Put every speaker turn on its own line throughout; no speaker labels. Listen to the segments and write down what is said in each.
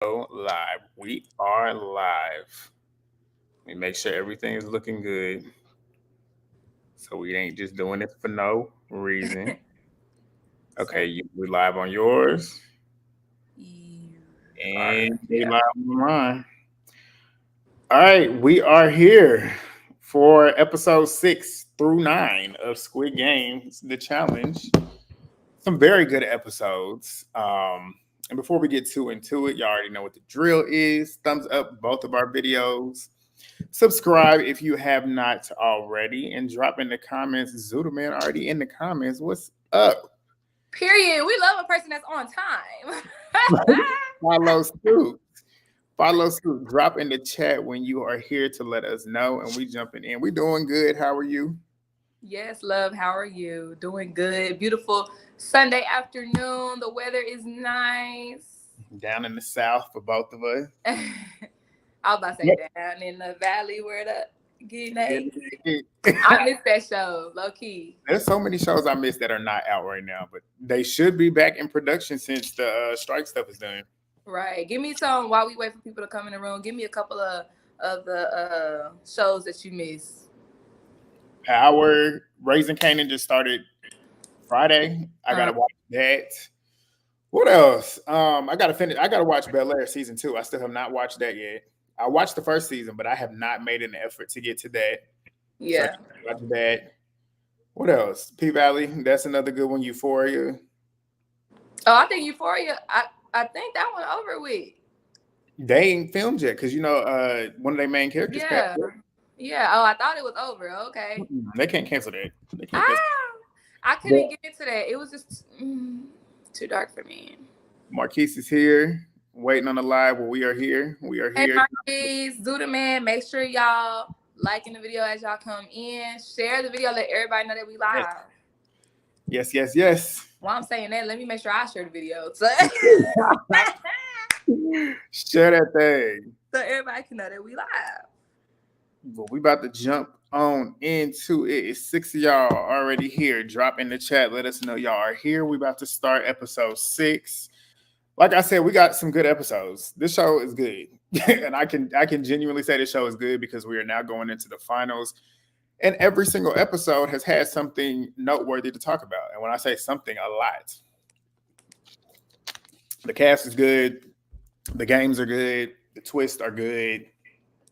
Live. We are live. We make sure everything is looking good. So we ain't just doing it for no reason. Okay, we live on yours. And we live on mine. All right, we are here for episode 6 through 9 of Squid Games, the challenge. Some very good episodes. And before we get too into it, y'all already know what the drill is. Thumbs up both of our videos. Subscribe if you have not already, and drop in the comments. Zuda man already in the comments. What's up?
Period. We love a person that's on time.
Follow suit. Follow suit. Drop in the chat when you are here to let us know, and we jumping in. We doing good. How are you?
Yes, love. How are you? Doing good. Beautiful Sunday afternoon. The weather is nice.
Down in the south for both of us.
I was about to say down in the valley where the getting I missed that show, low key.
There's so many shows I missed that are not out right now, but they should be back in production since the strike stuff is done.
Right. Give me some while we wait for people to come in the room. Give me a couple of the shows that you missed.
Power, Raising Kanan just started Friday. I gotta watch that. What else? I gotta finish. I gotta watch Bel Air season 2. I still have not watched that yet. I watched the first season, but I have not made an effort to get to that.
Yeah.
So watch that. What else? P Valley. That's another good one. Euphoria.
Oh, I think Euphoria. I think that one over with.
They ain't filmed yet because one of their main characters.
Yeah. Yeah. Oh, I thought it was over. Okay.
They can't cancel that.
I couldn't get into that. It was just too dark for me.
Marquise is here, waiting on the live. Well, we are here. We are here.
Hey, Marquise, Zuda man, make sure y'all liking the video as y'all come in. Share the video. Let everybody know that we live.
Yes.
While I'm saying that, let me make sure I share the video. So
share that thing.
So everybody can know that we live.
Well, we about to jump on into it. It's 6 of y'all already here. Drop in the chat. Let us know y'all are here. We about to start episode 6. Like I said, we got some good episodes. This show is good. And I can genuinely say this show is good because we are now going into the finals. And every single episode has had something noteworthy to talk about. And when I say something, a lot. The cast is good. The games are good. The twists are good.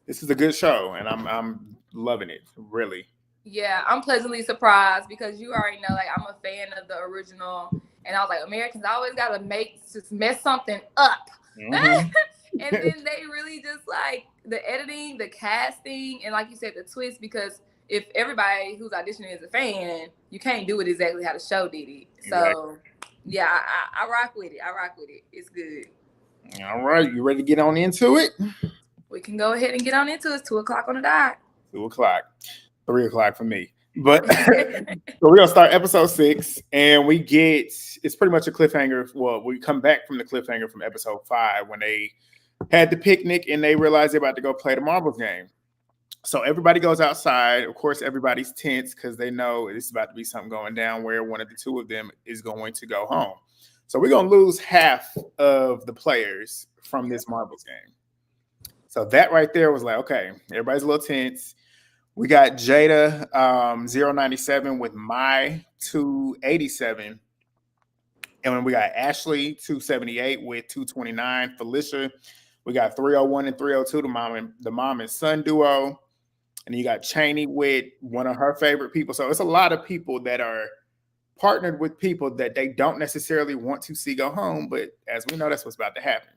This is a good show, and I'm loving it, really.
Yeah, I'm pleasantly surprised because you already know, like, I'm a fan of the original, and I was like, Americans always gotta mess something up, and then they really just like the editing, the casting, and like you said, the twist. Because if everybody who's auditioning is a fan, you can't do it exactly how the show did it. So, yeah, I rock with it. It's good.
All right, you ready to get on into it?
We can go ahead and get on into it. It's 2:00 on the dot.
2:00, 3:00 for me. But so we're gonna start episode 6, and it's pretty much a cliffhanger. Well, we come back from the cliffhanger from episode 5 when they had the picnic and they realized they're about to go play the marbles game. So everybody goes outside. Of course, everybody's tense because they know it's about to be something going down where one of the two of them is going to go home. So we're gonna lose half of the players from this marbles game. So that right there was like, okay, everybody's a little tense. We got Jada 097 with my 287. And then we got Ashley 278 with 229. Felicia, we got 301 and 302, the mom and son duo. And you got Cheney with one of her favorite people. So it's a lot of people that are partnered with people that they don't necessarily want to see go home. But as we know, that's what's about to happen.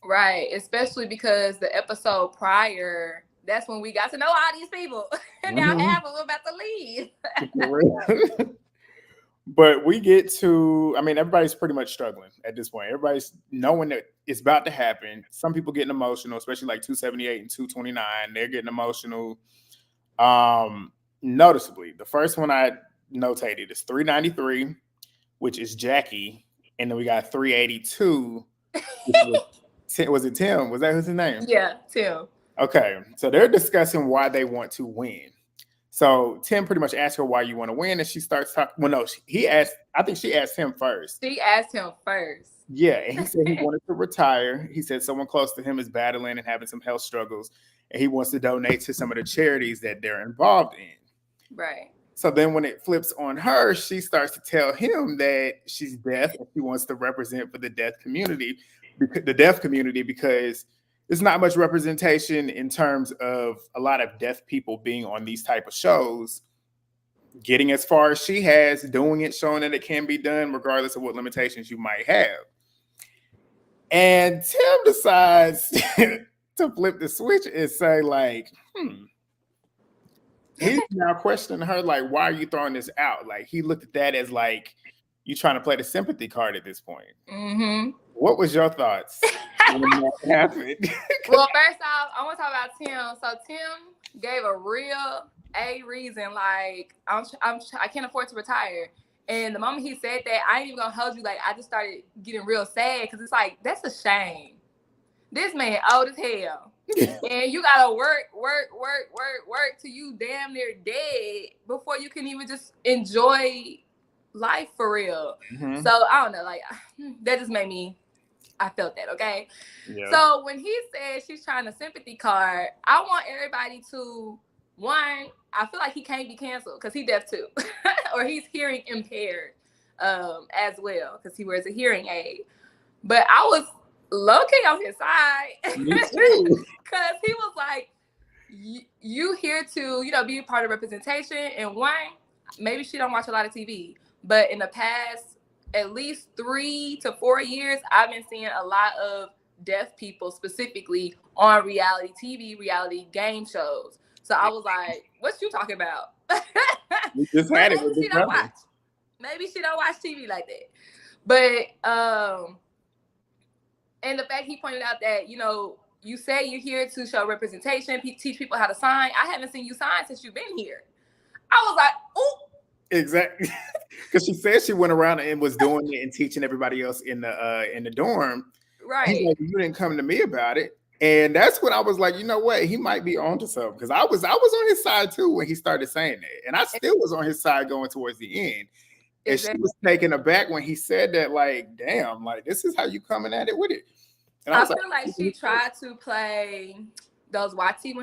Right, especially because the episode prior, that's when we got to know all these people. And now half of them about to leave.
But we get to, everybody's pretty much struggling at this point. Everybody's knowing that it's about to happen. Some people getting emotional, especially like 278 and 229. They're getting emotional. Noticeably, the first one I notated is 393, which is Jackie. And then we got 382, was it Tim? Was that his name?
Yeah, Tim.
Okay, so they're discussing why they want to win. So Tim pretty much asked her why you want to win, and she starts talking. Well, no, he asked. I think she asked him first.
She asked him first.
Yeah, and he said he wanted to retire. He said someone close to him is battling and having some health struggles, and he wants to donate to some of the charities that they're involved in.
Right.
So then when it flips on her, she starts to tell him that she's deaf and she wants to represent for the deaf community, because there's not much representation in terms of a lot of deaf people being on these type of shows, getting as far as she has, doing it, showing that it can be done regardless of what limitations you might have. And Tim decides to flip the switch and say, like, he's now questioning her, like, why are you throwing this out? Like, he looked at that as like, you trying to play the sympathy card at this point.
Mm-hmm.
What was your thoughts when that happened?
Well, first off, I want to talk about Tim. So Tim gave a real reason, like, I can't afford to retire. And the moment he said that, I ain't even gonna hold you. Like, I just started getting real sad because it's like, that's a shame. This man old as hell. And you gotta work till you damn near dead before you can even just enjoy life for real. Mm-hmm. So I don't know, like, that just made me, I felt that, okay? Yeah. So when he said she's trying a sympathy card, I want everybody to, one, I feel like he can't be canceled because he's deaf too. Or he's hearing impaired as well because he wears a hearing aid. But I was low-key on his side. Me too. Because he was like, you here to, be a part of representation. And one, maybe she don't watch a lot of TV. But in the past, at least 3 to 4 years, I've been seeing a lot of deaf people specifically on reality TV, reality game shows. So I was like, what you talking about?
We just had it with
she don't watch. Maybe she don't watch TV like that. But and the fact he pointed out that, you say you're here to show representation, teach people how to sign. I haven't seen you sign since you've been here. I was like, ooh.
Exactly. Because she said she went around and was doing it and teaching everybody else in the dorm.
Right.
He's like, you didn't come to me about it. And that's when I was like, you know what? He might be onto something. Because I was on his side too when he started saying that. And I still was on his side going towards the end. And exactly. She was taken aback when he said that, like, damn, like, this is how you coming at it with it. And
I feel like she tried to play those YT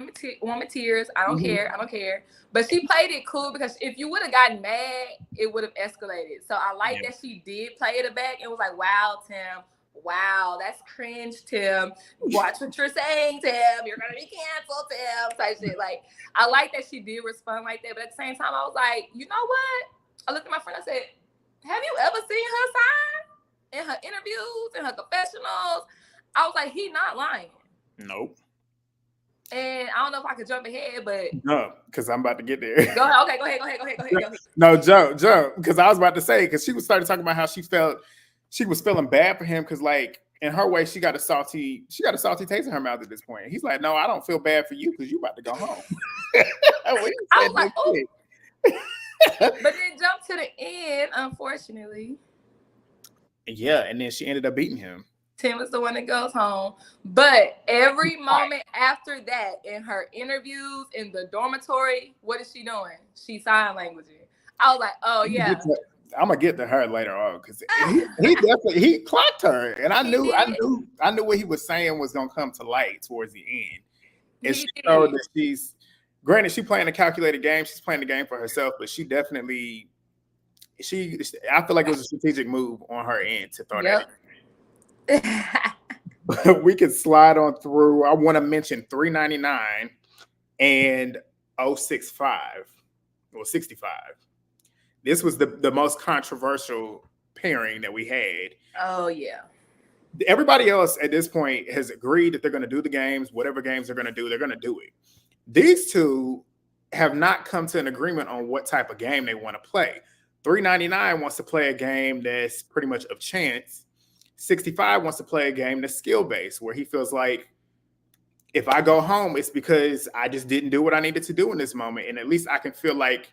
woman tears. I don't care. But she played it cool because if you would have gotten mad, it would have escalated. So I like that she did play it back. It was like, wow, Tim. Wow, that's cringe, Tim. Watch what you're saying, Tim. You're going to be canceled, Tim. Type shit. Like, I like that she did respond like that. But at the same time, I was like, you know what? I looked at my friend. I said, have you ever seen her sign in her interviews, in her confessionals? I was like, he not lying.
Nope.
And I don't know if I could jump ahead, but
no, because I'm about to get there.
Go ahead. Okay, go ahead.
No, jump. Because I was about to say, because she was starting talking about how she was feeling bad for him because, like, in her way, she got a salty taste in her mouth at this point. He's like, no, I don't feel bad for you because you about to go home.
I was like, oh. But then jump to the end, unfortunately.
Yeah, and then she ended up beating him.
Tim is the one that goes home. But every moment after that, in her interviews, in the dormitory, what is she doing? She's sign languaging. I was like, oh, yeah.
I'm gonna get to her later on because he clocked her, and I knew what he was saying was gonna come to light towards the end. And she showed that she's playing a calculated game. She's playing the game for herself, but she definitely I feel like it was a strategic move on her end to throw that in. But we can slide on through. I want to mention 399 and 065 or 65. This was the most controversial pairing that we had.
Oh, yeah.
Everybody else at this point has agreed that they're going to do the games. Whatever games they're going to do, they're going to do it. These two have not come to an agreement on what type of game they want to play. 399 wants to play a game that's pretty much of chance. 65 wants to play a game that's skill-based, where he feels like if I go home, it's because I just didn't do what I needed to do in this moment. And at least I can feel like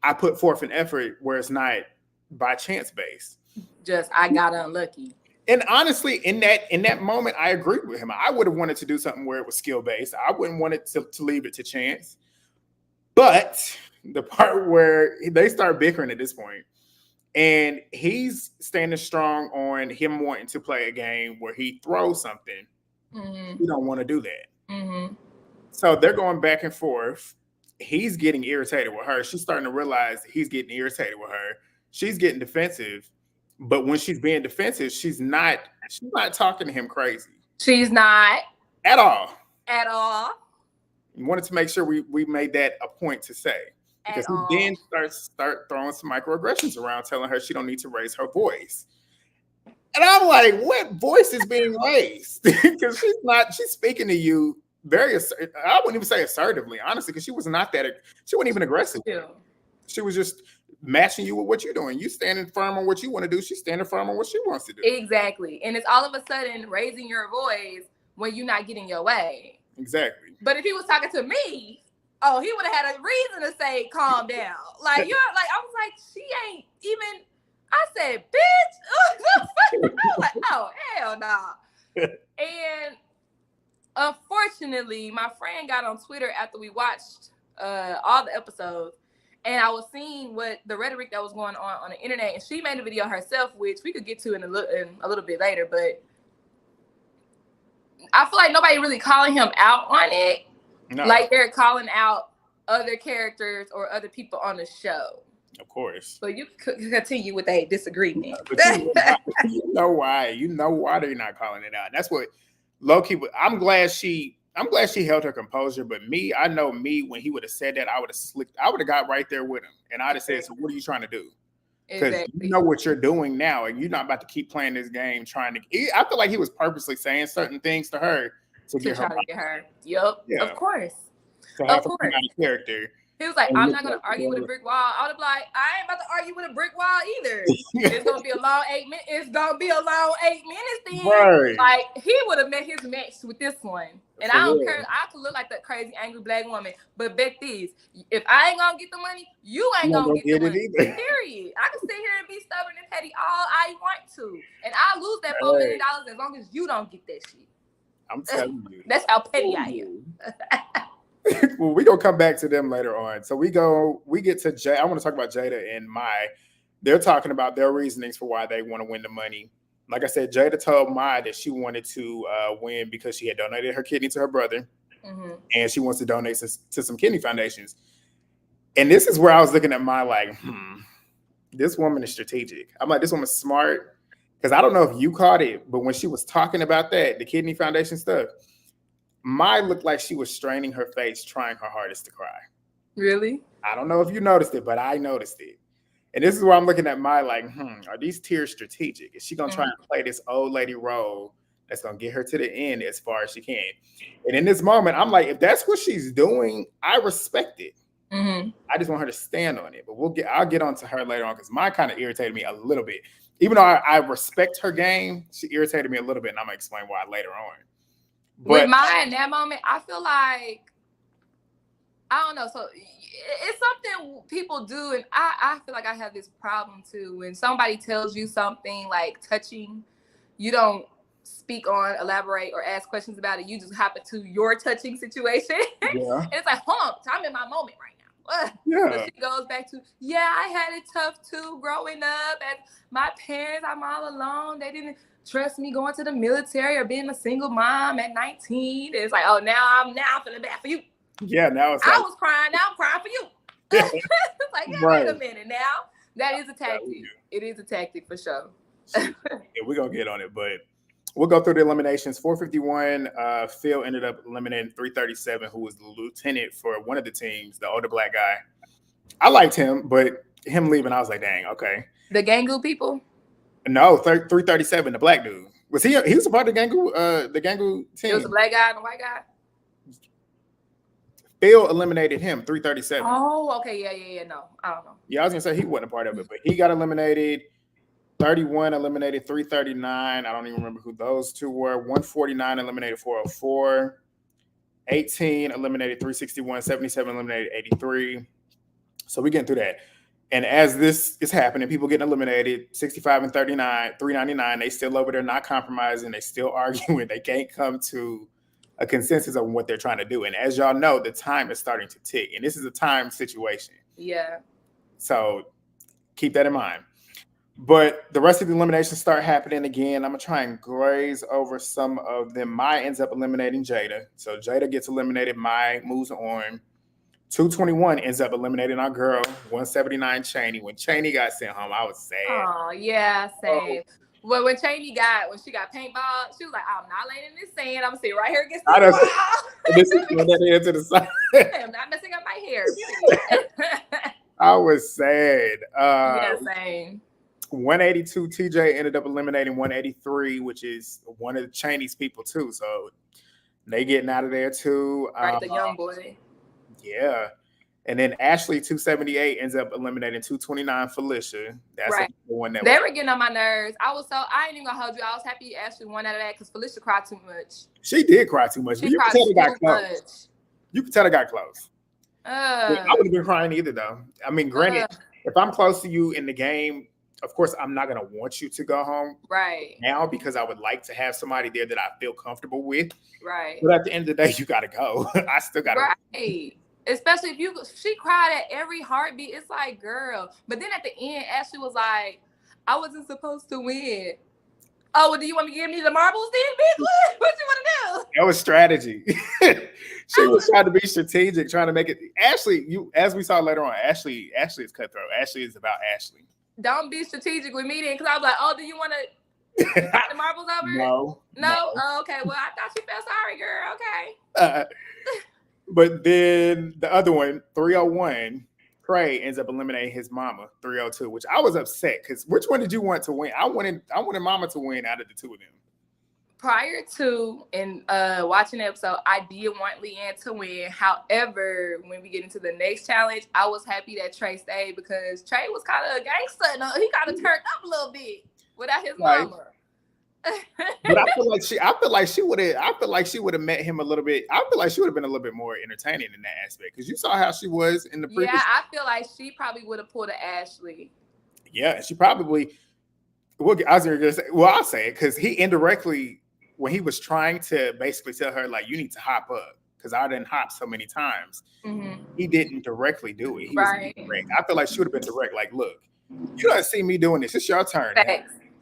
I put forth an effort where it's not by chance based.
Just I got unlucky.
And honestly, in that moment, I agreed with him. I would have wanted to do something where it was skill based. I wouldn't want it to leave it to chance. But the part where they start bickering at this point, And he's standing strong on him wanting to play a game where he throws something. You don't want to do that. So they're going back and forth. He's getting irritated with her. She's starting to realize he's getting irritated with her. She's getting defensive. But when she's being defensive, she's not talking to him crazy.
She's not.
At all.
At all.
Wanted to make sure we made that a point to say. Because he then start throwing some microaggressions around, telling her she don't need to raise her voice. And I'm like, what voice is being raised? Because she's speaking to you very, I wouldn't even say assertively, honestly, because she wasn't even aggressive.
Yeah.
She was just matching you with what you're doing. You standing firm on what you want to do. She's standing firm on what she wants to do.
Exactly. And it's all of a sudden raising your voice when you're not getting your way.
Exactly.
But if he was talking to me, he would have had a reason to say, calm down. Like, I was like, she ain't even, I said, bitch. I was like, oh, hell no. And unfortunately, my friend got on Twitter after we watched all the episodes, and I was seeing what the rhetoric that was going on the internet, and she made a video herself, which we could get to in a little bit later, but I feel like nobody really calling him out on it. No. Like they're calling out other characters or other people on the show.
Of course.
But you could continue with a disagreement.
You know why. You know why they're not calling it out. That's what low-key. I'm glad she held her composure. But I know when he would have said that, I would have got right there with him. And I'd have said, so what are you trying to do? Because you know what you're doing now, and you're not about to keep playing this game I feel like he was purposely saying certain things to her to get her.
Yep. Yeah. Of course.
Of course. Character.
He was like, I'm not going to argue with a brick wall. I would have been like, I ain't about to argue with a brick wall either. It's going to be a long 8 minutes. It's going to be a long 8 minutes then. Right. Like, he would have met his match with this one. And I don't care. I could look like that crazy, angry black woman. But bet this, if I ain't going to get the money, you ain't going to get the money. Either. Period. I can sit here and be stubborn and petty all I want to. And I'll lose that $4 million as long as you don't get that shit.
I'm telling you.
That's how petty I am.
Well, we're gonna come back to them later on. So we get to Jay. I want to talk about Jada and Mai. They're talking about their reasonings for why they want to win the money. Like I said, Jada told Mai that she wanted to win because she had donated her kidney to her brother, and she wants to donate to some kidney foundations. And this is where I was looking at Mai like, this woman is strategic. I'm like, this woman's smart, because I don't know if you caught it, but when she was talking about the kidney foundation stuff, Mai looked like she was straining her face, trying her hardest to cry.
Really?
I don't know if you noticed it, but I noticed it. And this is where I'm looking at Mai like, are these tears strategic? Is she going to try and play this old lady role that's going to get her to the end as far as she can? And in this moment, I'm like, if that's what she's doing, I respect it. I just want her to stand on it. But I'll get on to her later on, because Mai kind of irritated me a little bit. Even though I respect her game, she irritated me a little bit, and I'm going to explain why later on.
But with Mai in that moment, I feel like, I don't know. So it's something people do. And I feel like I have this problem too. When somebody tells you something like touching, you don't speak on, elaborate, or ask questions about it. You just hop into your touching situation. Yeah. And it's like, I'm in my moment right now. Yeah. So she goes back to, I had it tough too growing up. And my parents, I'm all alone. They didn't trust me going to the military or being a single mom at 19. It's like, now I'm feeling bad for you.
Yeah, now it's like,
I was crying, now I'm crying for you. It's like, wait a minute now. That is a tactic. It is a tactic for sure.
We're going to get on it, but we'll go through the eliminations. 451, Phil ended up eliminating 337, who was the lieutenant for one of the teams, the older black guy. I liked him, but him leaving, I was like, dang, okay.
The Gangu people?
No, 337, the black dude. Was he was a part of the Gangu team?
It was a black guy and a white guy?
Phil eliminated him, 337.
Oh, okay. Yeah. No, I don't know.
Yeah, I was going to say he wasn't a part of it, but he got eliminated. 31 eliminated 339. I don't even remember who those two were. 149 eliminated 404. 18 eliminated 361. 77 eliminated 83. So we're getting through that. And as this is happening, people getting eliminated, 65 and 39, 399, they still over there not compromising. They still arguing. They can't come to a consensus on what they're trying to do. And as y'all know, the time is starting to tick. And this is a time situation.
Yeah.
So keep that in mind. But the rest of the eliminations start happening again. I'm gonna try and graze over some of them. Mai ends up eliminating Jada. So Jada gets eliminated. Mai moves on. 221 ends up eliminating our girl, 179 Cheney. When Cheney got sent home, I was sad.
Oh yeah,
Oh,
same. Well, when she got paintball, she was like, "I'm not laying in this sand. I'm gonna sit right here against
I
this
just,
wall.
this is throwing that head to the side.
I'm not messing up my hair." Period.
I was sad.
Yeah, same.
182 TJ ended up eliminating 183, which is one of the Cheney's people too. So they getting out of there too.
Right, the young boy.
Yeah. And then Ashley 278 ends up eliminating 229 Felicia. That's
Right.
the one that
They were getting on my nerves. I ain't even gonna hold you. I was happy Ashley won out of that because Felicia cried too much.
she did cry too much. But you can tell it got close. You can tell it got close. I wouldn't have been crying either though. I mean, granted, if I'm close to you in the game, of course, I'm not gonna want you to go home
right
now because I would like to have somebody there that I feel comfortable with.
Right.
But at the end of the day, you gotta go. I still gotta.
Right. Especially if she cried at every heartbeat. It's like, girl. But then at the end, Ashley was like, "I wasn't supposed to win." Oh, well, do you want me to give me the marbles then, bitch? What you want to do?
That was strategy. She was trying to be strategic, trying to make it. Ashley, as we saw later on, Ashley is cutthroat. Ashley is about Ashley.
Don't be strategic with me then, because I was like, "Oh, do you want to knock the marbles over?"
No.
Oh, okay. Well, I thought you felt sorry, girl. Okay.
But then the other one, 301, Trey ends up eliminating his mama, 302, which I was upset because which one did you want to win? I wanted mama to win out of the two of them.
Prior to and watching the episode, I did want Leanne to win. However, when we get into the next challenge, I was happy that Trey stayed because Trey was kind of a gangster. No, he kind of turned up a little bit without his mama.
But I feel like she would have met him a little bit. I feel like she would have been a little bit more entertaining in that aspect because you saw how she was in the previous.
Yeah, I feel like she probably would have pulled an Ashley.
Yeah, she probably. I'll say it because he indirectly, when he was trying to basically tell her like you need to hop up because I didn't hop so many times, he didn't directly do it. He was direct. I feel like she would have been direct. Like, look, you don't see me doing this. It's your turn.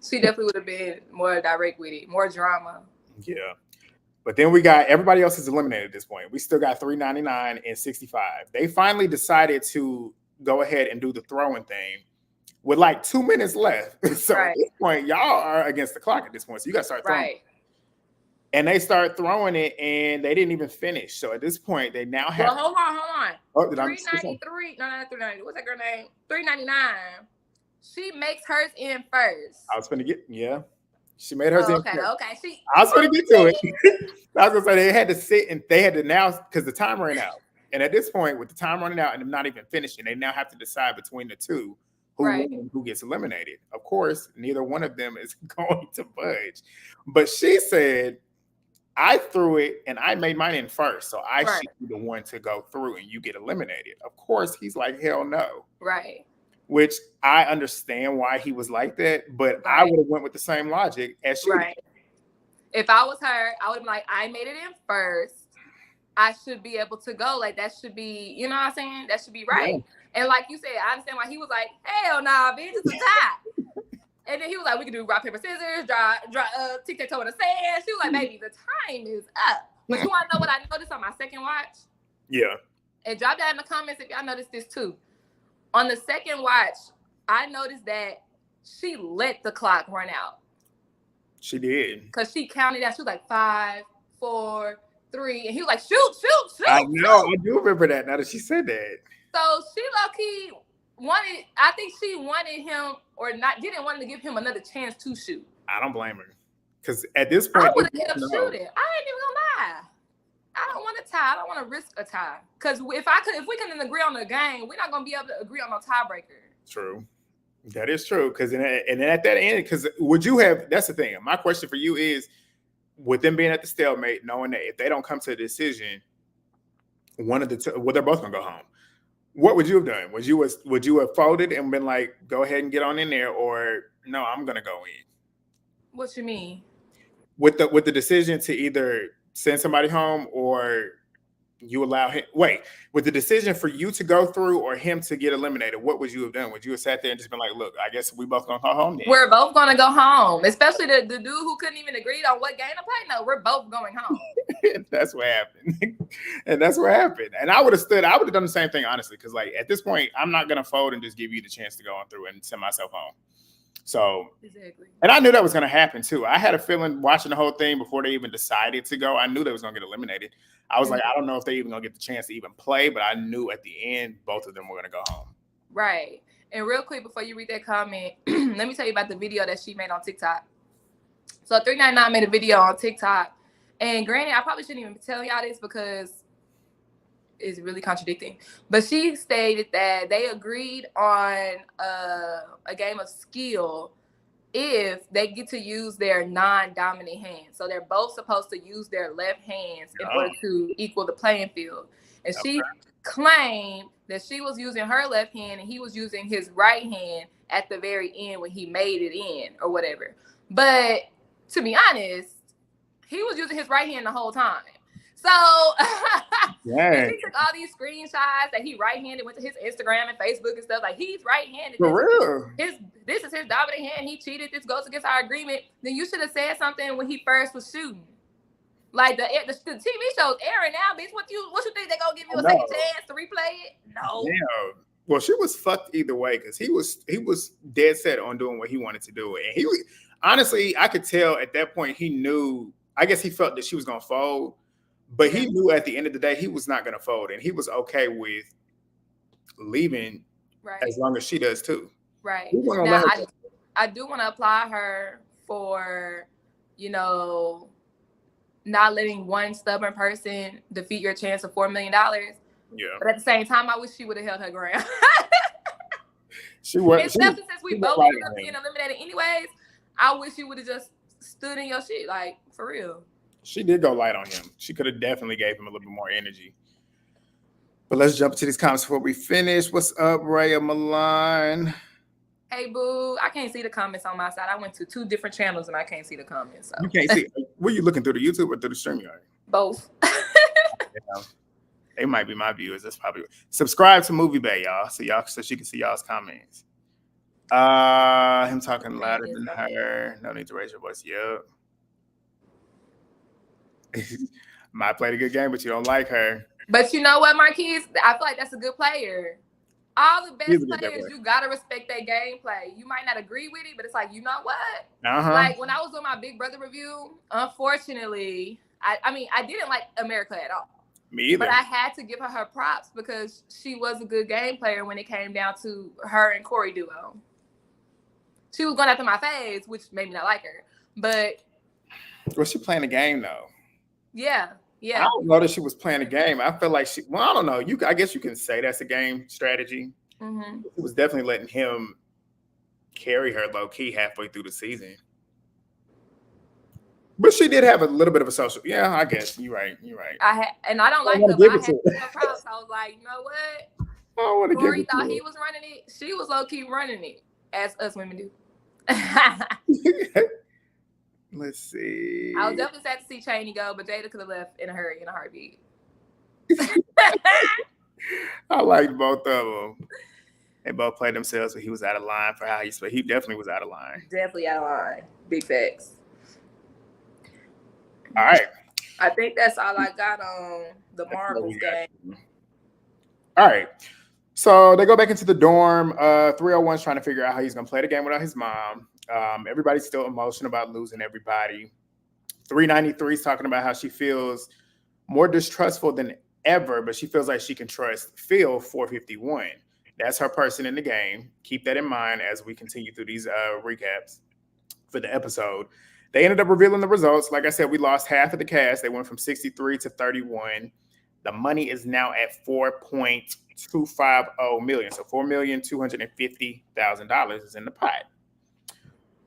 She definitely would have been more direct with it, more drama.
Yeah. But then we got everybody else is eliminated at this point. We still got 399 and 65. They finally decided to go ahead and do the throwing thing with like 2 minutes left. So at this point, y'all are against the clock at this point. So you got to start throwing. Right. And they start throwing it and they didn't even finish. So at this point, they now have.
Well, hold on.
Oh,
393. No, 390. What's that girl name? 399. She makes hers in first.
I was going to get, yeah. She made hers in first.
Okay.
I was going to get to it. I was going to say they had to sit and they had to now, because the time ran out. And at this point, with the time running out and them not even finishing, they now have to decide between the two who gets eliminated. Of course, neither one of them is going to budge. But she said, I threw it and I made mine in first. So I should be the one to go through and you get eliminated. Of course, he's like, hell no.
Right.
Which I understand why he was like that, but I would have went with the same logic as she did.
If I was her, I would have been like, I made it in first. I should be able to go. Like, that should be, you know what I'm saying? That should be right. Yeah. And like you said, I understand why he was like, hell nah, bitch, it's a tie. And then he was like, we can do rock, paper, scissors, draw tic-tac-toe in the sand. She was like, baby, the time is up. But you want to know what I noticed on my second watch?
Yeah.
And drop that in the comments if y'all noticed this too. On the second watch, I noticed that she let the clock run out.
She did.
Because she counted out. She was like 5, 4, 3. And he was like, shoot.
I know. I do remember that now that she said that.
So she low-key wanted, I think she wanted him or not, didn't want to give him another chance to shoot.
I don't blame her. Because at this point,
I would have kept shooting. I ain't even gonna lie. I don't want to tie. I don't want to risk a tie. Because if we couldn't agree on the game, we're not gonna be able to agree on a tiebreaker.
True. That is true. Because and then at that end, because would you have? That's the thing. My question for you is, with them being at the stalemate, knowing that if they don't come to a decision, one of the two, well, they're both gonna go home. What would you have done? Would you have folded and been like, go ahead and get on in there, or no, I'm gonna go in?
What you mean?
With the decision to either send somebody home or you allow him. Wait, with the decision for you to go through or him to get eliminated, what would you have done? Would you have sat there and just been like, "Look, I guess we both gonna go home then"?
We're both gonna go home, especially the dude who couldn't even agree on what game to play. No, we're both going home.
That's what happened. And that's what happened. And I would have stood, I would have done the same thing, honestly, because like at this point, I'm not gonna fold and just give you the chance to go on through and send myself home. So
exactly.
And I knew that was gonna happen too. I had a feeling watching the whole thing before they even decided to go. I knew they was gonna get eliminated. I was like, I don't know if they even gonna get the chance to even play, but I knew at the end both of them were gonna go home.
Right. And real quick before you read that comment, let me tell you about the video that she made on TikTok. So 399 made a video on TikTok. And granted, I probably shouldn't even tell y'all this because it's really contradicting. But she stated that they agreed on a game of skill if they get to use their non-dominant hands. So they're both supposed to use their left hands in order to equal the playing field. And she claimed that she was using her left hand and he was using his right hand at the very end when he made it in or whatever. But to be honest, he was using his right hand the whole time. So he took all these screenshots that he right-handed, went to his Instagram and Facebook and stuff. Like, he's right-handed.
For real?
This is his dominant hand. He cheated. This goes against our agreement. Then you should have said something when he first was shooting. Like the TV show's airing now, bitch. What you think they gonna give you a second chance to replay it? No.
Yeah. Well, she was fucked either way because he was dead set on doing what he wanted to do, and he was honestly, I could tell at that point he knew. I guess he felt that she was gonna fold, but he knew at the end of the day he was not gonna fold, and he was okay with leaving as long as she does too.
Right. Now, I do want to apply her for, not letting one stubborn person defeat your chance of $4 million.
Yeah. But
at the same time, I wish she would have held her ground.
She was.
Especially since we both ended up being eliminated anyways, I wish you would have just stood in your shit, like, for real.
She did go light on him. She could have definitely gave him a little bit more energy. But let's jump to these comments before we finish. What's up, Raya Milan?
Hey, boo. I can't see the comments on my side. I went to 2 different channels and I can't see the comments. So.
You can't see. Were you looking through the YouTube or through the StreamYard?
Both.
Yeah. They might be my viewers. That's probably subscribe to Movie Bae, y'all, so she can see y'all's comments. Him talking louder than her. No need to raise your voice. Yep. Might played a good game, but you don't like her.
But you know what, Marquise? I feel like that's a good player. All the best players, you gotta respect their gameplay. You might not agree with it, but it's like, you know what? Like when I was doing my Big Brother review, unfortunately, I didn't like America at all.
Me either.
But I had to give her props because she was a good game player when it came down to her and Corey duo. She was going after my face, which made me not like her. But
was she playing the game though?
Yeah.
I don't know that she was playing a game. I feel like I don't know. I guess you can say that's a game strategy.
Mm-hmm.
It was definitely letting him carry her low key halfway through the season. But she did have a little bit of a social. Yeah, I guess you're right.
I don't like her, but I had to give her props. I was like, you know what?
I don't want to
Corey thought he was running it. She was low key running it, as us women do.
Let's see.
I was definitely sad to see Chaney go, but Jada could have left in a hurry, in a heartbeat.
I liked both of them. They both played themselves, but he was out of line for how he spoke. He definitely was out of line.
Definitely out of line. Big facts.
All right.
I think that's all I got on the Marbles game.
All right. So they go back into the dorm. 301's trying to figure out how he's going to play the game without his mom. Everybody's still emotional about losing everybody. 393 is talking about how she feels more distrustful than ever, but she feels like she can trust Phil 451. That's her person in the game. Keep that in mind as we continue through these recaps for the episode. They ended up revealing the results. Like I said, we lost half of the cast. They went from 63 to 31. The money is now at $4.250 million. So $4,250,000 is in the pot.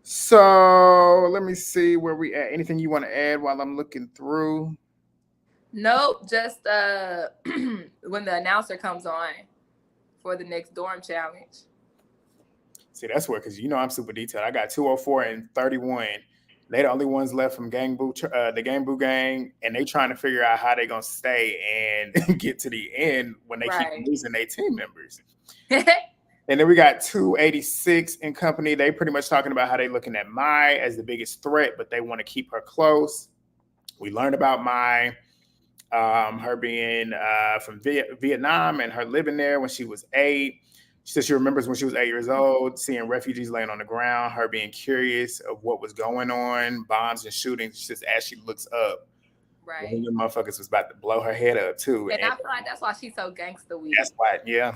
So let me see where we at. Anything you want to add while I'm looking through?
Nope. Just when the announcer comes on for the next dorm challenge.
See, that's where, because I'm super detailed. I got 204 and 31. They the only ones left from the Gang Boo gang, and they trying to figure out how they gonna stay and get to the end when they keep losing their team members. And then we got 286 in company. They pretty much talking about how they looking at Mai as the biggest threat, but they want to keep her close. We learned about Mai, her being from Vietnam and her living there when she was 8. She said she remembers when she was 8 years old, seeing refugees laying on the ground, her being curious of what was going on, bombs and shootings. She says as she looks up,
right,
the motherfuckers was about to blow her head up too.
And I feel like that's why she's so gangster weak.
That's why, yeah.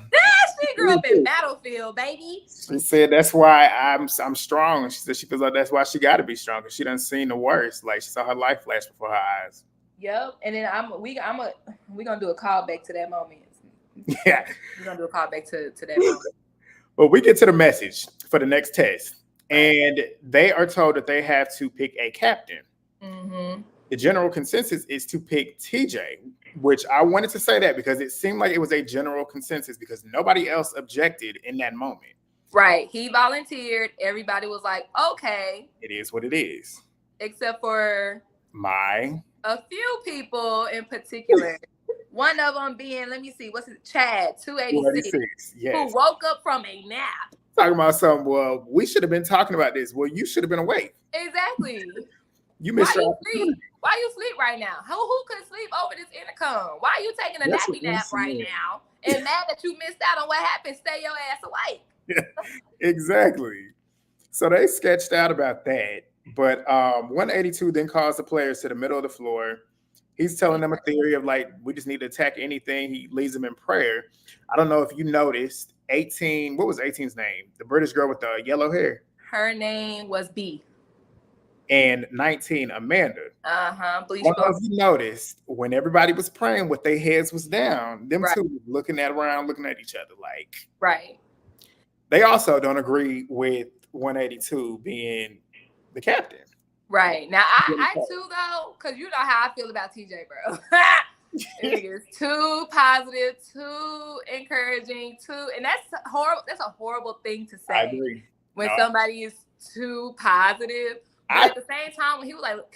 She grew up in Battlefield, baby.
She said that's why I'm strong. She said she feels like that's why she got to be strong because she done seen the worst. Like she saw her life flash before her eyes.
Yep, and then we gonna do a callback to that moment.
Yeah,
we're gonna do a callback to that moment.
Well, we get to the message for the next test, and they are told that they have to pick a captain.
Mm-hmm.
The general consensus is to pick TJ, which I wanted to say that because it seemed like it was a general consensus because nobody else objected in that moment.
Right. He volunteered. Everybody was like, okay.
It is what it is.
Except for
a
few people in particular. One of them being, let me see, what's it? Chad, 286,
yes.
who woke up from a nap.
Talking about something, well, we should have been talking about this. Well, you should have been awake.
Exactly.
You missed
Why you sleep right now? Who could sleep over this intercom? Why are you taking a nappy nap right now? And mad that you missed out on what happened, stay your ass awake.
Yeah, exactly. So they sketched out about that. But 182 then calls the players to the middle of the floor. He's telling them a theory of like, we just need to attack anything. He leads them in prayer. I don't know if you noticed, 18, what was 18's name? The British girl with the yellow hair.
Her name was B.
And 19, Amanda.
I don't
know if you noticed, when everybody was praying with their heads was down, them two looking around, looking at each other like.
Right.
They also don't agree with 182 being the captain.
Right. Now, I too, though, because you know how I feel about TJ, bro. It is too positive, too encouraging, and that's horrible. That's a horrible thing to say.
I agree.
When somebody is too positive. But at the same time, when he was like,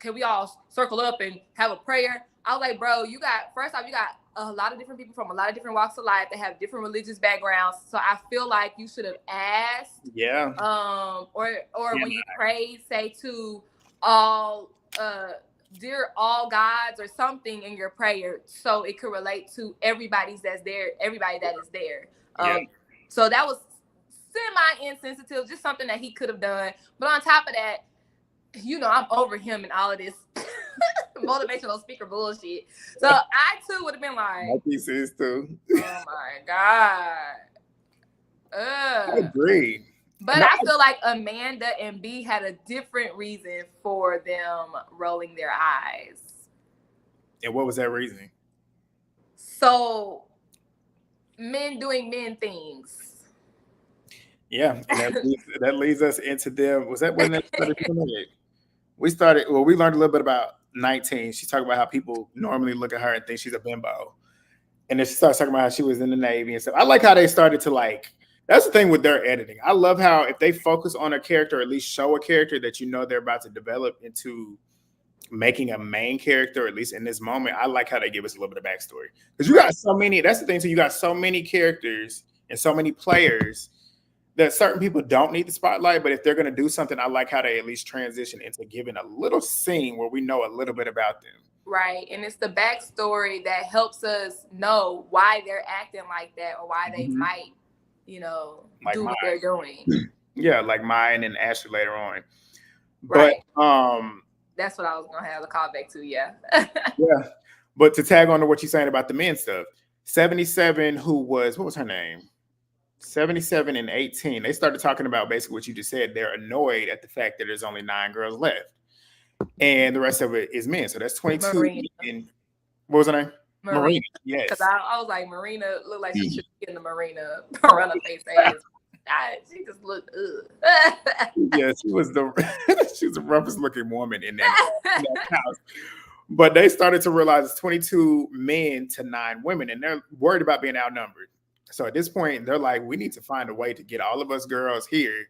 can we all circle up and have a prayer? I was like, bro, you got a lot of different people from a lot of different walks of life that have different religious backgrounds. So I feel like you should have asked.
Yeah.
Or when you pray, say to all dear all gods or something in your prayer, so it could relate to everybody that is there. So that was semi-insensitive, just something that he could have done. But on top of that, you know, I'm over him and all of this motivational speaker bullshit. So I too would have been like,
my piece is too.
Oh my God.
I agree.
But I feel like Amanda and B had a different reason for them rolling their eyes.
And what was that reason?
So, men doing men things.
Yeah, and that leads us into them. Was that when they started doing it? We learned a little bit about 19. She's talking about how people normally look at her and think she's a bimbo. And then she starts talking about how she was in the Navy and stuff. I like how they started to like, that's the thing with their editing. I love how if they focus on a character, or at least show a character that you know they're about to develop into making a main character, at least in this moment, I like how they give us a little bit of backstory. Because you got so many, that's the thing too, you got so many characters and so many players that certain people don't need the spotlight, but if they're going to do something, I like how they at least transition into giving a little scene where we know a little bit about them.
Right. And it's the backstory that helps us know why they're acting like that or why they might, you know, like do what they're doing.
Yeah, like mine and Ashley later on.
Right.
But
that's what I was going to have a call back to, yeah.
Yeah. But to tag on to what you're saying about the men stuff, 77, what was her name? 77 and 18, they started talking about basically what you just said. They're annoyed at the fact that there's only 9 girls left. And the rest of it is men. So that's 22.
Marina.
And what was her name? Marina. Yes.
Because I was like, Marina looked like she should be in the Marina. Run her face ass. She just looked
Yeah, she was the roughest looking woman in that house. But they started to realize it's 22 men to 9 women, and they're worried about being outnumbered. So at this point, they're like, we need to find a way to get all of us girls here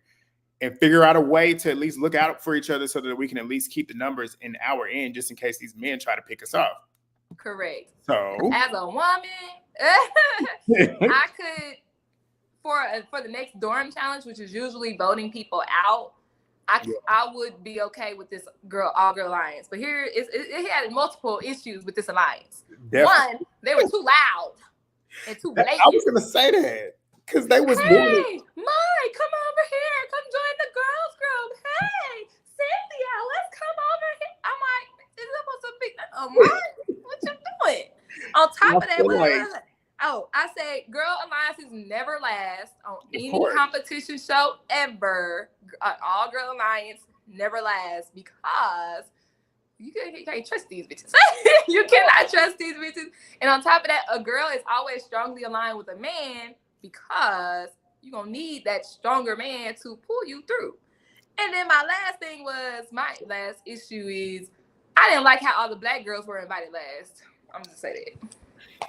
and figure out a way to at least look out for each other so that we can at least keep the numbers in our end, just in case these men try to pick us off.
Correct.
So,
as a woman, I could for the next dorm challenge, which is usually voting people out. I would be okay with this all girl alliance, but here it had multiple issues with this alliance. Definitely. One, they were too loud and too blatant.
I was gonna say that because they was
hey, Mike, come over here, come join the girls group. Hey, Cynthia, let's come over here. I'm like, is it supposed to be? Oh, Mike, what you doing? On top of that, I say girl alliances never last on any competition show ever. All girl alliance never lasts because you can't trust these bitches. You cannot trust these bitches. And on top of that, a girl is always strongly aligned with a man because you're going to need that stronger man to pull you through. And then my last issue is I didn't like how all the black girls were invited last. I'm just saying that.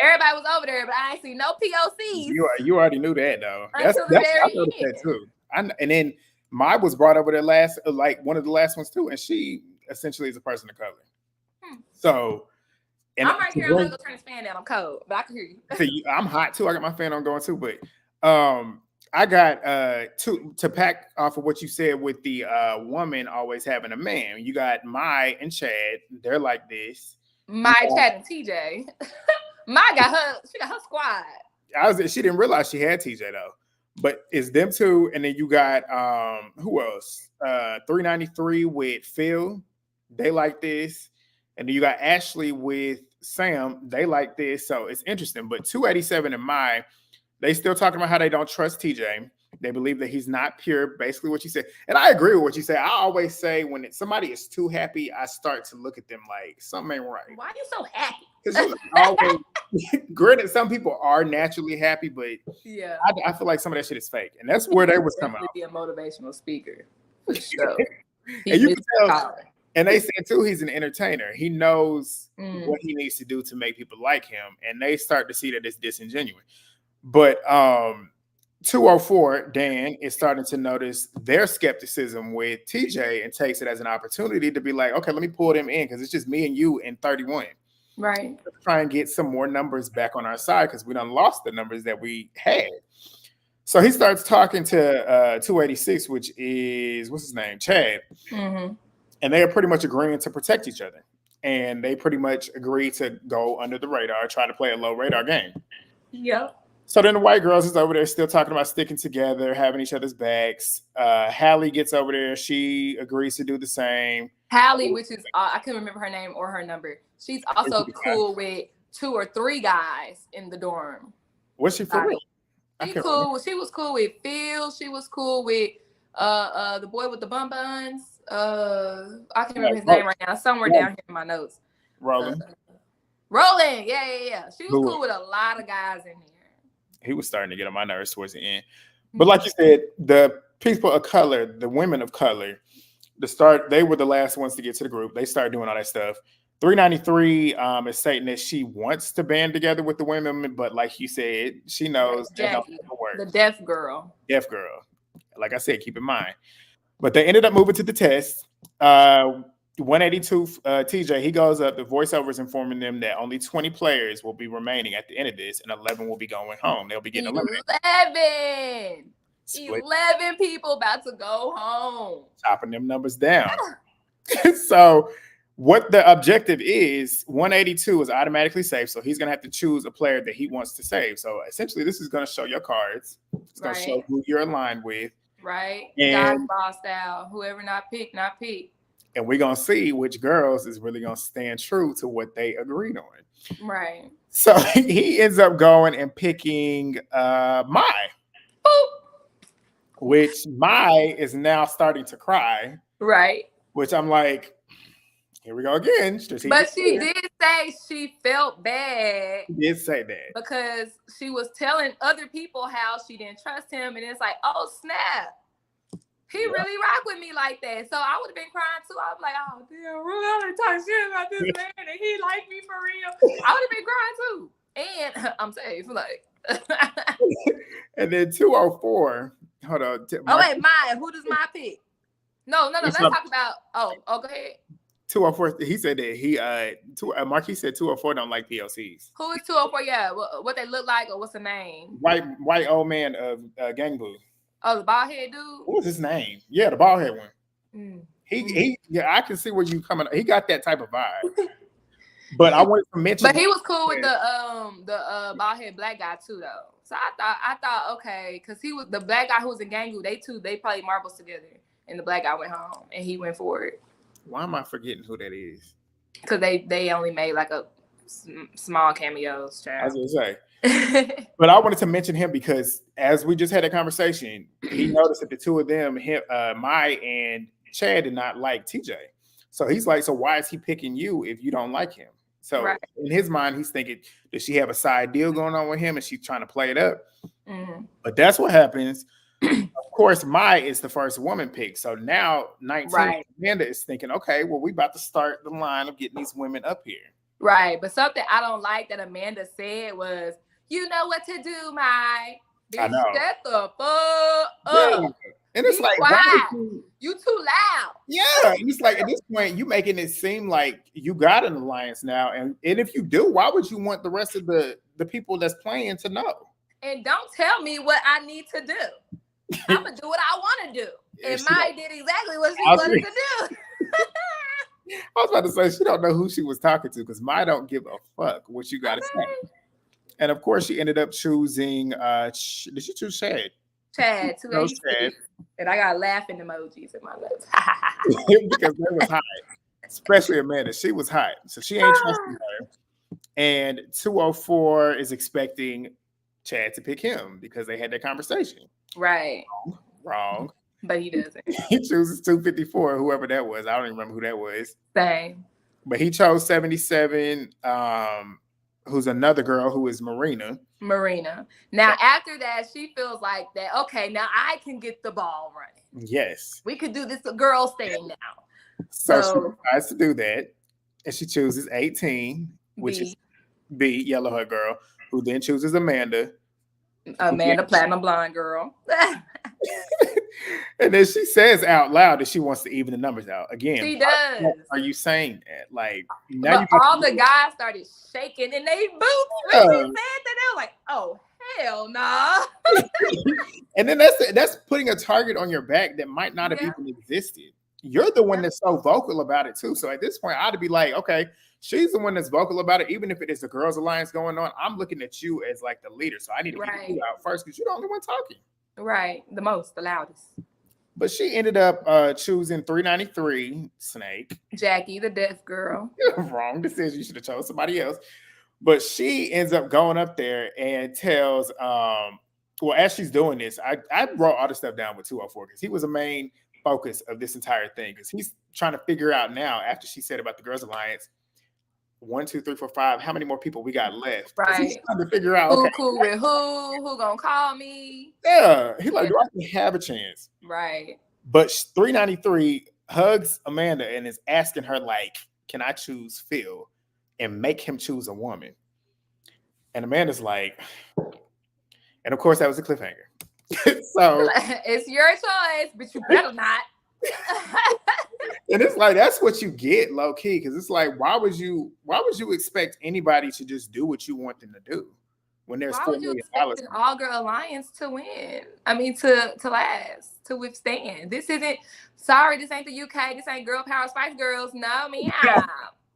Everybody was over there, but I ain't see no POCs.
You already knew that, though. That's I noticed that too. And then Mai was brought over there last, like one of the last ones too, and she essentially is a person of color. So, and
I'm right here. I'm gonna go turn this fan down. I'm cold, but I can hear you.
See, I'm hot too. I got my fan on going too, but I got to pack off of what you said with the woman always having a man. You got Mai and Chad. They're like this.
Mai, Chad, and TJ. Mai got her squad.
She didn't realize she had TJ though, but it's them two, and then you got who else? 393 with Phil, they like this, and then you got Ashley with Sam, they like this. So it's interesting. But 287 and Mai, they still talking about how they don't trust TJ. They believe that he's not pure, basically what you said. And I agree with what you say. I always say when somebody is too happy, I start to look at them like something ain't right.
Why are you so happy?
Because always, granted, some people are naturally happy, but yeah, I feel like some of that shit is fake. And that's where they was coming out.
Be a motivational speaker. For sure.
And you can tell, and they said too, he's an entertainer. He knows what he needs to do to make people like him. And they start to see that it's disingenuous. But 204, Dan, is starting to notice their skepticism with TJ and takes it as an opportunity to be like, okay, let me pull them in because it's just me and you in 31.
Right.
Let's try and get some more numbers back on our side because we done lost the numbers that we had. So he starts talking to 286, which is, what's his name? Chad. Mm-hmm. And they are pretty much agreeing to protect each other. And they pretty much agree to go under the radar, try to play a low radar game.
Yep.
So then the white girls is over there still talking about sticking together, having each other's backs. Hallie gets over there. She agrees to do the same.
Hallie, which is, I couldn't remember her name or her number. She's also cool with 2 or 3 guys in the dorm.
Was she for real?
She cool. She was cool with Phil. She was cool with the boy with the bun buns. I can't remember his name right now. Somewhere down here in my notes.
Roland.
Roland. Yeah. She was cool with a lot of guys in here.
He was starting to get on my nerves towards the end. But like you said, the people of color, the women of color, they were the last ones to get to the group. They started doing all that stuff. 393 is stating that she wants to band together with the women, but like you said, she knows
the deaf girl.
Deaf girl. Like I said, keep in mind. But they ended up moving to the test. 182 TJ, he goes up. The voiceover is informing them that only 20 players will be remaining at the end of this, and 11 will be going home. They'll be getting eliminated.
11 people about to go home.
Chopping them numbers down. So what the objective is, 182 is automatically safe, so he's going to have to choose a player that he wants to save. So essentially, this is going to show your cards. It's going to show who you're aligned with.
Right. And boss style. Whoever not pick, not pick.
And we're going to see which girls is really going to stand true to what they agreed on.
Right.
So he ends up going and picking Mai. Boop. Which Mai is now starting to cry.
Right.
Which I'm like, here we go again.
But she did say she felt bad.
She did say that.
Because she was telling other people how she didn't trust him. And it's like, oh, snap. He really rocked with me like that. So I would have been crying too. I was like, oh, damn, I done talk shit about this man and he liked me for real. I would have been crying too. And I'm safe. Like.
And then 204, hold on.
Oh wait, mine. Who does mine pick? No. Let's talk about. Oh, go ahead.
204. He said that he Marquis said 204 don't like POCs.
Who is 204? Yeah, what they look like or what's the name?
White old man of Gang Boo.
Oh, the bald head dude.
What was his name? Yeah, the bald head one.
Mm.
He I can see where you coming. He got that type of vibe. But I wanted to mention.
But he was cool with the bald head black guy too, though. So I thought okay, because he was the black guy who was in Gang Boo. They played marbles together, and the black guy went home and he went for it.
Why am I forgetting who that is?
Because they only made like a small cameos. Child.
I was gonna say, but I wanted to mention him because as we just had a conversation, he noticed that the two of them, Mai and Chad, did not like TJ. So he's like, so why is he picking you if you don't like him? So in his mind, he's thinking, does she have a side deal going on with him and she's trying to play it up? Mm-hmm. But that's what happens. Of course, Mai is the first woman pick. So now 19, Amanda is thinking, okay, well, we about to start the line of getting these women up here.
Right. But something I don't like that Amanda said was, you know what to do, Mai.
I know.
Shut the fuck up.
And it's like,
you too loud.
Yeah. And it's like, at this point, you making it seem like you got an alliance now. And if you do, why would you want the rest of the people that's playing to know?
And don't tell me what I need to do. I'm going to do what I want to do. And Mai did exactly what she wanted to do.
I was about to say, she don't know who she was talking to because Mai don't give a fuck what you got to say. And of course, she ended up choosing, did she choose Chad?
Chad. And I got laughing emojis in my lips.
Because they was hot. Especially Amanda. She was hot. So she ain't trusting her. And 204 is expecting Chad to pick him because they had that conversation.
Right.
Wrong.
But he doesn't.
He chooses 254, whoever that was. I don't even remember who that was.
Same.
But he chose 77, who's another girl who is Marina.
Now, after that, she feels like that, okay, now I can get the ball running.
Yes.
We could do this girls thing now.
So she decides to do that. And she chooses 18, which is B, yellow hair girl, who then chooses Amanda.
Platinum blonde girl.
And then she says out loud that she wants to even the numbers out. Again,
she does.
Are you saying that? Like, now
all the guys started shaking and they boots really said that. They were like, oh, hell nah.
And then that's putting a target on your back that might not have even existed. You're the one that's so vocal about it too. So at this point, I'd be like, okay, she's the one that's vocal about it. Even if it is a girls' alliance going on, I'm looking at you as like the leader. So I need to get you out first because you're the only one talking.
Right. The loudest.
But she ended up choosing 393 Snake.
Jackie, the deaf girl.
Wrong decision. You should have chosen somebody else. But she ends up going up there and tells, well, as she's doing this, I wrote all the stuff down with 204 because he was a main focus of this entire thing because he's trying to figure out now after she said about the Girls Alliance 1, 2, 3, 4, 5 how many more people we got left.
Right.
He's trying to figure out
who cool with who gonna call me.
Yeah. He's like, do I even have a chance?
Right.
But 393 hugs Amanda and is asking her like, can I choose Phil and make him choose a woman? And Amanda's like, and of course that was a cliffhanger. So
it's your choice, but you better not.
And it's like that's what you get low key because it's like why would you expect anybody to just do what you want them to do when there's $4 million?
An all-girl alliance to win. I mean to last, to withstand. This ain't the UK. This ain't Girl Power Spice Girls. No, meow.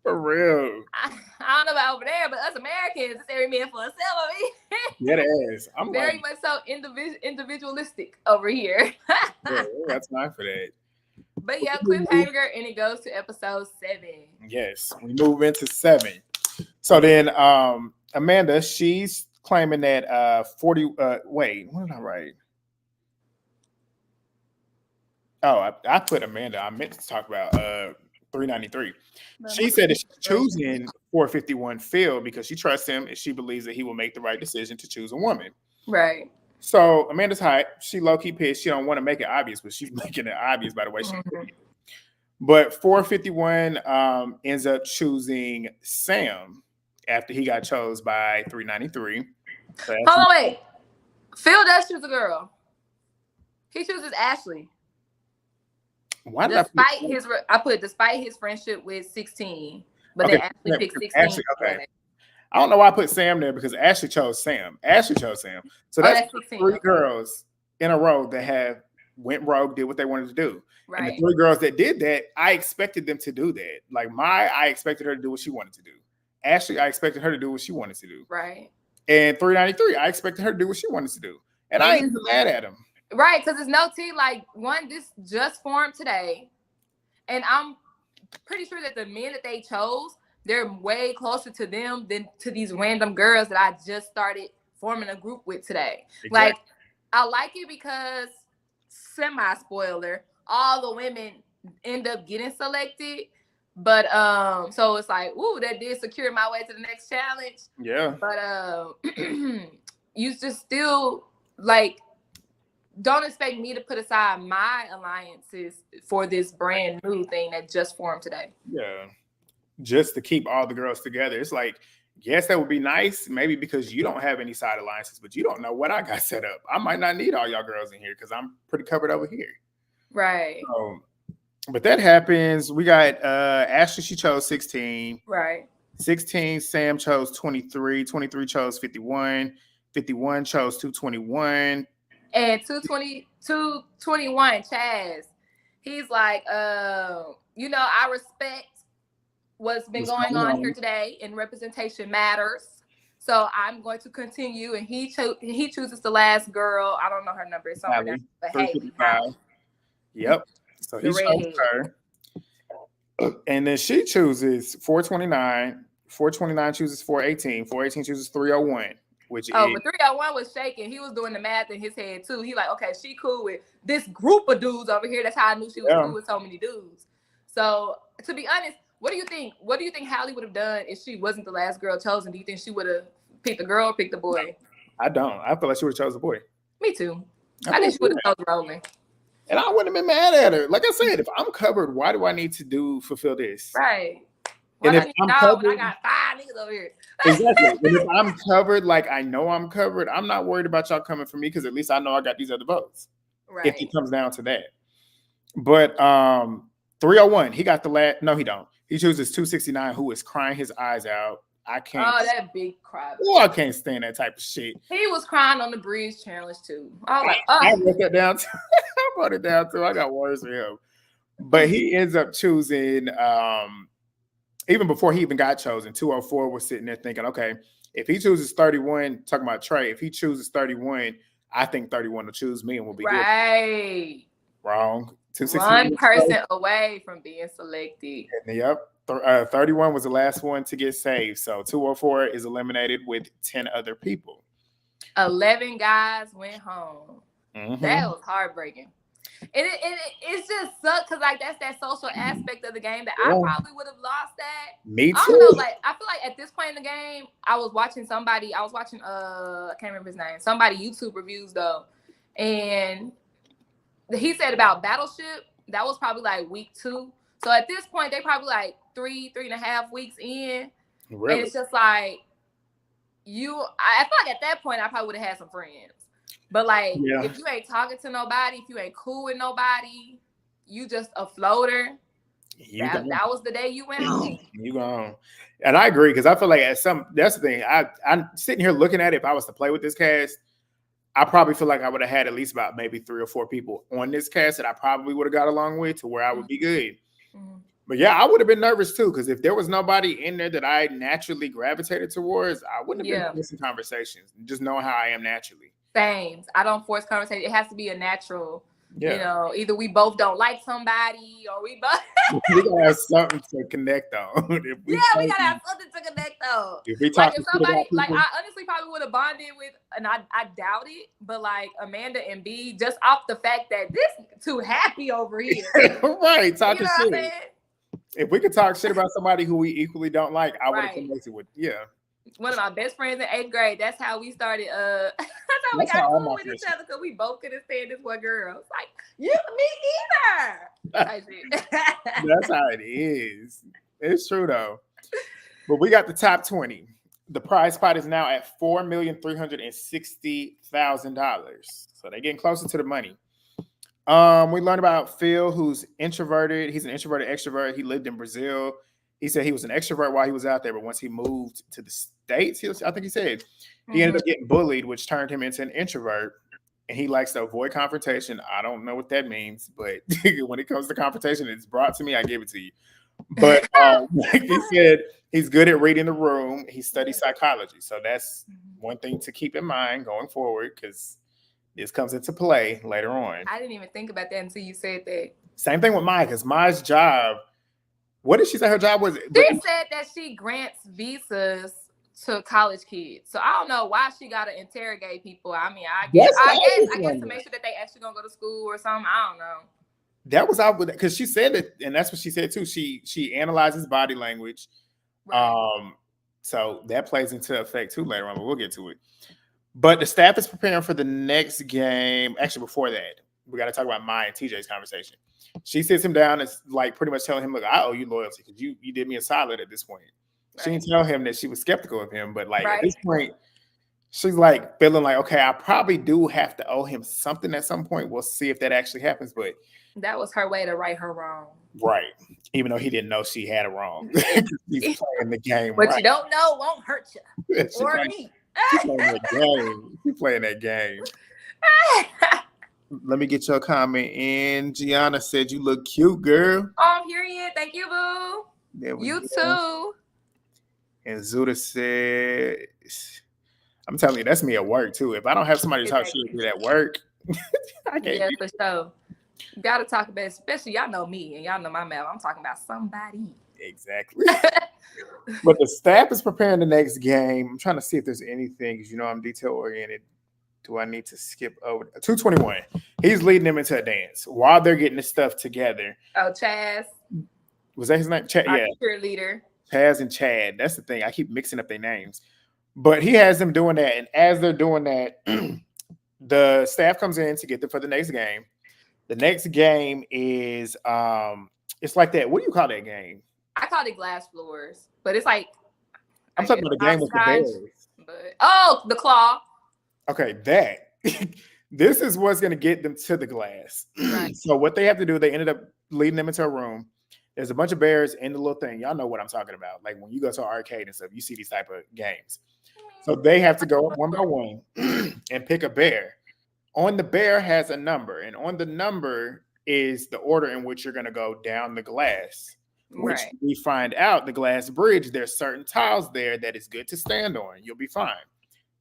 For real.
I don't know about over there, but us Americans, it's every man for himself.
Yeah, it is. I'm
very much so individualistic over here.
Yeah, that's time for that.
But yeah, cliffhanger, and it goes to episode 7.
Yes, we move into 7. So then Amanda, she's claiming that 40 wait, what did I write? Oh, I put Amanda. I meant to talk about 393. She said that she's choosing 451 Phil because she trusts him and she believes that he will make the right decision to choose a woman.
Right.
So Amanda's hot. She low-key pissed. She don't want to make it obvious, but she's making it obvious by the way she But 451 ends up choosing Sam after he got chose by 393. So
hold on, wait. Phil does choose a girl. He chooses Ashley.
Why did
despite his friendship with 16, but then Ashley picked 16.
Ashley, okay. I don't know why I put Sam there because Ashley chose Sam. So that's
16,
three girls in a row that went rogue, did what they wanted to do.
Right.
And the three girls that did that, I expected them to do that. Like I expected her to do what she wanted to do. Ashley, I expected her to do what she wanted to do.
Right.
And 393, I expected her to do what she wanted to do. And I ain't even mad at him.
Right, because it's no tea. Like, this just formed today. And I'm pretty sure that the men that they chose, they're way closer to them than to these random girls that I just started forming a group with today. Exactly. Like, I like it because, semi-spoiler, all the women end up getting selected. But so it's like, ooh, that did secure my way to the next challenge.
Yeah.
But you just still like don't expect me to put aside my alliances for this brand new thing that just formed today.
Yeah. Just to keep all the girls together. It's like, yes, that would be nice, maybe because you don't have any side alliances, but you don't know what I got set up. I might not need all y'all girls in here because I'm pretty covered over here.
Right.
But that happens. We got Ashley, she chose 16.
Right.
16, Sam chose 23. 23 chose 51. 51 chose 221.
And 221, Chaz. He's like, I respect what's been going on here today, and representation matters. So I'm going to continue. And he chooses the last girl. I don't know her number. It's somewhere down, but Haley.
Yep. So he chose her. And then she chooses 429. 429 chooses 418. 418 chooses 301.
But 301 was shaking. He was doing the math in his head too. He like, okay, she cool with this group of dudes over here. That's how I knew she was cool with so many dudes. So to be honest, what do you think? What do you think Hallie would have done if she wasn't the last girl chosen? Do you think she would have picked the girl or picked the boy?
I don't. I feel like she would have chosen the boy.
Me too. I think she would have chosen Roland.
And I wouldn't have been mad at her. Like I said, if I'm covered, why do I need to fulfill this?
Right.
And if I'm covered,
I got 5 niggas over here.
Exactly. And if I'm covered, like I know I'm covered, I'm not worried about y'all coming for me because at least I know I got these other votes.
Right.
If it comes down to that. But 301, he got the last. No, he don't. He chooses 269, who is crying his eyes out. I can't.
Oh, that big cry.
Oh, I can't stand that type of shit.
He was crying on the bridge challenge too. I was like,
I wrote that down too. I wrote it down too. I got words for him. But he ends up choosing, even before he even got chosen, 204 was sitting there thinking, okay, if he chooses 31, talking about Trey, if he chooses 31, I think 31 will choose me and we'll be good.
Right.
Wrong.
1 person away from being selected.
Yep. 31 was the last one to get saved. So 204 is eliminated with 10 other people.
11 guys went home.
Mm-hmm.
That was heartbreaking. It just sucked because like that's that social aspect of the game that I probably would have lost that.
Me too.
I don't know, like I feel like at this point in the game, I was watching I can't remember his name. Somebody YouTube reviews though. And he said about Battleship, that was probably like week 2. So at this point, they probably like 3.5 weeks in. Really? And it's just like I feel like at that point I probably would have had some friends. But like if you ain't talking to nobody, if you ain't cool with nobody, you just a floater. That was the day you went home.
You go home. And I agree, because I feel like that's the thing. I'm sitting here looking at it. If I was to play with this cast, I probably feel like I would have had at least about maybe 3 or 4 people on this cast that I probably would have got along with to where I would be good. Mm-hmm. But yeah, I would have been nervous too, because if there was nobody in there that I naturally gravitated towards, I wouldn't have been missing conversations. Just knowing how I am naturally.
Same. I don't force conversation. It has to be a natural. You know, either we both don't like somebody or we both.
We gotta have something to connect on.
We gotta have something to connect on. Like if somebody, like I honestly probably would have bonded with, and I doubt it, but like Amanda and B, just off the fact that this too happy over here.
Right, talking shit. If we could talk shit about somebody who we equally don't like, I would have connected with. Yeah.
One of my best friends in 8th grade. That's how we started. That's how we got cool with each other, because we both couldn't stand this one girl. It's like, you, me either.
That's how it is. It's true though. But we got the top 20. The prize pot is now at $4,360,000. So they're getting closer to the money. We learned about Phil, who's introverted. He's an introverted extrovert. He lived in Brazil. He said he was an extrovert while he was out there, but once he moved to the States, I think he said he ended up getting bullied, which turned him into an introvert. And he likes to avoid confrontation. I don't know what that means, but when it comes to confrontation, it's brought to me. I give it to you. But like he said, he's good at reading the room. He studies psychology, so that's one thing to keep in mind going forward because this comes into play later on.
I didn't even think about that until you said that.
Same thing with Maya, because Maya's job. What did she say her job was?
She said that she grants visas to college kids. So I don't know why she got to interrogate people. I mean, I guess to make sure that they actually gonna go to school or something. I don't know.
That was out with because she said it, and that's what she said too. She analyzes body language. Right. So that plays into effect too later on, but we'll get to it. But the staff is preparing for the next game. Actually, before that, we got to talk about Maya and TJ's conversation. She sits him down and like pretty much telling him, "Look, I owe you loyalty because you did me a solid at this point." Right. She didn't tell him that she was skeptical of him, but like at this point, she's like feeling like, okay, I probably do have to owe him something at some point. We'll see if that actually happens, but
that was her way to right her wrong.
Right. Even though he didn't know she had it wrong. He's playing the game.
What you don't know won't hurt you. Or me.
She's playing that game. She's playing that game. Let me get your comment in. Gianna said you look cute, girl.
Oh, period. Thank you, boo. You too.
And Zuda said, I'm telling you, that's me at work too. If I don't have somebody to talk shit with at work, I can't.
Yeah, for sure. You gotta talk about, especially y'all know me and y'all know my mouth. I'm talking about somebody.
Exactly. But the staff is preparing the next game. I'm trying to see if there's anything because I'm detail oriented. Do I need to skip over 221? He's leading them into a dance while they're getting this stuff together.
Oh, Chaz.
Was that his name? Chad. Yeah.
Cheerleader.
Chaz and Chad. That's the thing. I keep mixing up their names. But he has them doing that, and as they're doing that, the staff comes in to get them for the next game. The next game is it's like that. What do you call that game?
I call it glass floors, but it's like
I'm talking about the game with the bears.
But the claw.
Okay, that this is what's going to get them to the glass. Right. So what they have to do, they ended up leading them into a room. There's a bunch of bears in the little thing. Y'all know what I'm talking about. Like when you go to an arcade and stuff, you see these type of games. So they have to go one by one and pick a bear. On the bear has a number, and on the number is the order in which you're going to go down the glass. Which we find out the glass bridge, there's certain tiles there that is good to stand on. You'll be fine.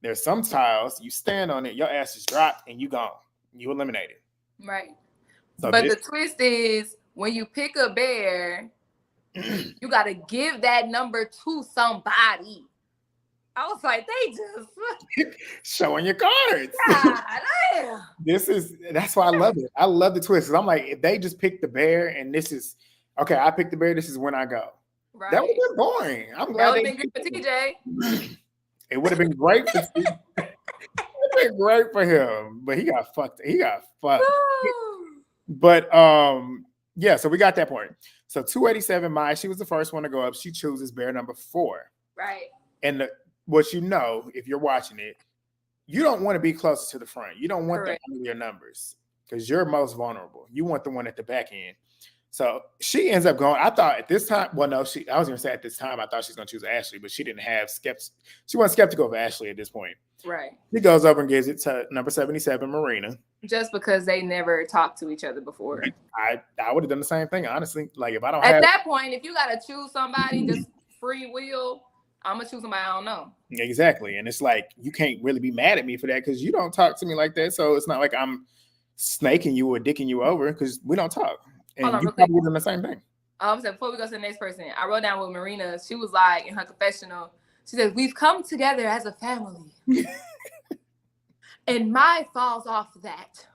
There's some tiles, you stand on it, your ass is dropped, and you gone. You eliminate it.
Right. So but the twist is when you pick a bear, you got to give that number to somebody. I was like, they just
showing your cards.
God,
that's why I love it. I love the twist. I'm like, if they just pick the bear and this is okay, I picked the bear, this is when I go. Right. That would have been boring. I'm glad
that would have been good for TJ.
It would have been great for TJ. It would have been great for him, but he got fucked. But yeah, so we got that point. So 287 Maya, she was the first one to go up. She chooses bear number 4.
Right.
And what if you're watching it, you don't want to be closer to the front. You don't want the earlier numbers because you're most vulnerable. You want the one at the back end. So she ends up going. I thought at this time, I was going to say at this time, I thought she was going to choose Ashley, but she didn't have she wasn't skeptical of Ashley at this point.
Right.
She goes over and gives it to number 77, Marina.
Just because they never talked to each other before.
I would have done the same thing, honestly. Like if I don't
at that point, if you got to choose somebody, just free will, I'm going to choose somebody I don't know.
Exactly. And it's like, you can't really be mad at me for that because you don't talk to me like that. So it's not like I'm snaking you or dicking you over because we don't talk. And you probably done the same thing.
So before we go to the next person, I wrote down with Marina. She was like, in her confessional, she said, we've come together as a family. And Mai falls off that.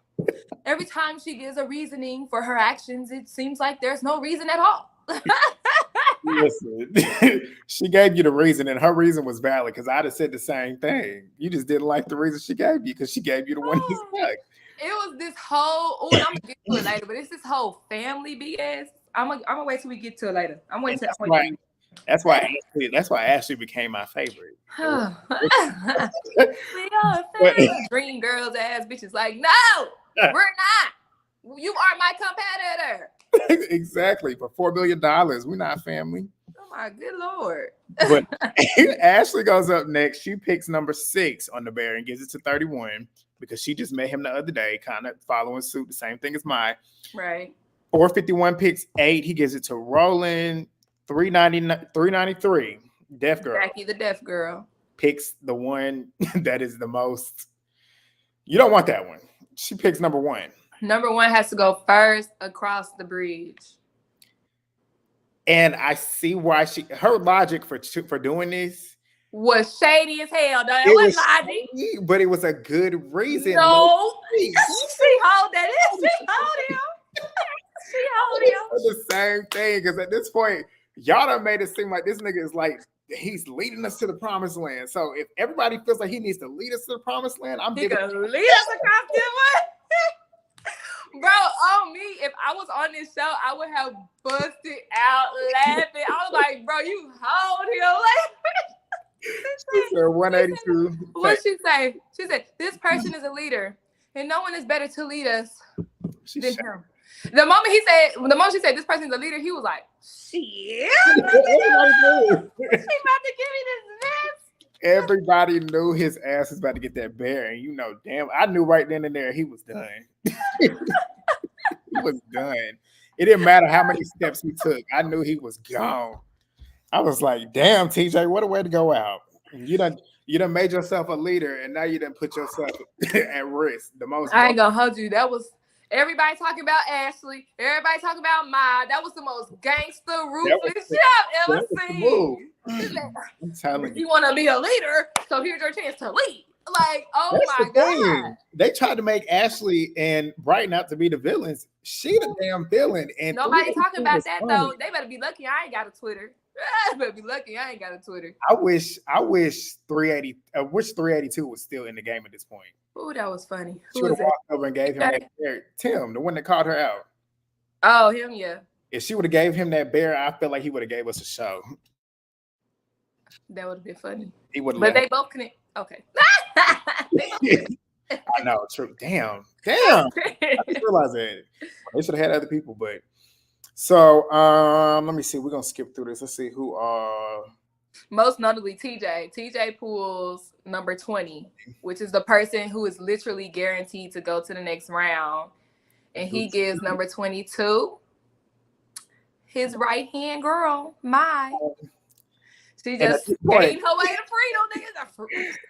Every time she gives a reasoning for her actions, it seems like there's no reason at all.
Listen, she gave you the reason, and her reason was valid because I'd have said the same thing. You just didn't like the reason she gave you because she gave you the one you stuck.
It was this whole, I'm gonna get to it later, but it's this whole family BS. I'm gonna wait till we get to it later. I'm waiting to
That's why Ashley became my favorite.
We are family. Dream girls ass bitches like, no, we're not. You are my competitor.
Exactly. For $4 billion. We're not family.
Oh my good Lord.
But Ashley goes up next. She picks number 6 on the bear and gives it to 31 because she just met him the other day, kind of following suit, the same thing as mine.
Right.
451 picks 8. He gives it to Roland. 393. Deaf girl.
Jackie the deaf girl.
Picks the one that is the most. You don't want that one. She picks number 1.
Number 1 has to go first across the bridge.
And I see why her logic for doing this
was shady as hell. No, it was logic.
Shady, but it was a good reason.
No, she hold that in. She hold him. She hold him.
The same thing, because at this point, y'all done made it seem like this nigga is like he's leading us to the promised land. So if everybody feels like he needs to lead us to the promised land, I'm
gonna lead us across the way. Bro, on me, if I was on this show, I would have busted out laughing. I was like, bro, you hold him.
She said 182.
What'd she say? She said, this person is a leader, and no one is better to lead us than him. The moment she said this person is a leader, he was like, shit. She about to give me this mess.
Everybody knew his ass was about to get that bear, and you know, damn, I knew right then and there he was done. He was done. It didn't matter how many steps he took. I knew he was gone. I was like, damn, TJ, what a way to go out. You done made yourself a leader, and now you done put yourself at risk. The most.
I ain't gonna hold you. That was everybody talking about Ashley. Everybody talking about Ma. That was the most gangster, ruthless shit I've ever seen.
I'm telling you.
You want to be a leader, so here's your chance to lead. Like, oh my God.
They tried to make Ashley and Brighton out to be the villains. She the damn villain. And
nobody talking about that though. They better be lucky I ain't got a Twitter. I better be lucky I ain't got a Twitter.
I wish 382 was still in the game at this point.
Ooh, that was funny.
She would have walked over and gave him that bear. Tim, the one that called her out.
Oh, him, yeah.
If she would have gave him that bear, I feel like he would have gave us a show.
That would have been funny.
He would have.
But they both connect. Okay.
I know, true. Damn. I just realized that. They should have had other people, but so let me see. We're gonna skip through this. Let's see who
most notably TJ. TJ pulls number 20, which is the person who is literally guaranteed to go to the next round. And he gives number 22 his right hand girl, Mai. She just gave her way to freedom,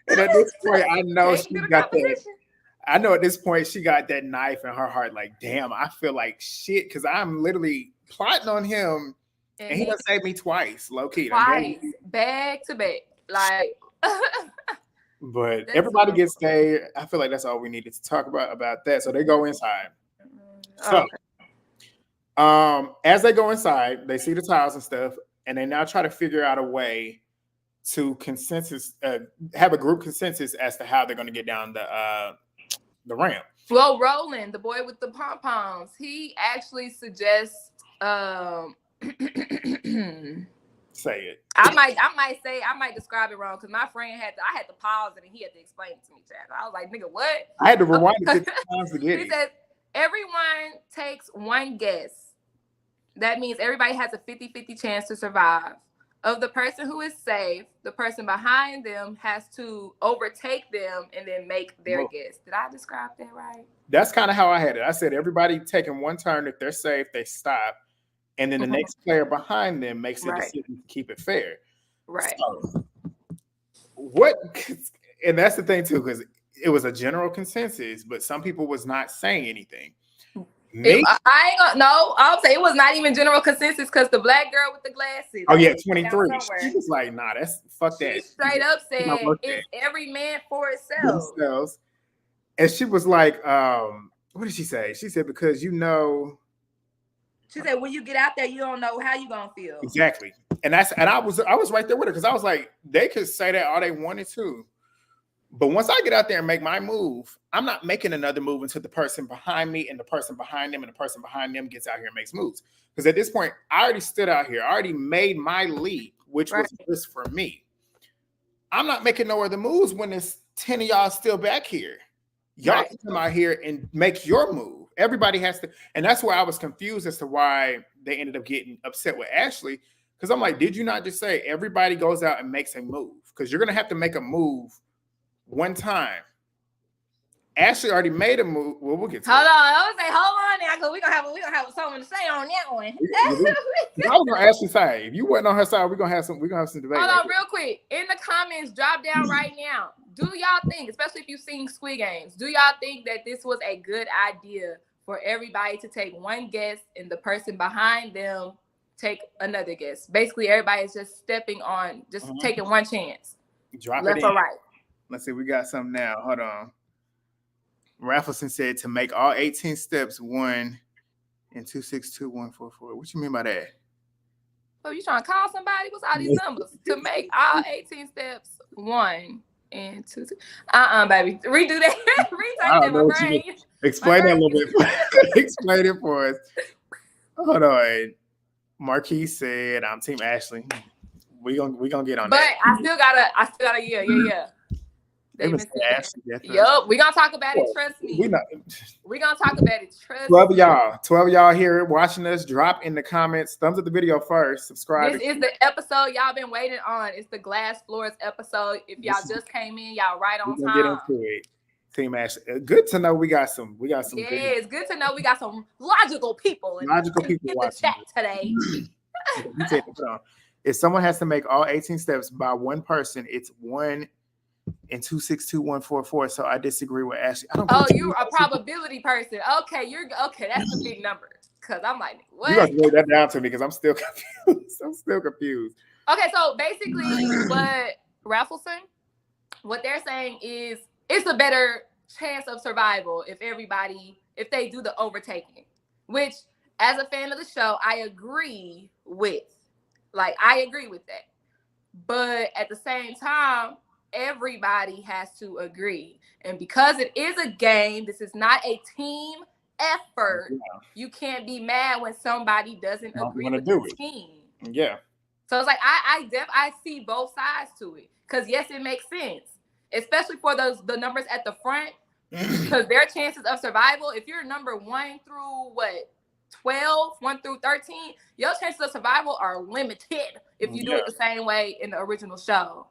and at this point, I know she got that. I know at this point she got that knife in her heart. Like, damn, I feel like shit because I'm literally plotting on him, and he done saved me twice, low key.
Twice, back to back, like.
But everybody gets there. I feel like that's all we needed to talk about that. So they go inside. So, as they go inside, they see the tiles and stuff. And they now try to figure out a way to have a group consensus as to how they're going to get down the ramp.
Well, Roland, the boy with the pom-poms, he actually suggests
say it.
I might describe it wrong because my friend I had to pause it and he had to explain it to me, Chad. I was like, nigga, what?
I had to rewind it 50 times to get it.
He said everyone takes one guess. That means everybody has a 50-50 chance to survive. Of the person who is safe, the person behind them has to overtake them and then make their guess. Did I describe that right?
That's kind of how I had it. I said everybody taking one turn. If they're safe, they stop. And then the next player behind them makes a decision to keep it fair.
Right.
So, and that's the thing too, because it was a general consensus, but some people was not saying anything.
I'll say it was not even general consensus because the black girl with the glasses.
Oh yeah, 23. She was like, nah, fuck that.
She straight up said it's every man for itself.
And she was like, what did she say? She said, because
she said, when you get out there, you don't know how you gonna feel.
Exactly. And I was right there with her because I was like, they could say that all they wanted to. But once I get out there and make my move, I'm not making another move until the person behind me and the person behind them and the person behind them gets out here and makes moves. Because at this point, I already stood out here. I already made my leap, which was just for me. I'm not making no other moves when there's 10 of y'all still back here. Y'all can come out here and make your move. Everybody has to, and that's why I was confused as to why they ended up getting upset with Ashley. Because I'm like, did you not just say everybody goes out and makes a move? Because you're gonna have to make a move one time. Ashley already made a move. Well, we'll get to
hold
it.
on. I was say, hold on now, because we're gonna have something to say on that one.
I was gonna ask you side. If you wasn't on her side, we're gonna have some debate.
Hold on, real quick. In the comments, drop down right now. Do y'all think, especially if you've seen Squid Games, do y'all think that this was a good idea for everybody to take one guess and the person behind them take another guess? Basically, everybody is just stepping on, just taking one chance.
Drop
left
it in.
or right.
Let's see. We got some now. Hold on. Raffleson said to make all 18 steps 1 and 2 6 2 1 4 4. What you mean by that?
Oh, you trying to call somebody? What's all these numbers? To make all 18 steps 1 and 2 6. Baby. Redo that. Retype that, my brain.
Explain that a little bit. Explain it for us. Hold on. Marquise said, "I'm Team Ashley." We gonna get on
but
that.
I still gotta yeah. Yup, we gonna talk about it. Trust me. We gonna talk about it. Trust
12 of y'all. 12 of y'all here watching us. Drop in the comments. Thumbs up the video first. Subscribe.
This is the episode y'all been waiting on. It's the Glass Floors episode. If y'all just came in, y'all right on time. Get into it.
Team Ashley. Good to know we got some.
Yeah, it's good to know we got some logical people. In the chat today.
If someone has to make all 18 steps by one person, it's 1 and 2 6 2 1 4 4. So I disagree with Ashley.
You're a probability person. Okay, that's a big number. Cause I'm like, what?
You got to write that down to me because I'm still confused.
Okay, so basically, what Raffleson, what they're saying is it's a better chance of survival if they do the overtaking. Which, as a fan of the show, I agree with. I agree with that. But at the same time, everybody has to agree. And because it is a game, this is not a team effort. Yeah. You can't be mad when somebody doesn't agree with the team.
Yeah.
So it's I see both sides to it. Because yes, it makes sense. Especially for the numbers at the front. Because their chances of survival, if you're number 1 through 12, 1 through 13, your chances of survival are limited if you do it the same way in the original show.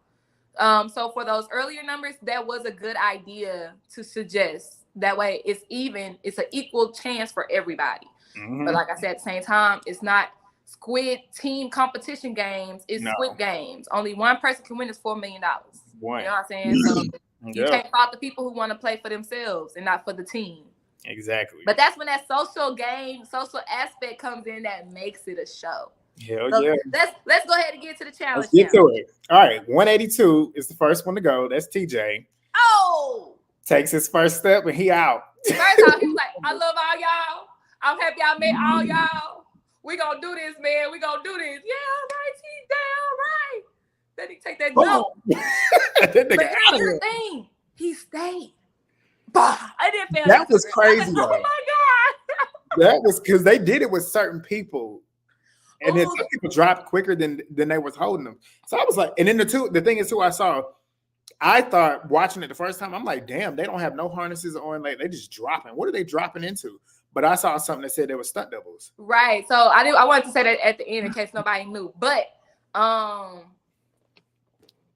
So for those earlier numbers, that was a good idea to suggest. That way it's an equal chance for everybody. Mm-hmm. But like I said, at the same time, it's not Squid team competition games, it's Squid Games. Only one person can win is $4 million. You know what I'm saying? So you can't fault the people who want to play for themselves and not for the team.
Exactly.
But that's when that social aspect comes in that makes it a show.
Hell yeah.
Let's go ahead and get to the challenge.
Let's get to it. All right. 182 is the first one to go. That's TJ.
Oh.
Takes his first step and he out.
First off, he was like, I love all y'all. I'm happy I met all y'all. We gonna do this, man. We gonna do this. Yeah, all right, TJ, all right. Then he take that jump. But here's the thing. He stayed. I didn't feel
that was crazy.
Oh my God.
That was because they did it with certain people. And then some people dropped quicker than they was holding them. So I was like, and then the thing is too, I thought watching it the first time, I'm like, damn, they don't have no harnesses on. Like they just dropping. What are they dropping into? But I saw something that said there were stunt doubles.
Right. So I wanted to say that at the end in case nobody knew. But my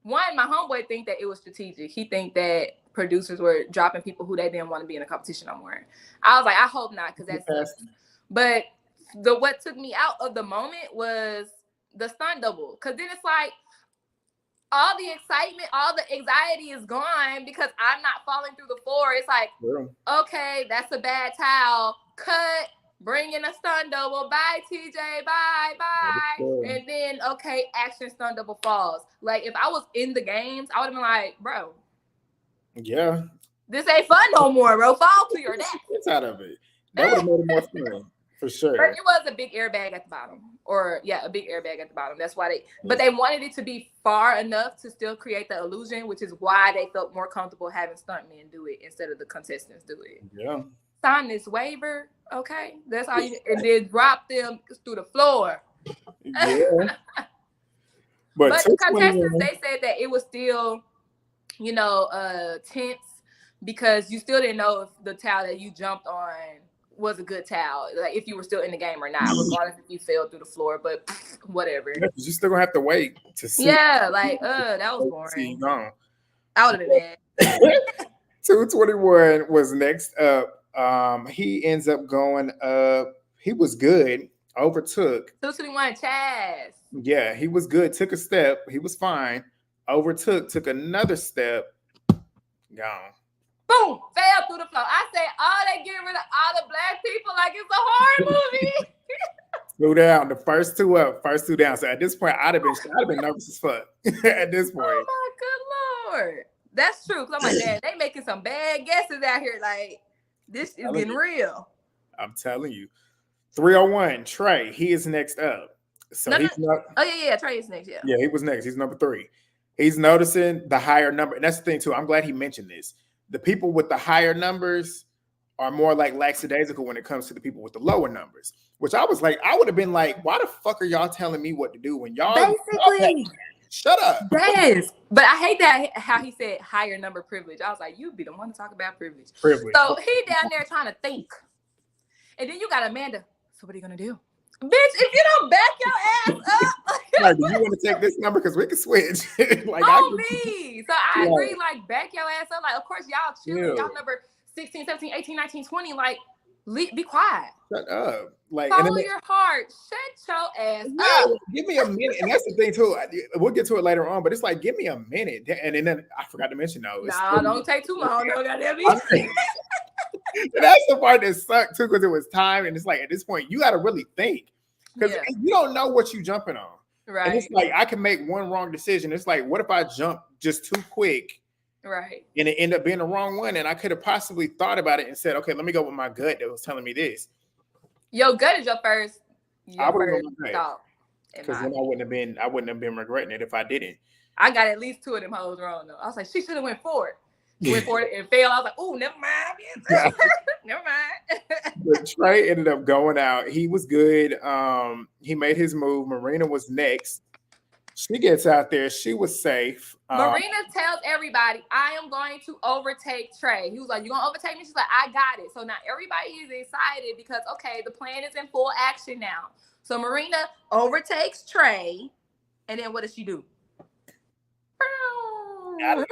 homeboy think that it was strategic. He think that producers were dropping people who they didn't want to be in a competition no more. I was like, I hope not, because that's but what took me out of the moment was the stunt double. Because then it's like all the excitement, all the anxiety is gone because I'm not falling through the floor. It's like, okay, that's a bad towel. Cut, bring in a stunt double. Bye, TJ. Bye. And then, okay, action stunt double falls. Like, if I was in the games, I would have been like, bro.
Yeah.
This ain't fun no more, bro. Fall to your death.
It's out of it. That would have made it more fun. For sure.
But it was a big airbag at the bottom. A big airbag at the bottom. That's why but they wanted it to be far enough to still create the illusion, which is why they felt more comfortable having stuntmen do it instead of the contestants do it.
Yeah.
Sign this waiver, okay? That's how you, and then drop them through the floor.
Yeah.
But the contestants, they said that it was still, tense because you still didn't know if the towel that you jumped on was a good towel, like if you were still in the game or not, regardless if you fell through the floor, but whatever.
Yeah, you still gonna have to wait to see.
Yeah, like that was boring.
No.
I would have been mad.
221 was next up. He ends up going up. He was good. Overtook.
221 Chaz.
Yeah, he was good. Took a step. He was fine. Overtook. Took another step. Gone.
Boom! Fell through the floor. I said, oh, they get rid of all the black people like it's a horror movie.
Flew down. The first two up. First two down. So at this point, I'd have been nervous as fuck. At this point.
Oh my good lord. That's true. Cause I'm like, man, they making some bad guesses out here. Like, this is getting real.
I'm telling you. 301, Trey. He is next up. So
No,
he's not.
Oh yeah, Trey is next. Yeah.
Yeah, he was next. He's number 3. He's noticing the higher number. And that's the thing too. I'm glad he mentioned this. The people with the higher numbers are more like lackadaisical when it comes to the people with the lower numbers. Which I was like, I would have been like, why the fuck are y'all telling me what to do when y'all
basically
shut up?
Yes. But I hate that how he said higher number privilege. I was like, you be the one to talk about privilege. So he down there trying to think. And then you got Amanda. So what are you gonna do? Bitch, if you don't back your ass up.
Like, do you want to take this number? Because we can switch. Like,
me. So I agree, like, back your ass up. Like, of course, y'all chilling. Y'all number 16, 17, 18, 19, 20. Like, be quiet.
Shut up. Like,
follow your heart. Shut your ass up.
Give me a minute. And that's the thing, too. We'll get to it later on, but it's like, give me a minute. And then I forgot to mention, though.
Nah, don't take too long. Don't goddamn
That's the part that sucked, too, because it was time. And it's like, at this point, you got to really think. Because you don't know what you're jumping on.
Right.
And it's like, I can make one wrong decision. It's like, what if I jump just too quick?
Right.
And it ended up being the wrong one. And I could have possibly thought about it and said, okay, let me go with my gut that was telling me this.
Your gut is your first
thought. Because then I wouldn't have been regretting it if I didn't.
I got at least 2 of them hoes wrong though. I was like, she should have went forward. She went forward and failed. I was like, oh, never mind. Never mind.
But Trey ended up going out. He was good. He made his move. Marina was next. She gets out there. She was safe.
Marina tells everybody, I am going to overtake Trey. He was like, you going to overtake me? She's like, I got it. So now everybody is excited because, okay, the plan is in full action now. So Marina overtakes Trey. And then what does she do? To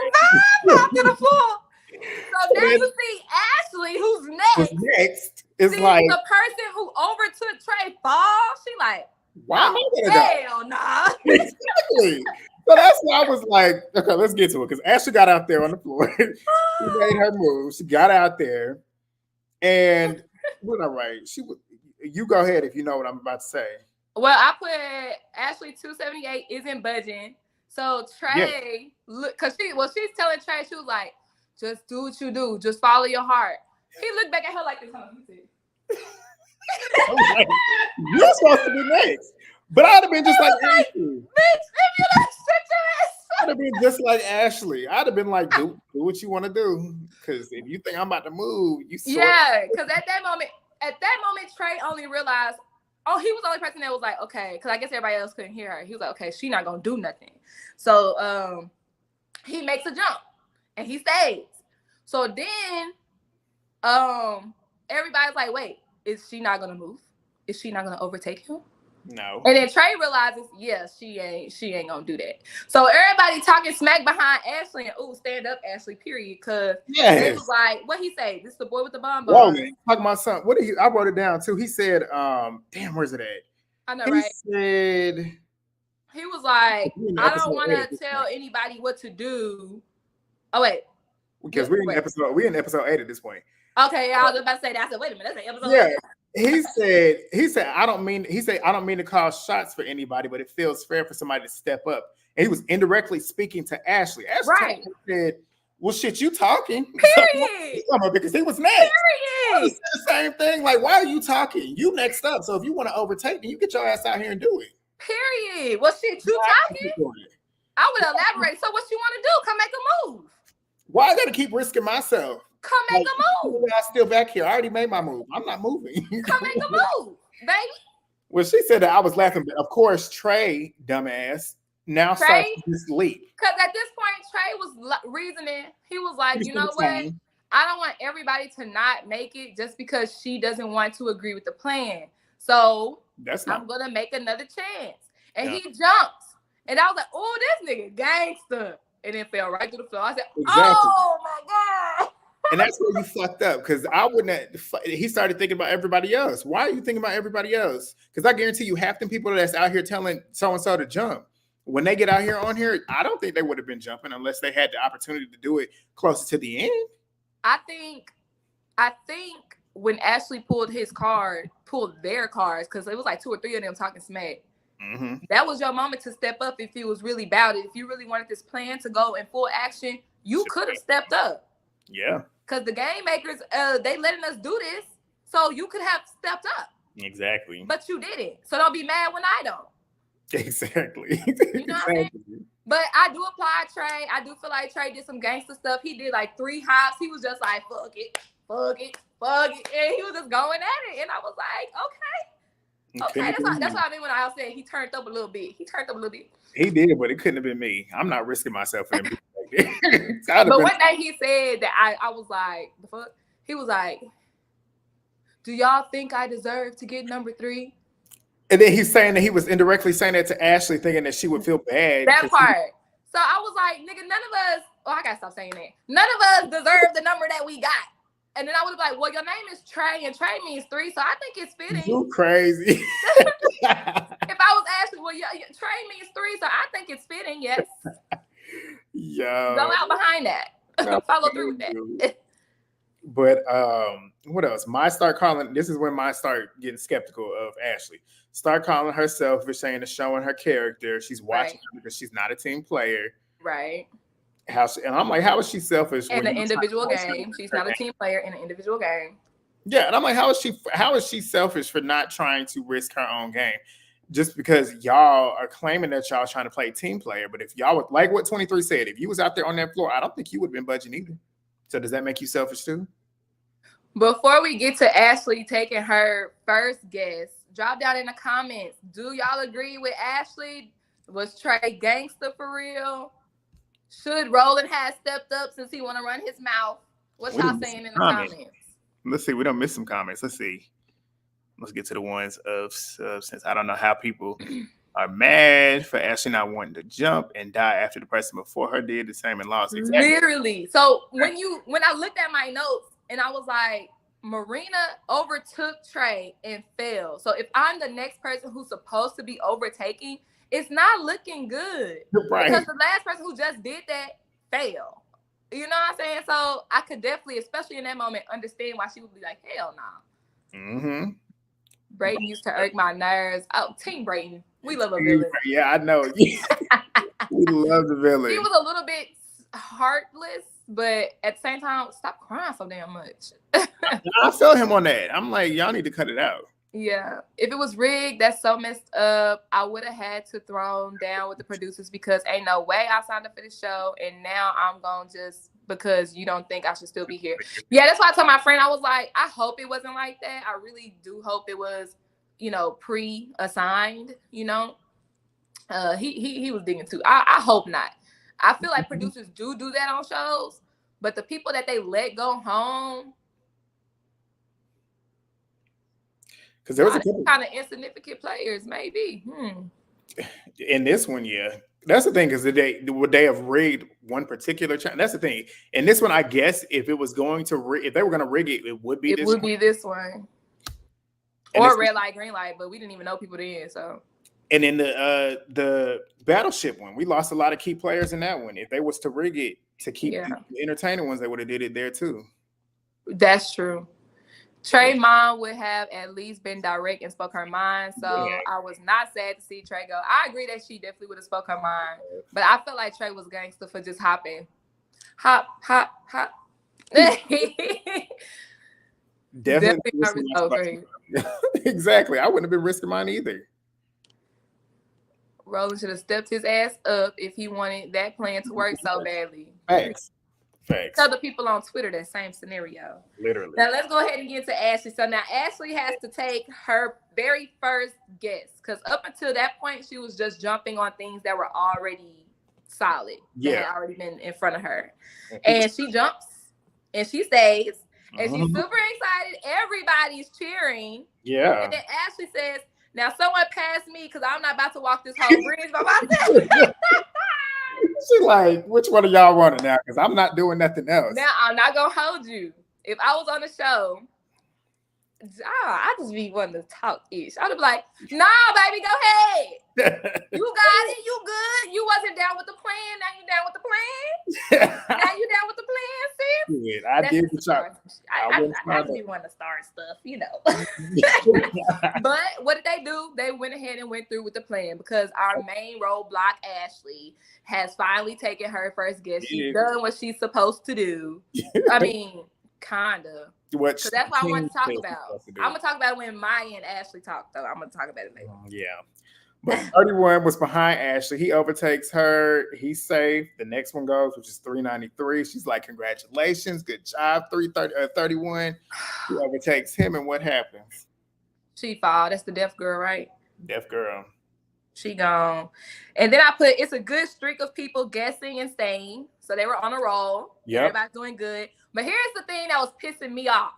the floor. So now you see Ashley, who's next.
Is like
the person who overtook Trey fall. She like,
why am I gonna
hell nah.
Exactly. So that's why I was like, okay, let's get to it. Because Ashley got out there on the floor. She made her move. She got out there. And what I write? You go ahead if you know what I'm about to say.
Well, I put Ashley 278 isn't budging. So Trey, look, because she's telling Trey, she was like, just do what you do. Just follow your heart. He looked back at her like this.
Like, you're supposed to be next. But I'd have been just like Ashley.
Bitch, if you don't shut your ass up.
I'd have been just like Ashley. I'd have been like, do what you want to do. Because if you think I'm about to move, you
because at that moment, Trey only realized, he was the only person that was like, okay, because I guess everybody else couldn't hear her. He was like, okay, she's not gonna do nothing. So he makes a jump and he stays. So then everybody's like, wait, is she not gonna move? Is she not gonna overtake him?
No.
And then Trey realizes, yes, she ain't gonna do that. So everybody talking smack behind Ashley and stand up Ashley, period. Cause it was like, what he say? This is the boy with the bomb.
Talking about something. What did I wrote it down too. He said, damn, where's it at?
I know,
he
right?
Said
he was like, I don't want to tell anybody what to do. Oh wait.
Because we're in episode 8 at this point.
Okay, I was about to say that. I said, wait a minute, that's episode 8.
He said, I don't mean to call shots for anybody, but it feels fair for somebody to step up. And he was indirectly speaking to Ashley. Ashley said, well, shit, you talking.
Period.
Because he was next.
Period.
He said the same thing. Like, why are you talking? You next up. So if you want to overtake me, you get your ass out here and do it.
Period. Well, shit, you talking? I would elaborate. So what you want to do? Come make a move.
Why I got to keep risking myself?
Come make a move.
I'm still back here. I already made my move. I'm not moving.
Come make a move, baby.
Well, she said that I was laughing, but of course, Trey, dumbass, now starts to leap.
Because at this point, Trey was reasoning. He was like, you know what? I don't want everybody to not make it just because she doesn't want to agree with the plan. So I'm gonna make another chance. And he jumps. And I was like, oh, this nigga gangster. And then fell right to the floor. I said, oh my God.
And that's where you fucked up, because I wouldn't have, he started thinking about everybody else. Why are you thinking about everybody else? Because I guarantee you, half the people that's out here telling so-and-so to jump, when they get out here on here, I don't think they would have been jumping unless they had the opportunity to do it closer to the end.
I think when Ashley pulled their cards, because it was like 2 or 3 of them talking smack.
Mm-hmm.
That was your moment to step up if you was really about it. If you really wanted this plan to go in full action, you could have stepped up.
Yeah.
Because the game makers, they letting us do this, so you could have stepped up.
Exactly.
But you didn't. So don't be mad when I don't.
Exactly.
You know what I mean? But I do applaud Trey. I do feel like Trey did some gangster stuff. He did like 3 hops. He was just like, fuck it. And he was just going at it. And I was like, okay. That's what I mean when I said he turned up a little bit.
He did, but it couldn't have been me. I'm not risking myself for him.
But one day he said that I was like, the fuck? He was like, do y'all think I deserve to get number 3?
And then he's saying that he was indirectly saying that to Ashley, thinking that she would feel bad.
That part. So I was like, nigga, none of us, I gotta stop saying that. None of us deserve the number that we got. And then I would have been like, well, your name is Trey, and Trey means 3, so I think it's fitting.
You crazy.
If I was Ashley, well, Trey means 3, so I think it's fitting, yes.
Yo.
Go out behind that. Follow through with that.
But what else? This is when I start getting skeptical of Ashley. Start calling her selfish, saying it's showing her character. She's watching her because she's not a team player.
Right.
And I'm like, how is she selfish?
In an individual game. She's not a team player in an individual game.
Yeah, and I'm like, how is she selfish for not trying to risk her own game? Just because y'all are claiming that y'all trying to play team player. But if y'all would, like what 23 said, if you was out there on that floor, I don't think you would have been budging either. So does that make you selfish too?
Before we get to Ashley taking her first guess, drop down in the comments. Do y'all agree with Ashley? Was Trey gangster for real? Should Roland have stepped up since he want to run his mouth? What y'all saying in the comments?
Let's see. We don't miss some comments. Let's see. Let's get to the ones of since I don't know how people are mad for Ashley not wanting to jump and die after the person before her did the same and lost. Exactly.
Literally. So when I looked at my notes and I was like, Marina overtook Trey and fell. So if I'm the next person who's supposed to be overtaking, it's not looking good.
Right.
Because the last person who just did that failed. You know what I'm saying? So I could definitely, especially in that moment, understand why she would be like, hell no.
Mm-hmm.
Brayden used to irk my nerves. Oh, Team Brayden. We love a villain.
Yeah, I know. We love the villain.
He was a little bit heartless, but at the same time, stop crying so damn much.
I feel him on that. I'm like, y'all need to cut it out.
Yeah. If it was rigged, that's so messed up. I would have had to throw down with the producers because ain't no way I signed up for this show. And now I'm going to just because you don't think I should still be here. Yeah, that's why I told my friend, I was like, I hope it wasn't like that. I really do hope it was, pre-assigned, He was digging too. I hope not. I feel like producers do that on shows, but the people that they let go home,
because there was a couple
kind of insignificant players, maybe.
In this one, yeah. That's the thing, because would they have rigged one particular channel? That's the thing. In this one, I guess if they were going to rig it, it would be this one.
Be this one. Or red light, green light, but we didn't even know people then, so.
And in the Battleship one, we lost a lot of key players in that one. If they was to rig it to keep the entertaining ones, they would have did it there too.
That's true. Trey mom would have at least been direct and spoke her mind. So I was not sad to see Trey go. I agree that she definitely would have spoke her mind. But I felt like Trey was gangster for just hopping. Hop, hop, hop.
Definitely. Exactly. I wouldn't have been risking mine either.
Roland should have stepped his ass up if he wanted that plan to work so badly.
Facts.
Tell the people on Twitter that same scenario.
Literally.
Now let's go ahead and get to Ashley. So now Ashley has to take her very first guess because up until that point, she was just jumping on things that were already solid. Yeah. That had already been in front of her. And she jumps and she stays. And she's super excited. Everybody's cheering.
Yeah.
And then Ashley says, now someone pass me because I'm not about to walk this whole bridge by myself.
She's like, which one of y'all want it now? Because I'm not doing nothing else.
Now, I'm not going to hold you. If I was on the show, I just be wanting to talk-ish. I'd be like, nah, baby, go ahead. You got it. You good. You wasn't down with the plan. Now you down with the plan. Now you down with the plan, sis.
Good. I did the shot.
I just be wanting to start stuff, you know. But what did they do? They went ahead and went through with the plan because our main roadblock, Ashley, has finally taken her first guess. She's done what she's supposed to do. I mean, kinda. Because that's what I want to talk about. I'm gonna talk about it when Maya and Ashley talk, though. I'm gonna talk about it later.
Yeah. But 31 was behind Ashley. He overtakes her. He's safe. The next one goes, which is 393. She's like, congratulations. Good job. 31. He overtakes him. And what happens?
She fall. That's the deaf girl, right?
Deaf girl.
She gone. And then I put, it's a good streak of people guessing and staying. So they were on a roll.
Yeah.
Everybody's doing good. But here's the thing that was pissing me off.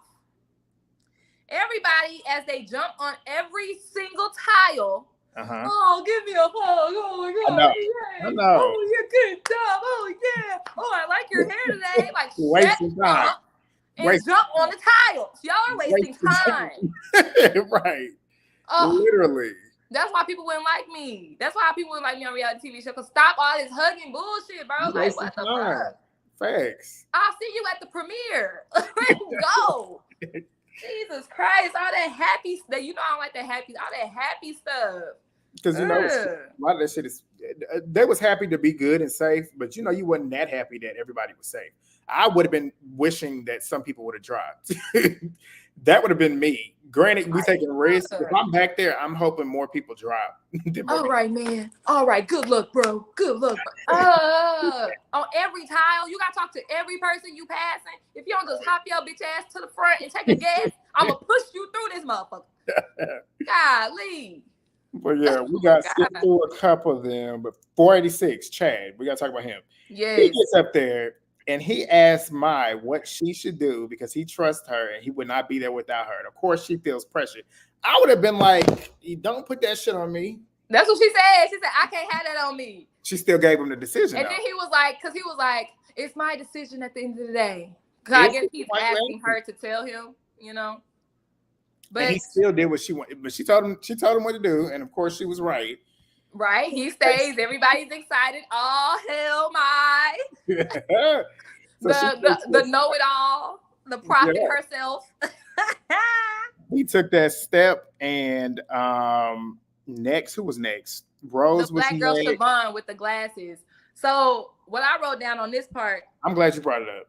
Everybody, as they jump on every single tile, oh, give me a hug. Oh, my God.
I know.
Oh, yeah, good job. Oh, yeah. Oh, I like your hair today. Like,
wasting time.
And jump on the tiles. Y'all are wasting time.
Right.
Oh,
literally.
That's why people wouldn't like me. That's why people wouldn't like me on reality TV show. Because stop all this hugging bullshit, bro. Like, what the fuck?
Facts.
I'll see you at the premiere. Let's go. Jesus Christ. All that happy stuff. You know I don't like that happy. All that happy stuff.
Because, you know, a lot of that shit is, they was happy to be good and safe, but, you know, you wasn't that happy that everybody was safe. I would have been wishing that some people would have dropped. That would have been me. Granted, we taking risks. If I'm back there, I'm hoping more people drop.
All right, man. All right. Good luck, bro. Good luck. On every tile, you got to talk to every person you passing. If you don't just hop your bitch ass to the front and take a guess, I'm going to push you through this motherfucker. Golly.
But yeah, we got skipped through a couple of them. But 486, Chad, we got to talk about him.
Yes.
He gets up there and he asked Mai what she should do because he trusts her and he would not be there without her. And of course, she feels pressure. I would have been like, don't put that shit on me.
That's what she said. She said, I can't have that on me.
She still gave him the decision.
And then he was like, it's my decision at the end of the day. Because I guess he's asking her to tell him, you know. But
and he still did what she wanted. But she told him what to do. And of course, she was right.
Right. He stays. Everybody's excited. Oh, hell my. The know-it-all. The prophet herself.
He took that step. And next, who was next? Rose
the black girl Siobhan with the glasses. So what I wrote down on this part.
I'm glad you brought it up.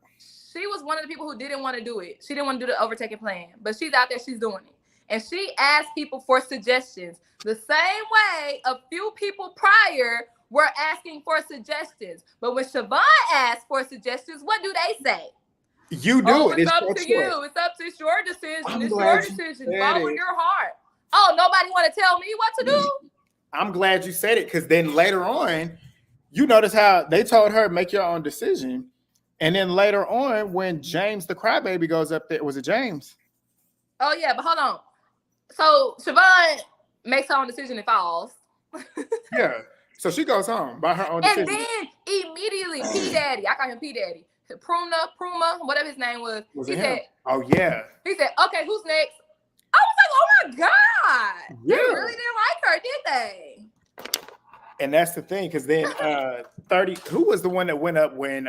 She was one of the people who didn't want to do it. She didn't want to do the overtaking plan. But she's out there. She's doing it. And she asked people for suggestions. The same way a few people prior were asking for suggestions. But when Siobhan asked for suggestions, what do they say?
You do it.
It's up to you. It's up to your decision. It's your decision. Follow your heart. Oh, nobody want to tell me what to do?
I'm glad you said it because then later on, you notice how they told her, make your own decision. And then later on, when James the crybaby goes up there, was it James?
Oh, yeah, but hold on. So Siobhan makes her own decision and falls.
Yeah. So she goes home by her own decision.
And then immediately, P Daddy, I call him P Daddy, Pruma, whatever his name was.
He said, oh, yeah.
He said, okay, who's next? I was like, oh my God. Yeah. They really didn't like her, did they?
And that's the thing, because then 30, who was the one that went up when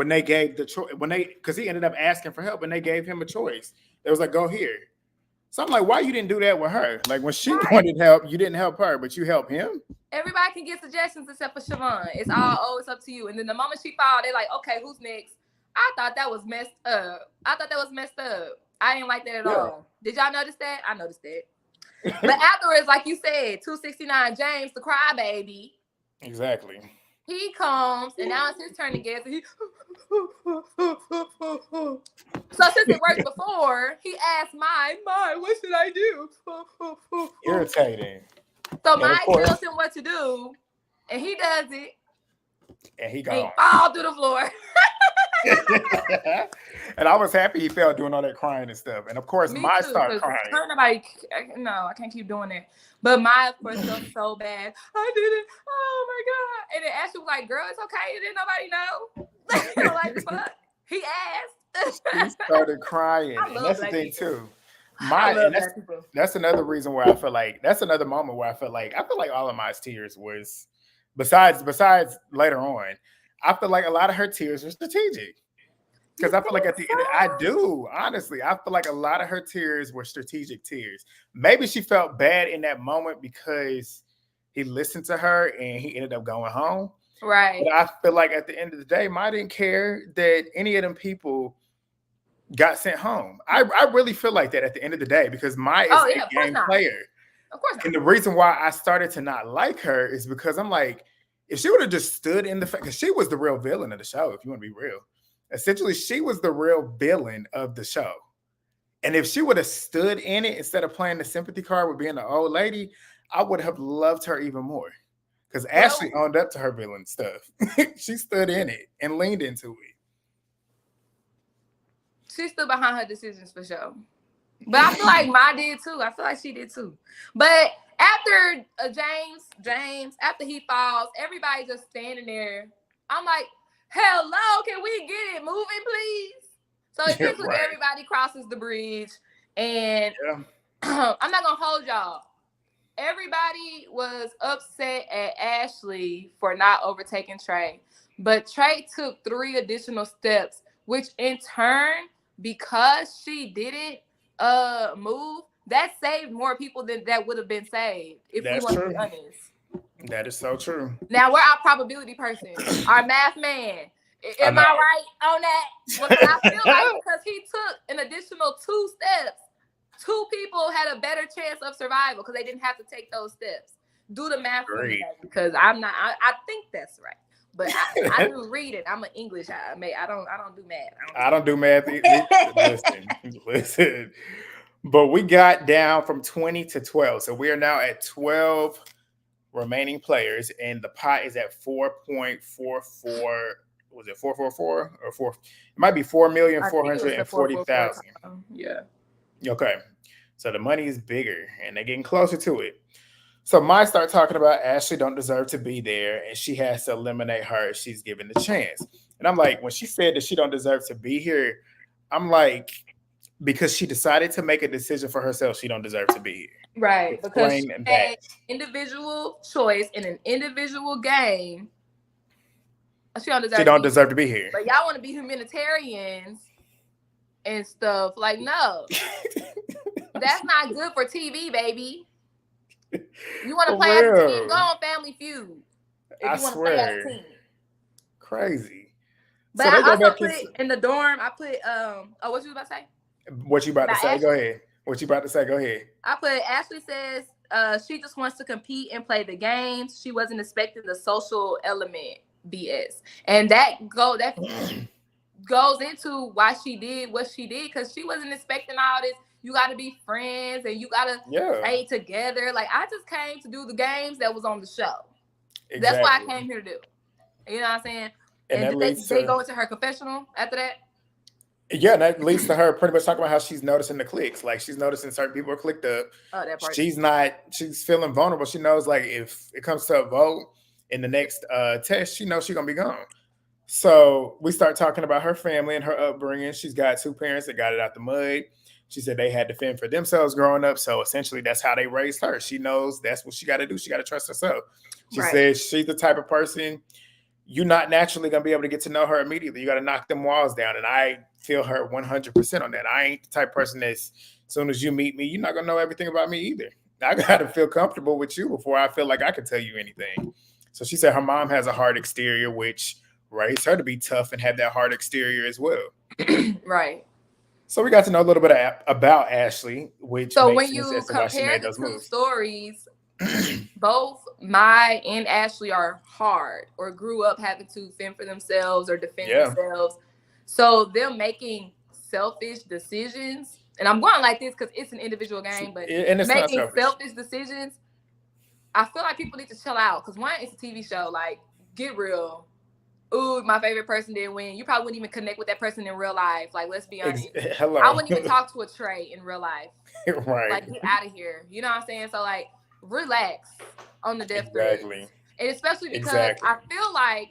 they gave the choice, because he ended up asking for help and they gave him a choice. It was like, go here. So I'm like, why you didn't do that with her? Like when she wanted help, you didn't help her, but you helped him. Everybody
can get suggestions except for Siobhan. It's all, it's up to you. And then the moment she filed, they're like, okay, who's next? I thought that was messed up. I didn't like that at all. Did y'all notice that? I noticed that. But afterwards, like you said, 269 James, the crybaby.
Exactly.
He comes, and now it's his turn to guess. So since it worked before, he asked Mai, what should I do?
Irritating.
So Mai tells him what to do, and he does it.
And he goes.
He falls through the floor.
And I was happy he felt doing all that crying and stuff. And of course,
Me
my
too,
started
because
crying.
nobody, no, I can't keep doing that. But my, of course, felt so bad. I did it. Oh my God. And then Ashley was like, girl, it's okay. Didn't nobody know. Like, fuck. He asked.
He started crying.
I
And
love
that's the
black
thing,
people.
too.
I love black people.
That's another reason where I feel like that's another moment where I feel like all of my tears was besides later on, I feel like a lot of her tears were strategic. Because I feel like at the end, I do, honestly, I feel like a lot of her tears were strategic tears. Maybe she felt bad in that moment because he listened to her and he ended up going home.
Right.
But I feel like at the end of the day, Ma didn't care that any of them people got sent home. I really feel like that at the end of the day because Ma is a game player.
Of course not.
And the reason why I started to not like her is because I'm like, if she would have just stood in the fact, because she was the real villain of the show, if you want to be real. Essentially, she was the real villain of the show. And if she would have stood in it instead of playing the sympathy card with being the old lady, I would have loved her even more. Because Ashley owned up to her villain stuff. She stood in it and leaned into it.
She stood behind her decisions for sure. But I feel like Ma did too. I feel like she did too. But after James, after he falls, everybody just standing there. I'm like, hello, can we get it moving, please? So eventually everybody crosses the bridge. And I'm not going to hold y'all. Everybody was upset at Ashley for not overtaking Trey. But Trey took 3 additional steps, which in turn, because she didn't move, that saved more people than that would have been saved, if we want to be honest.
That is so true.
Now, we're our probability person, our math man. Am I right on that? Because I feel like because he took an additional 2 steps, 2 people had a better chance of survival because they didn't have to take those steps. Do the math for me, because I'm not. I think that's right, but I do read it. I'm an English. I don't do math.
I don't do math. Listen. But we got down from 20 to 12, so we are now at 12 remaining players, and the pot is at 4.44. Was it 444 or 4? It might be 4,440,000.
Yeah.
Okay. So the money is bigger, and they're getting closer to it. So Mai start talking about Ashley don't deserve to be there, and she has to eliminate her if she's given the chance. And I'm like, when she said that she don't deserve to be here, I'm like, because she decided to make a decision for herself, she don't deserve to be here.
Right. Because she made individual choice in an individual game. She don't deserve to be here. But y'all want to be humanitarians and stuff. Like, no. That's not good for TV, baby. You want to play as a team? Go on Family Feud. If you want to play as a team.
Crazy.
But so I also put in the dorm, I put, what you about to say?
What you about to say? Go ahead. What you about to say? Go ahead.
I put, Ashley says she just wants to compete and play the games. She wasn't expecting the social element BS. And that goes into why she did what she did, because she wasn't expecting all this. You got to be friends and you got to stay together. Like, I just came to do the games that was on the show. Exactly. That's what I came here to do. You know what I'm saying? And they go into her confessional after that?
Yeah, and that leads to her pretty much talking about how she's noticing the clicks. Like, she's noticing certain people are clicked up.
Oh, that part.
She's feeling vulnerable. She knows, like, if it comes to a vote in the next test, she knows she's going to be gone. So we start talking about her family and her upbringing. She's got 2 parents that got it out the mud. She said they had to fend for themselves growing up. So essentially, that's how they raised her. She knows that's what she got to do. She got to trust herself. She says she's the type of person you're not naturally going to be able to get to know her immediately. You got to knock them walls down. And I feel her 100% on that. I ain't the type of person that's, as soon as you meet me, you're not going to know everything about me either. I got to feel comfortable with you before I feel like I can tell you anything. So she said her mom has a hard exterior, which raised her to be tough and have that hard exterior as well.
Right.
So we got to know a little bit about Ashley, which
so when you compare the 2 stories, both Mai and Ashley are hard or grew up having to fend for themselves or defend themselves. So them making selfish decisions, and I'm going like this because it's an individual game, but making selfish decisions, I feel like people need to chill out, because one, it's a TV show. Like, get real. ooh, my favorite person didn't win. You probably wouldn't even connect with that person in real life. Like, let's be honest.
Hello.
I wouldn't even talk to a Trey in real life.
Right.
Like, get out of here. You know what I'm saying? So, like, relax on the death
Exactly.
threats. And especially because
Exactly.
I feel like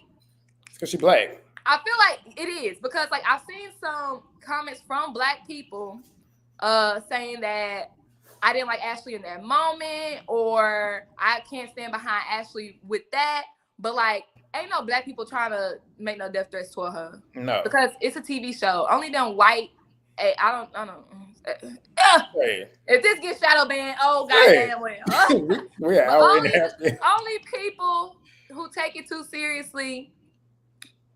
because she black.
I feel like it is because like I've seen some comments from Black people saying that I didn't like Ashley in that moment, or I can't stand behind Ashley with that. But like, ain't no Black people trying to make no death threats toward her.
No,
because it's a TV show. Only them white. I don't.
Hey.
If this gets shadow banned, oh goddamn well.
We're an hour and a half.
Only people who take it too seriously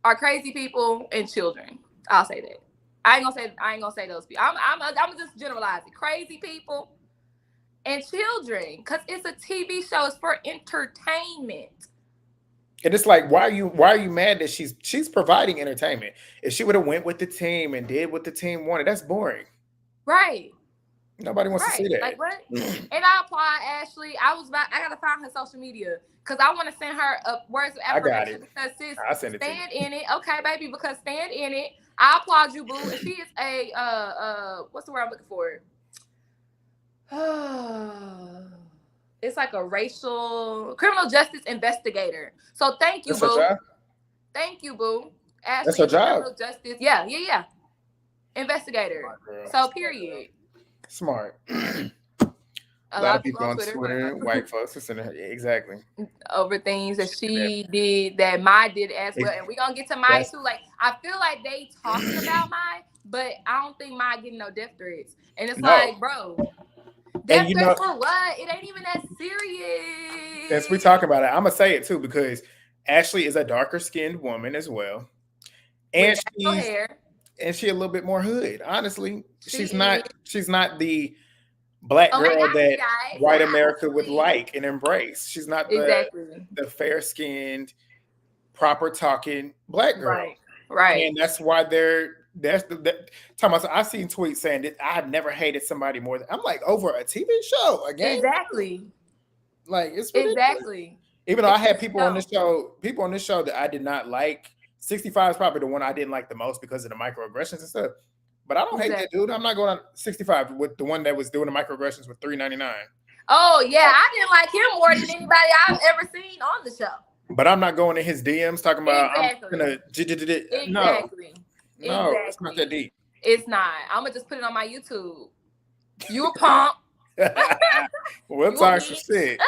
are crazy people and children. I'll say that. I ain't gonna say those people. I'm just generalizing. Crazy people and children, because it's a TV show. It's for entertainment.
And it's like, why are you mad that she's providing entertainment? If she would have went with the team and did what the team wanted, that's boring.
Right.
Nobody wants to see that.
Like what? And I applaud Ashley. I gotta find her social media because I want to send her words of affirmation. Because sis,
I'll send it
stand in it, okay, baby. Because stand in it. I applaud you, boo. And she is a what's the word I'm looking for? It's like a criminal justice investigator. So thank you, boo. Thank you, boo. Ashley,
that's her job.
Criminal justice. Yeah. Investigator. So period.
Smart. A lot of people on Twitter, white folks, exactly
over things that she did that Mai did as well, and we're gonna get to Mai too. Like I feel like they talking about Mai, but I don't think Mai getting no death threats, and it's like, bro, death threats for what? It ain't even that serious.
As we talk about it, I'm gonna say it too because Ashley is a darker skinned woman as well, and she's a little bit more hood. Honestly, she's not the Black girl that white America would like and embrace. She's not the fair-skinned, proper-talking Black girl.
Right.
And that's why Thomas, I've seen tweets saying that I've never hated somebody more than I'm like over a TV show again.
Exactly.
Like it's ridiculous.
Exactly.
Even though I had people on this show that I did not like. 65 is probably the one I didn't like the most because of the microaggressions and stuff. But I don't hate that dude. I'm not going on 65 with the one that was doing the microaggressions with $3.99.
Oh yeah, I didn't like him more than anybody I've ever seen on the show.
But I'm not going in his DMs talking about I'm gonna No, it's not that deep.
It's not. I'm gonna just put it on my YouTube. You a pump.
We'll talk some shit.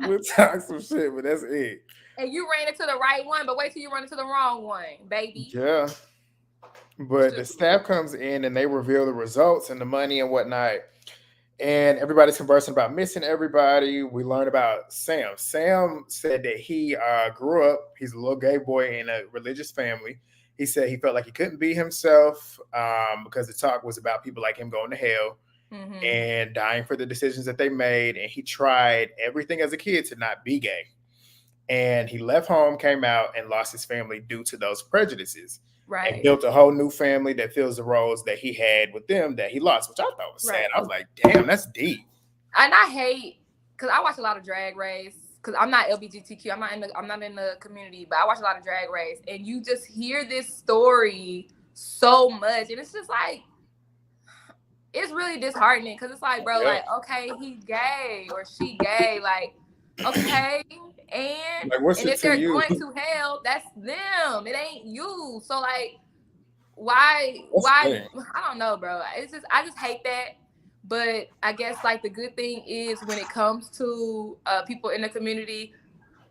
We'll talk some shit, but that's it.
And you ran into the right one, but wait till you run into the wrong one, baby.
Yeah. But the staff comes in and they reveal the results and the money and whatnot. And everybody's conversing about missing everybody. We learned about Sam. Sam said that he grew up, he's a little gay boy in a religious family. He said he felt like he couldn't be himself because the talk was about people like him going to hell and dying for the decisions that they made. And he tried everything as a kid to not be gay. And he left home, came out, and lost his family due to those prejudices.
Right.
And built a whole new family that fills the roles that he had with them that he lost, which I thought was sad. I was like, damn, that's deep.
And I hate, because I watch a lot of Drag Race, because I'm not LGBTQ, I'm not in the community, but I watch a lot of Drag Race, and you just hear this story so much, and it's just like, it's really disheartening, because it's like, bro, like, okay, he's gay, or she gay, like, okay, and if they're going to hell, that's them. It ain't you. So like, why? I don't know, bro. It's just I just hate that. But I guess like the good thing is when it comes to people in the community,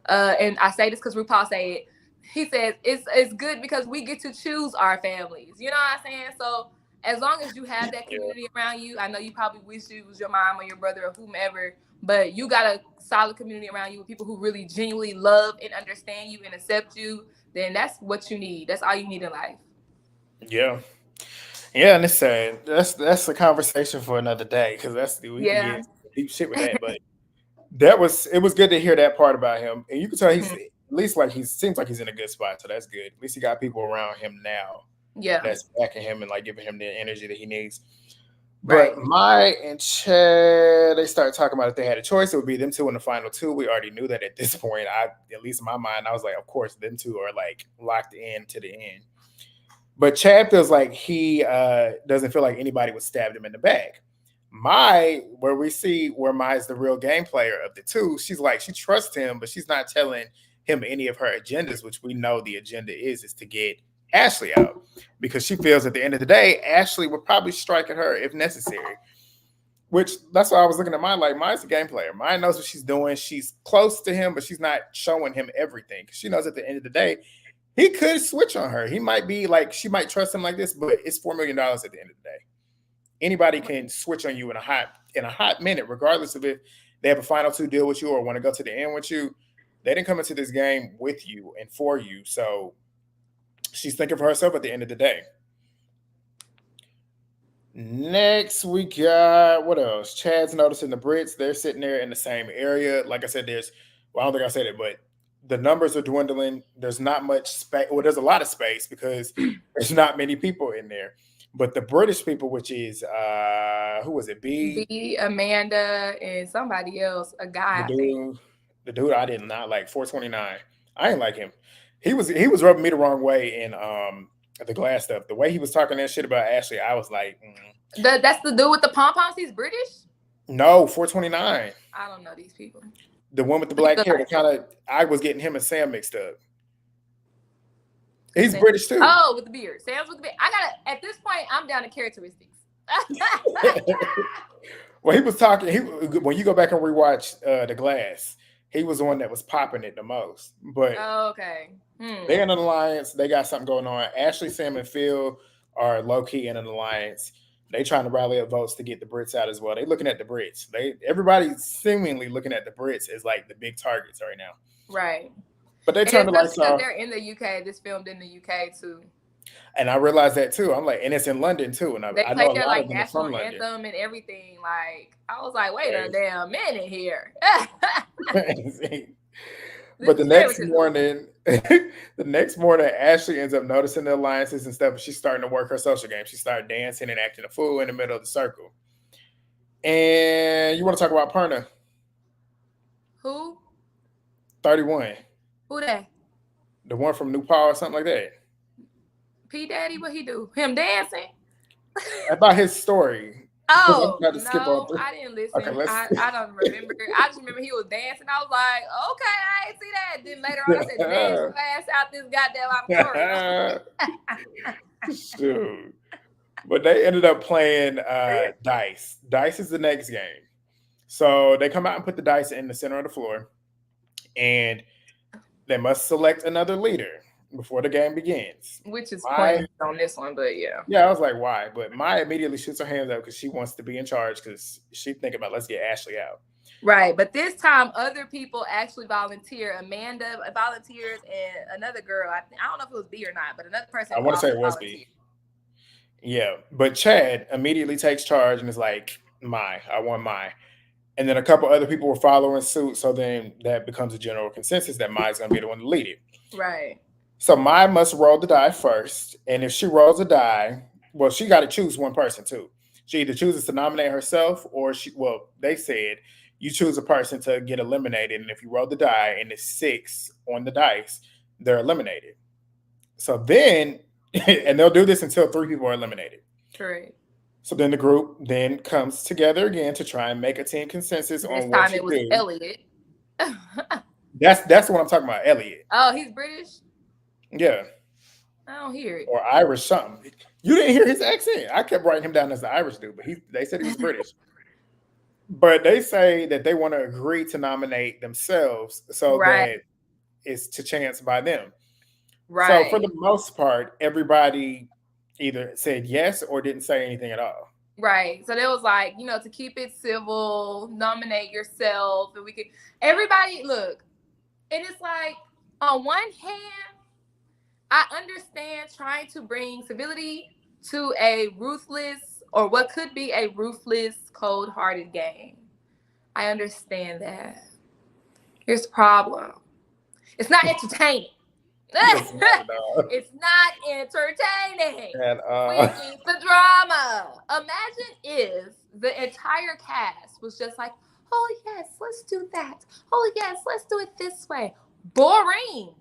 and I say this because RuPaul said it. He says it's good because we get to choose our families. You know what I'm saying? So as long as you have that community around you, I know you probably wish it was your mom or your brother or whomever. But you got a solid community around you with people who really genuinely love and understand you and accept you, then that's what you need. That's all you need in life.
Yeah. Yeah, and it's sad. That's a conversation for another day because we can get deep shit with that. But it was good to hear that part about him. And you can tell he's at least like he seems like he's in a good spot. So that's good. At least he got people around him now.
Yeah.
That's backing him and like giving him the energy that he needs. But
Right.
Mai and Chad, they started talking about if they had a choice, it would be them two in the final two. We already knew that at this point. At least in my mind, I was like, of course, them two are like locked in to the end. But Chad feels like he doesn't feel like anybody would stab him in the back. Mai, where we see where Mai's the real game player of the two, she's like, she trusts him, but she's not telling him any of her agendas, which we know the agenda is to get Ashley out. Because she feels at the end of the day, Ashley would probably strike at her if necessary. Which that's why I was looking at Mai like Mai's a game player. Mai knows what she's doing. She's close to him, but she's not showing him everything. She knows at the end of the day, he could switch on her. He might be like, she might trust him like this, but it's $4 million at the end of the day. Anybody can switch on you in a hot minute, regardless of if they have a final two deal with you or want to go to the end with you. They didn't come into this game with you and for you. So she's thinking for herself at the end of the day. Next, we got what else? Chad's noticing the Brits. They're sitting there in the same area. Like I said, I don't think I said it, but the numbers are dwindling. There's not much space. Well, there's a lot of space because there's not many people in there. But the British people, which is who was it?
B, Amanda, and somebody else, a guy.
The dude I did not like, 429. I didn't like him. He was rubbing me the wrong way in the glass stuff. The way he was talking that shit about Ashley, I was like,
that's the dude with the pom poms. He's British.
No, 429.
I don't know these people.
The one with the black hair. I was getting him and Sam mixed up. He's
Sam.
British too.
Oh, with the beard. Sam's with the beard. At this point, I'm down to characteristics.
Well, he was talking. When you go back and rewatch The Glass, he was the one that was popping it the most. But
okay.
They're in an alliance. They got something going on. Ashley, Sam, and Phil are low key in an alliance. They trying to rally up votes to get the Brits out as well. They looking at the Brits. Everybody's seemingly looking at the Brits as like the big targets right now.
Right.
But they turned the lights off.
They're in the UK. This filmed in the UK too.
And I realized that too. I'm like, and it's in London too. And
they
I
played
know
their
a lot
like
of them
national
from
anthem
London.
and everything. Like I was like, wait a damn minute here.
But the next morning, Ashley ends up noticing the alliances and stuff. And she's starting to work her social game. She started dancing and acting a fool in the middle of the circle. And you want to talk about Perna?
Who?
31.
Who that?
The one from New Paul or something like that.
P Daddy, what he do? Him dancing?
About his story.
Oh, no, I didn't listen.
Okay,
I don't remember. I just remember he was dancing. I was like, okay, I ain't see that. Then later on, I said, dance your ass out this goddamn auditorium.
Shoot. But they ended up playing dice. Dice is the next game. So they come out and put the dice in the center of the floor. And they must select another leader before the game begins.
Which is pointless on this one, but yeah.
Yeah, I was like, why? But Maya immediately shoots her hands up because she wants to be in charge because she's thinking about, let's get Ashley out.
Right. But this time, other people actually volunteer. Amanda volunteers and another girl. I don't know if it was B or not, but another person.
I want to say it was B. Yeah. But Chad immediately takes charge and is like, I want Mai. And then a couple other people were following suit. So then that becomes a general consensus that Mai's going to be the one to lead it. Right. So Mai must roll the die first. And if she rolls a die, well, she got to choose one person too. She either chooses to nominate herself or they said you choose a person to get eliminated. And if you roll the die and it's 6 on the dice, they're eliminated. So then, and they'll do this until 3 people are eliminated.
Correct.
So then the group then comes together again to try and make a team consensus on what to do. This time it was
Elliot.
That's what I'm talking about, Elliot.
Oh, he's British?
Yeah.
I don't hear it.
Or Irish something. You didn't hear his accent. I kept writing him down as the Irish dude, but they said he was British. But they say that they want to agree to nominate themselves so that it's to chance by them. Right. So for the most part, everybody either said yes or didn't say anything at all.
Right. So there was like, to keep it civil, nominate yourself. And everybody, look, and it's like, on one hand, I understand trying to bring civility to a ruthless or what could be a ruthless, cold-hearted game. I understand that. Here's the problem. It's not entertaining. It's not entertaining.
At
We need the drama. Imagine if the entire cast was just like, oh yes, let's do that. Oh yes, let's do it this way. Boring.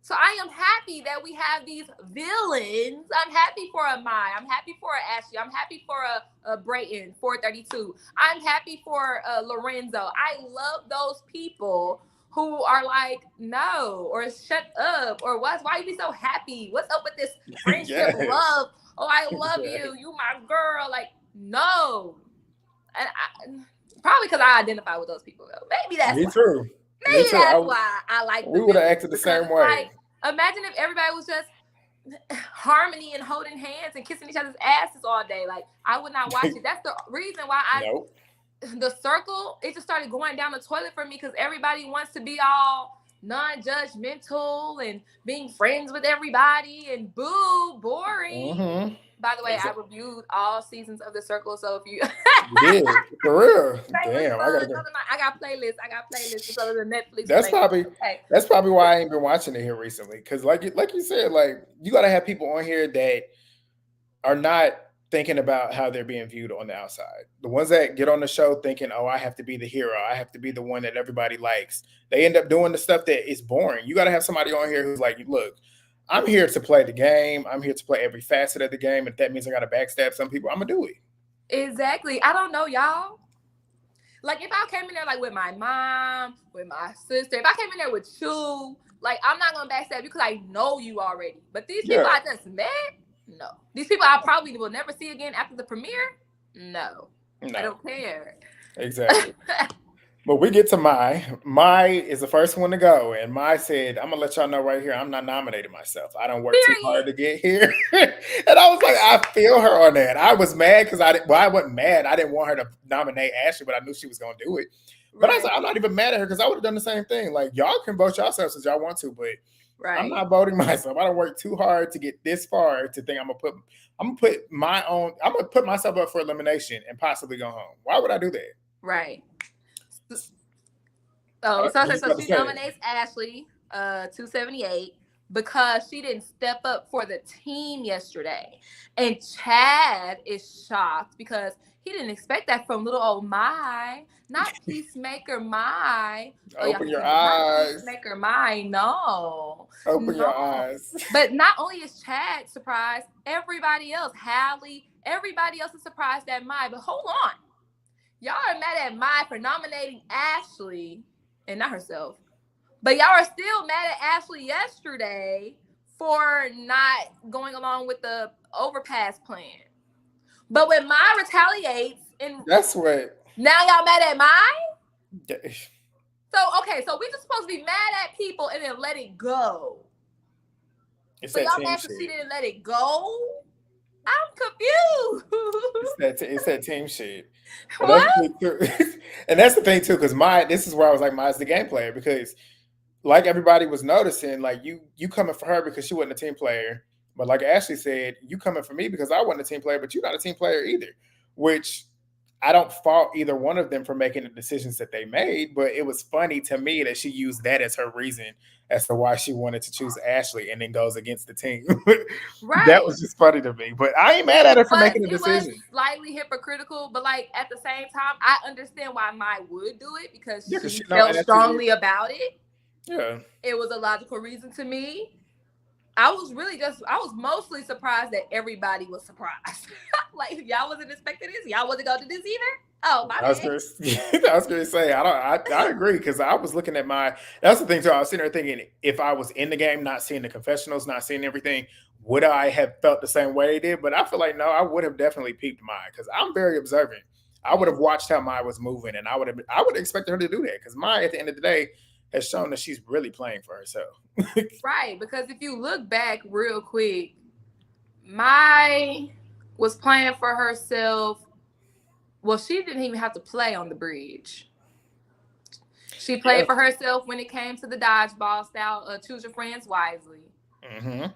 So I am happy that we have these villains. I'm happy for a Mai. I'm happy for a Ashley. I'm happy for a Brayton 432. I'm happy for Lorenzo. I love those people who are like, no, or shut up, or why you be so happy? What's up with this friendship, love? Oh, I love you. You my girl. Like, no. And probably because I identify with those people, though. Maybe that's
Me
why.
too.
Maybe that's why I like
we would have acted the same way.
Like, imagine if everybody was just harmony and holding hands and kissing each other's asses all day. Like, I would not watch it. That's the reason why the circle, it just started going down the toilet for me because everybody wants to be all non-judgmental and being friends with everybody and boring.
Mm-hmm.
By the way, I reviewed all seasons of The Circle, so if you
did, for real. Damn,
I got playlists. It's other than Netflix.
That's probably why I ain't been watching it here recently. Because like you said, like you got to have people on here that are not thinking about how they're being viewed on the outside. The ones that get on the show thinking, oh, I have to be the hero. I have to be the one that everybody likes. They end up doing the stuff that is boring. You got to have somebody on here who's like, look, I'm here to play the game. I'm here to play every facet of the game. And if that means I got to backstab some people, I'm going to do it.
Exactly. I don't know, y'all. Like, if I came in there, like, with my mom, with my sister, if I came in there with you, like, I'm not going to backstab you because I know you already. But these people I just met, no. These people I probably will never see again after the premiere, no. I don't care.
Exactly. But we get to Mai. Mai is the first one to go. And Mai said, I'm going to let y'all know right here, I'm not nominating myself. I don't work too hard to get here. And I was like, I feel her on that. I was mad because I wasn't mad. I didn't want her to nominate Ashley, but I knew she was going to do it. But I was like, I'm not even mad at her because I would have done the same thing. Like, y'all can vote yourselves as y'all want to, but I'm not voting myself. I don't work too hard to get this far to think I'm gonna put myself up for elimination and possibly go home. Why would I do that?
Right. So she nominates Ashley, 278, because she didn't step up for the team yesterday. And Chad is shocked because he didn't expect that from little old Mai, not Peacemaker Mai.
Open your eyes.
Peacemaker Mai, no.
Open your eyes.
But not only is Chad surprised, everybody else, Hallie, everybody else is surprised at Mai. But hold on. Y'all are mad at Mai for nominating Ashley. And not herself. But y'all are still mad at Ashley yesterday for not going along with the overpass plan. But when Mai retaliates, and
that's what.
Now y'all mad at Mai? So we just supposed to be mad at people and then let it go. So y'all mad because she didn't let it go? I'm confused.
It's that team shit. And that's the thing too, because this is where I was like, Mai's the game player, because like everybody was noticing, like you coming for her because she wasn't a team player, but like Ashley said, you coming for me because I wasn't a team player, but you're not a team player either. Which I don't fault either one of them for making the decisions that they made, but it was funny to me that she used that as her reason as to why she wanted to choose Ashley and then goes against the team. Right. That was just funny to me, but I ain't mad at her for making the decision.
It was slightly hypocritical, but like at the same time, I understand why Mai would do it because she felt strongly about it.
Yeah.
It was a logical reason to me. I was mostly surprised that everybody was surprised. Like, y'all wasn't expecting this. Y'all wasn't going to do this either. Oh, my bad. I
was going to say, I agree, because I was looking at that's the thing too. I was sitting there thinking, if I was in the game, not seeing the confessionals, not seeing everything, would I have felt the same way they did? But I feel like, no, I would have definitely peeped Mai, because I'm very observant. I would have watched how Mai was moving, and I would have expected her to do that, because Mai, at the end of the day, has shown that she's really playing for herself.
Right, because if you look back real quick, Mai was playing for herself. Well, she didn't even have to play on the bridge. She played for herself when it came to the dodgeball style, choose your friends wisely.
Mm-hmm.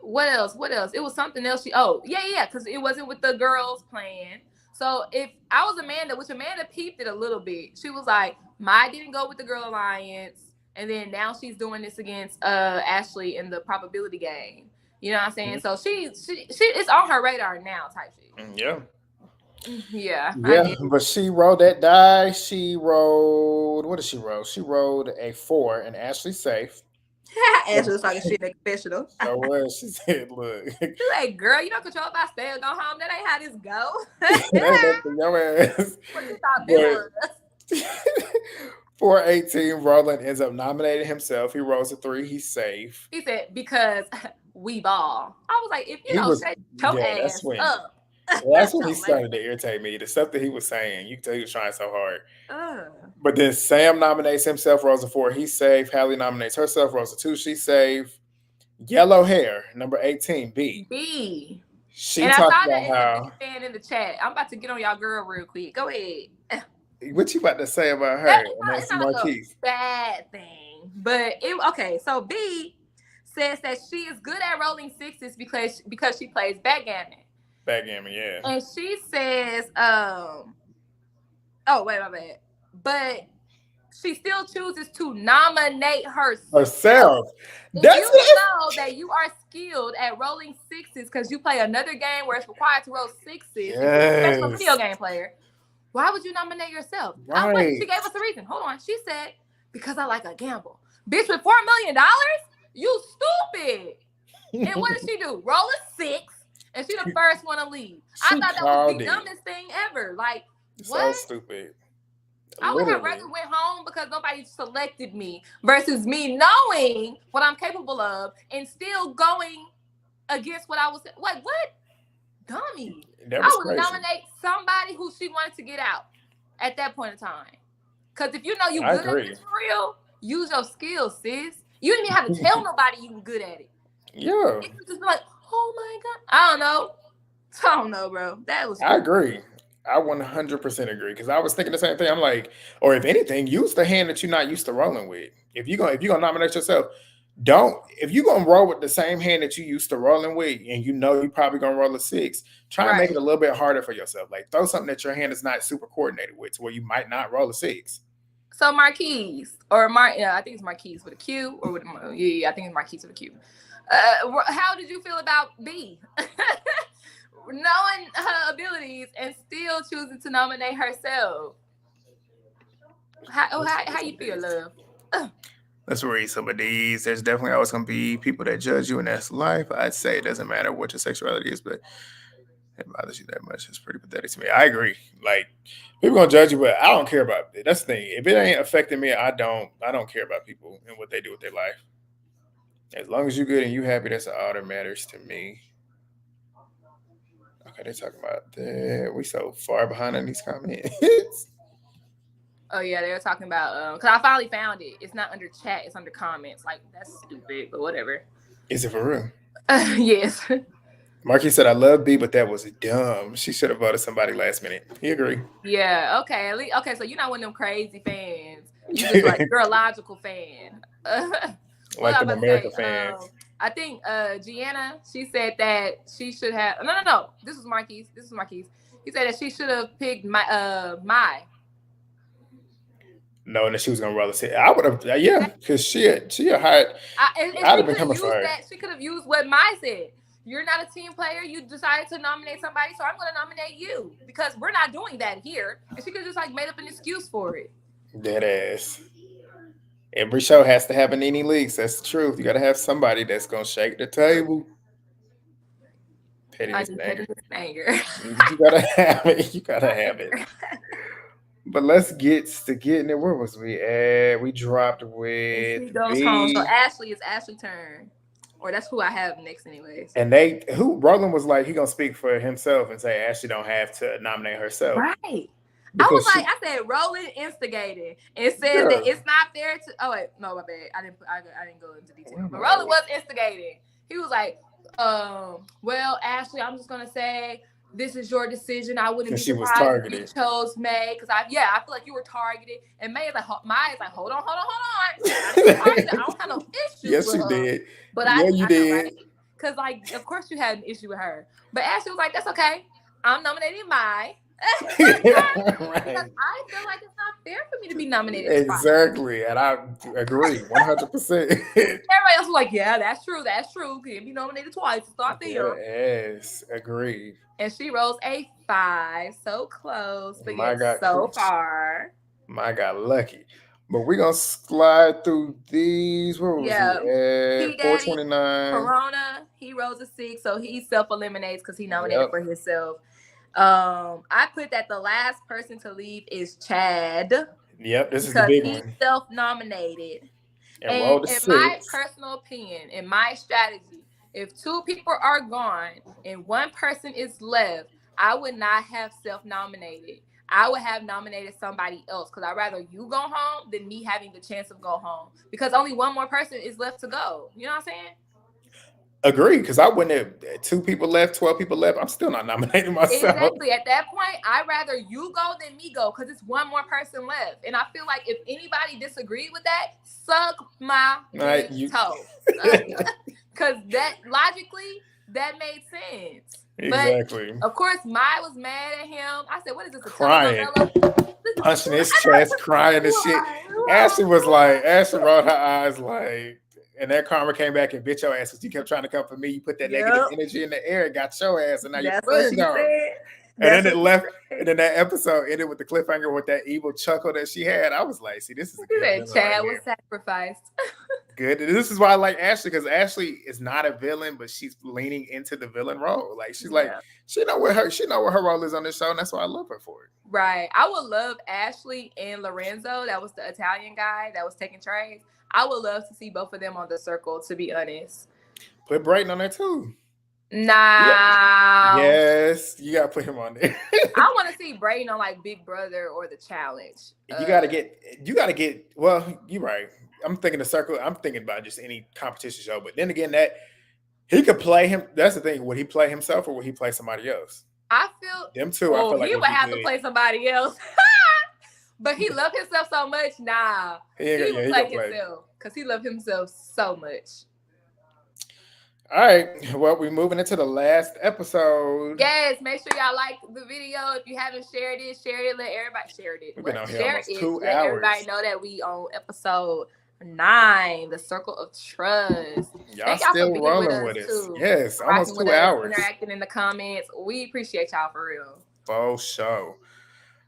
What else? It was something else. Because it wasn't with the girls playing. So if I was Amanda, which Amanda peeped it a little bit, she was like, Mai didn't go with the Girl Alliance, and then now she's doing this against Ashley in the probability game. You know what I'm saying? So she it's on her radar now, type shit.
Yeah.
Yeah.
Yeah, but she rolled that die. She rolled, what did she roll? She rolled a 4, and Ashley's safe.
Ashley was talking shit in the confessional.
So what? She said, look.
She's like, girl, you don't control if I stay or go home. That ain't how this go.
Your ass.
What you thought it was?
418, Roland ends up nominating himself. He rolls a 3. He's safe.
He said, because we ball. I was like, if you don't shut your ass up.
That's when he started to irritate me. The stuff that he was saying, you can tell he was trying so hard. But then Sam nominates himself, rolls a 4. He's safe. Hallie nominates herself, rolls a 2. She's safe. Yellow hair, number 18, B. She
and
talked
I saw
about how
fan in the chat. I'm about to get on y'all girl real quick. Go ahead.
What you about to say about her?
It's not like a bad thing, but so B says that she is good at rolling sixes because she plays backgammon.
Backgammon, yeah.
And she says, oh wait, my bad. But she still chooses to nominate herself. If you know that you are skilled at rolling sixes because you play another game where it's required to roll sixes, especially a video game player, why would you nominate yourself?
Right.
She gave us a reason. Hold on. She said, because I like a gamble. Bitch, with $4 million? You stupid. And what did she do? Roll a 6. And she the first one to leave. I thought that was the dumbest thing ever. Like, what?
So stupid.
I would have rather went home because nobody selected me versus me knowing what I'm capable of and still going against what I was. Like, what? Dummy. I would nominate somebody who she wanted to get out at that point in time. Because if you know you good at this for real, use your skills, sis. You didn't even have to tell nobody you were good at it.
Yeah.
You just be like, oh my God. I don't know, bro. That was.
I agree. I 100% agree because I was thinking the same thing. I'm like, or if anything, use the hand that you're not used to rolling with. If you're gonna nominate yourself, if you're gonna roll with the same hand that you used to rolling with, and you know you're probably gonna roll a 6, try and make it a little bit harder for yourself. Like throw something that your hand is not super coordinated with, to where you might not roll a 6.
So Marquise I think it's Marquise with a Q or with I think it's Marquise with a Q. How did you feel about B? Knowing her abilities and still choosing to nominate herself. How you feel, love?
Let's read some of these. There's definitely always going to be people that judge you, and that's life. I'd say it doesn't matter what your sexuality is, but it bothers you that much. It's pretty pathetic to me. I agree. Like, people going to judge you, but I don't care about it. That's the thing. If it ain't affecting me, I don't care about people and what they do with their life. As long as you're good and you happy, that's all that matters to me. Okay, they're talking about that. We so far behind on these comments.
Oh yeah, they were talking about because I finally found it. It's not under chat, it's under comments. Like, that's stupid, but whatever.
Is it for real?
Yes.
Marky said, I love B, but that was dumb. She should have voted somebody last minute. He agree.
Yeah, okay. Okay, so you're not one of them crazy fans. You're just you're a logical fan.
Like an American fan.
I think Gianna, she said that she should have no. This was Marquise. He said that she should have picked my.
Knowing that she was gonna roll a 6. I would have, because she a hot. I'd have been coming for her.
She could have used what Mai said. You're not a team player. You decided to nominate somebody, so I'm going to nominate you because we're not doing that here. And she could have just made up an excuse for it.
Dead ass. Every show has to have a Nene Leaks. That's the truth. You got to have somebody that's going to shake the table. Pettiness and anger. You got to have it. You got to have it. But let's get to getting it. Where was we at? We dropped with
he goes home. So Ashley's turn. Or that's who I have next anyways.
And Roland was like, he going to speak for himself and say Ashley don't have to nominate herself.
Right. I said Roland instigated and said that it's not fair to. Oh wait, no, my bad. I didn't go into detail. But Roland was instigating. He was like, well, Ashley, I'm just gonna say this is your decision. I wouldn't be surprised if you chose May because I feel like you were targeted. And May is like, hold on. I don't have no issue.
Yes, you did.
But you did. Because of course you had an issue with her. But Ashley was like, that's okay. I'm nominating Mai.
Right.
Because I feel like it's not fair for me to be nominated twice.
Exactly. And I agree 100%.
Everybody else was like, yeah, that's true. Can't be nominated twice. Start there.
Yes, agreed.
And she rose a 5. So close, but
My
yet
God,
so far.
my God, lucky. But we're gonna slide through these. Where was
Yeah.
we at?
P. Daddy,
429.
Corona, he rose a 6, so he self-eliminates because he nominated
Yep.
for himself. I put that the last person to leave is Chad.
Yep, this is the big one.
Self-nominated.
And
in my personal opinion, in my strategy, if 2 people are gone and 1 person is left, I would not have self-nominated. I would have nominated somebody else because I'd rather you go home than me having the chance of go home because only 1 more person is left to go. You know what I'm saying?
Agree, because I wouldn't have 2 people left, 12 people left. I'm still not nominating myself.
Exactly. At that point, I'd rather you go than me go because it's 1 more person left. And I feel like if anybody disagreed with that, suck my toe. Because that logically, that made sense.
Exactly.
But of course, Mai was mad at him. I said, "What is this? A
crying, punching his chest, crying and shit." Ashley rolled her eyes like, and that karma came back and bit your ass because you kept trying to come for me. You put that negative energy in the air and got your ass, and now you're friends on. And then it left, and then that episode ended with the cliffhanger with that evil chuckle that she had. I was like, "See, this is good."
Chad was sacrificed.
Good. This is why I like Ashley, because Ashley is not a villain, but she's leaning into the villain role. Like she's like, she know what her role is on this show, and that's why I love her for it.
Right. I would love Ashley and Lorenzo. That was the Italian guy that was taking trades. I would love to see both of them on The Circle, to be honest.
Put Brayden on there too.
Nah.
Yes, you gotta put him on there.
I want to see Brayden on like Big Brother or The Challenge.
You gotta get. Well, you're right. I'm thinking The Circle. I'm thinking about just any competition show. But then again, that he could play him. That's the thing. Would he play himself or would he play somebody else?
I feel
them two. I feel like
he would have to play somebody else. But he loved himself so much. Nah, he would play himself because he loved himself so much.
All right. Well, we're moving into the last episode.
Yes, make sure y'all like the video. If you haven't shared it. Let everybody share it.
We've been on here almost 2
Let
hours.
Everybody know that we on episode 9, The Circle of Trust.
Y'all still rolling with us. Too. Yes, almost 2 hours.
Interacting in the comments. We appreciate y'all for real.
For sure.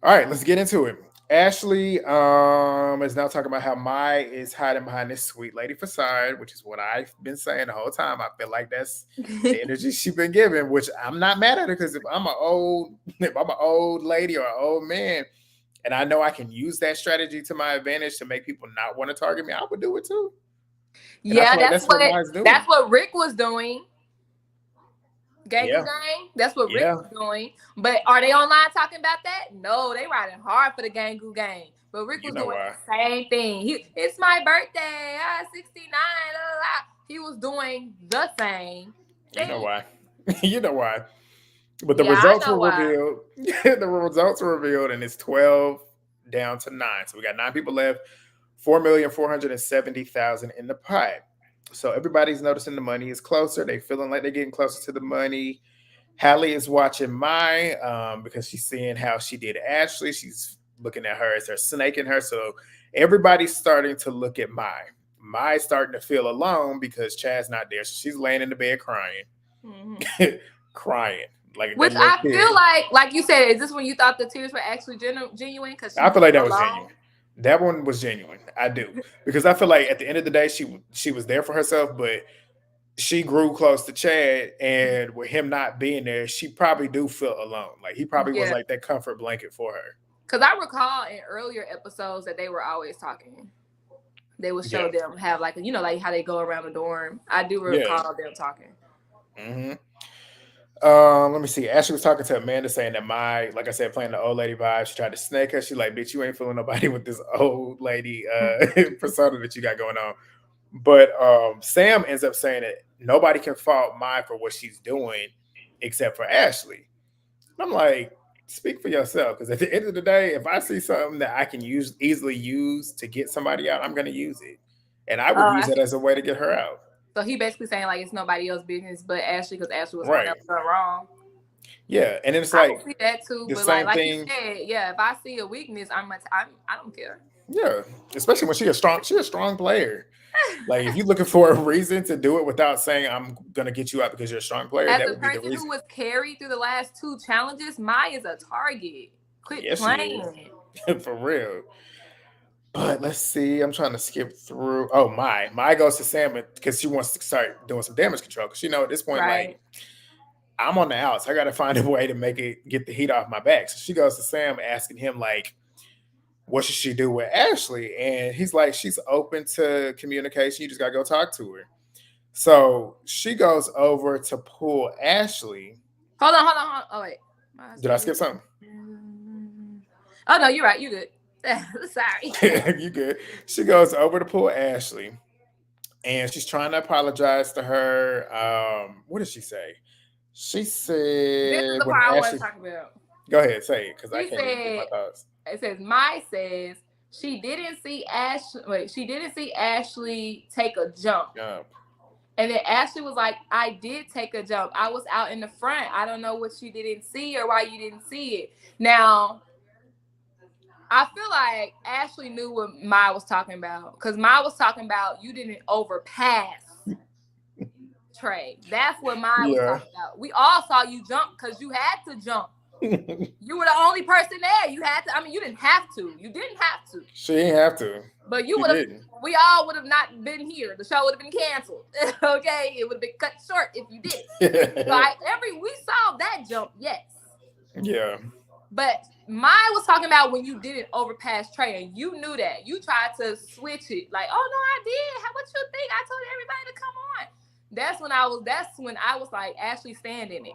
All right, let's get into it. Ashley is now talking about how Mai is hiding behind this sweet lady facade, which is what I've been saying the whole time. I feel like that's the energy she's been giving, which I'm not mad at her because if I'm an old lady or an old man, and I know I can use that strategy to my advantage to make people not want to target me, I would do it too. And
that's what Rick was doing. Gang. That's what Rick was doing. But are they online talking about that? No, they riding hard for the gang. But Rick was doing the same thing. It's my birthday. 69. He was doing the same thing.
You know why. But the results were revealed. The results were revealed, and it's 12 down to 9. So we got 9 people left. 4,470,000 in the pot. So everybody's noticing the money is closer. They feeling like they're getting closer to the money. Hallie is watching Mai because she's seeing how she did Ashley. She's looking at her as they're snaking her. So everybody's starting to look at Mai. Mai's starting to feel alone because Chad's not there. So she's laying in the bed crying. Mm-hmm. Crying.
Which I feel like you said, is this when you thought the tears were actually genuine? Because
I feel like that was genuine. That one was genuine. I do. Because I feel like at the end of the day, she was there for herself, but she grew close to Chad, and with him not being there, she probably do feel alone. Like he probably was like that comfort blanket for her.
Because I recall in earlier episodes that they were always talking. They would show them have like how they go around the dorm. I do recall them talking.
Mm-hmm. Let me see. Ashley was talking to Amanda saying that Mai, like I said, playing the old lady vibe. She tried to snake her. She's like, bitch, you ain't fooling nobody with this old lady persona that you got going on. But Sam ends up saying that nobody can fault Mai for what she's doing except for Ashley. And I'm like, speak for yourself. Because at the end of the day, if I see something that I can easily use to get somebody out, I'm going to use it. And I would use it as a way to get her out.
So he basically saying like it's nobody else's business but Ashley because Ashley was the one that was wrong.
Yeah, and it's
I
like
can see that too,
the
but
same
like you
thing.
said, yeah, if I see a weakness, I don't care.
Yeah, especially when she's a strong player. Like if you're looking for a reason to do it without saying I'm gonna get you out because you're a strong player,
As
that
a
would be the
person who
reason.
was carried through the last two challenges, Maya is a target. Quit
Yes, she is.
playing.
For real. But let's see. I'm trying to skip through. Oh, my goes to Sam because she wants to start doing some damage control. Because at this point, like
Right.
I'm on the outs. I got to find a way to get the heat off my back. So she goes to Sam asking him like, what should she do with Ashley? And he's like, she's open to communication. You just gotta go talk to her. So she goes over to pull Ashley.
Hold on. Oh wait.
Did I skip something?
Oh no, you're right. You good. Sorry.
You good. She goes over to pull Ashley and she's trying to apologize to her. What did she say? She
This is
said
the
when
part I want
Ashley
to talk about.
go ahead, say it because I
She
can't even get my
said,
thoughts.
it says, Mai says she didn't see Ashley. Wait, she didn't see Ashley take a jump.
Jump.
And then Ashley was like, I did take a jump. I was out in the front. I don't know what you didn't see or why you didn't see it. Now, I feel like Ashley knew what Mai was talking about. Because Mai was talking about you didn't overpass Trey. That's what Mai was talking about. We all saw you jump because you had to jump. You were the only person there. You had to. I mean, you didn't have to. You didn't have to.
She didn't have to.
But you would have. We all would have not been here. The show would have been canceled. Okay, it would have been cut short if you did. So we saw that jump, yes.
Yeah.
But Mai was talking about when you didn't overpass Trey, and you knew that. You tried to switch it, like, oh no, I did. What you think? I told everybody to come on. That's when I was like, Ashley, stand in it.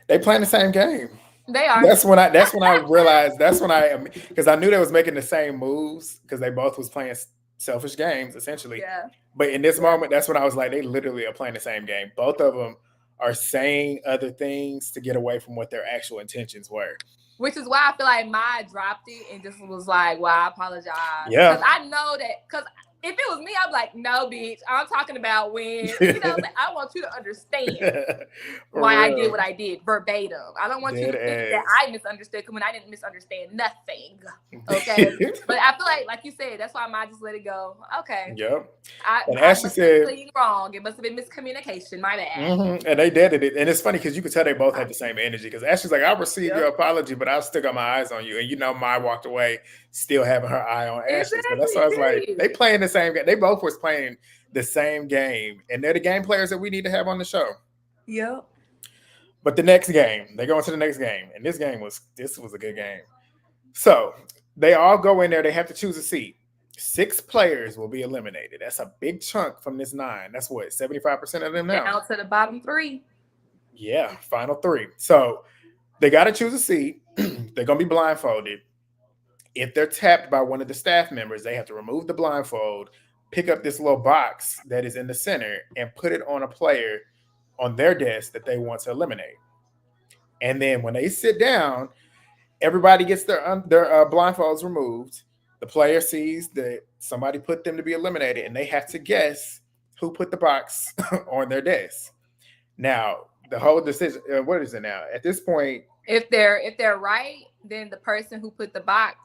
They playing the same game.
They are.
That's when I realized. Because I knew they was making the same moves because they both was playing selfish games essentially.
Yeah.
But in this moment, that's when I was like, they literally are playing the same game. Both of them are saying other things to get away from what their actual intentions were.
Which is why I feel like Maya dropped it and just was like, well, I apologize.
Yeah.
Because I know that, because if it was me, I'd be like, no, bitch. I'm talking about when, like, I want you to understand why I did what I did verbatim. I don't want you to think that I misunderstood when I didn't misunderstand nothing. Okay. But I feel like you said, that's why I might just let it go. Okay.
Yep.
And Ashley said, wrong. It must have been miscommunication. My bad.
Mm-hmm. And they did it. And it's funny because you could tell they both had the same energy. Because Ashley's like, I'll receive your apology, but I still got my eyes on you. And Mai walked away still having her eye on Ashley. So that's why I was like, they playing the same game. They both was playing the same game. And they're the game players that we need to have on the show.
Yep.
But the next game, they go into the next game. And this was a good game. So they all go in there. They have to choose a seat. 6 players will be eliminated. That's a big chunk from this 9. That's what, 75% of them now?
Down to the bottom 3.
Yeah, final 3. So they got to choose a seat. They're going to be blindfolded. If they're tapped by one of the staff members, they have to remove the blindfold, pick up this little box that is in the center, and put it on a player on their desk that they want to eliminate. And then when they sit down, everybody gets their blindfolds removed. The player sees that somebody put them to be eliminated, and they have to guess who put the box on their desk. Now, the whole decision, what is it now? At this point,
if they're right, then the person who put the box,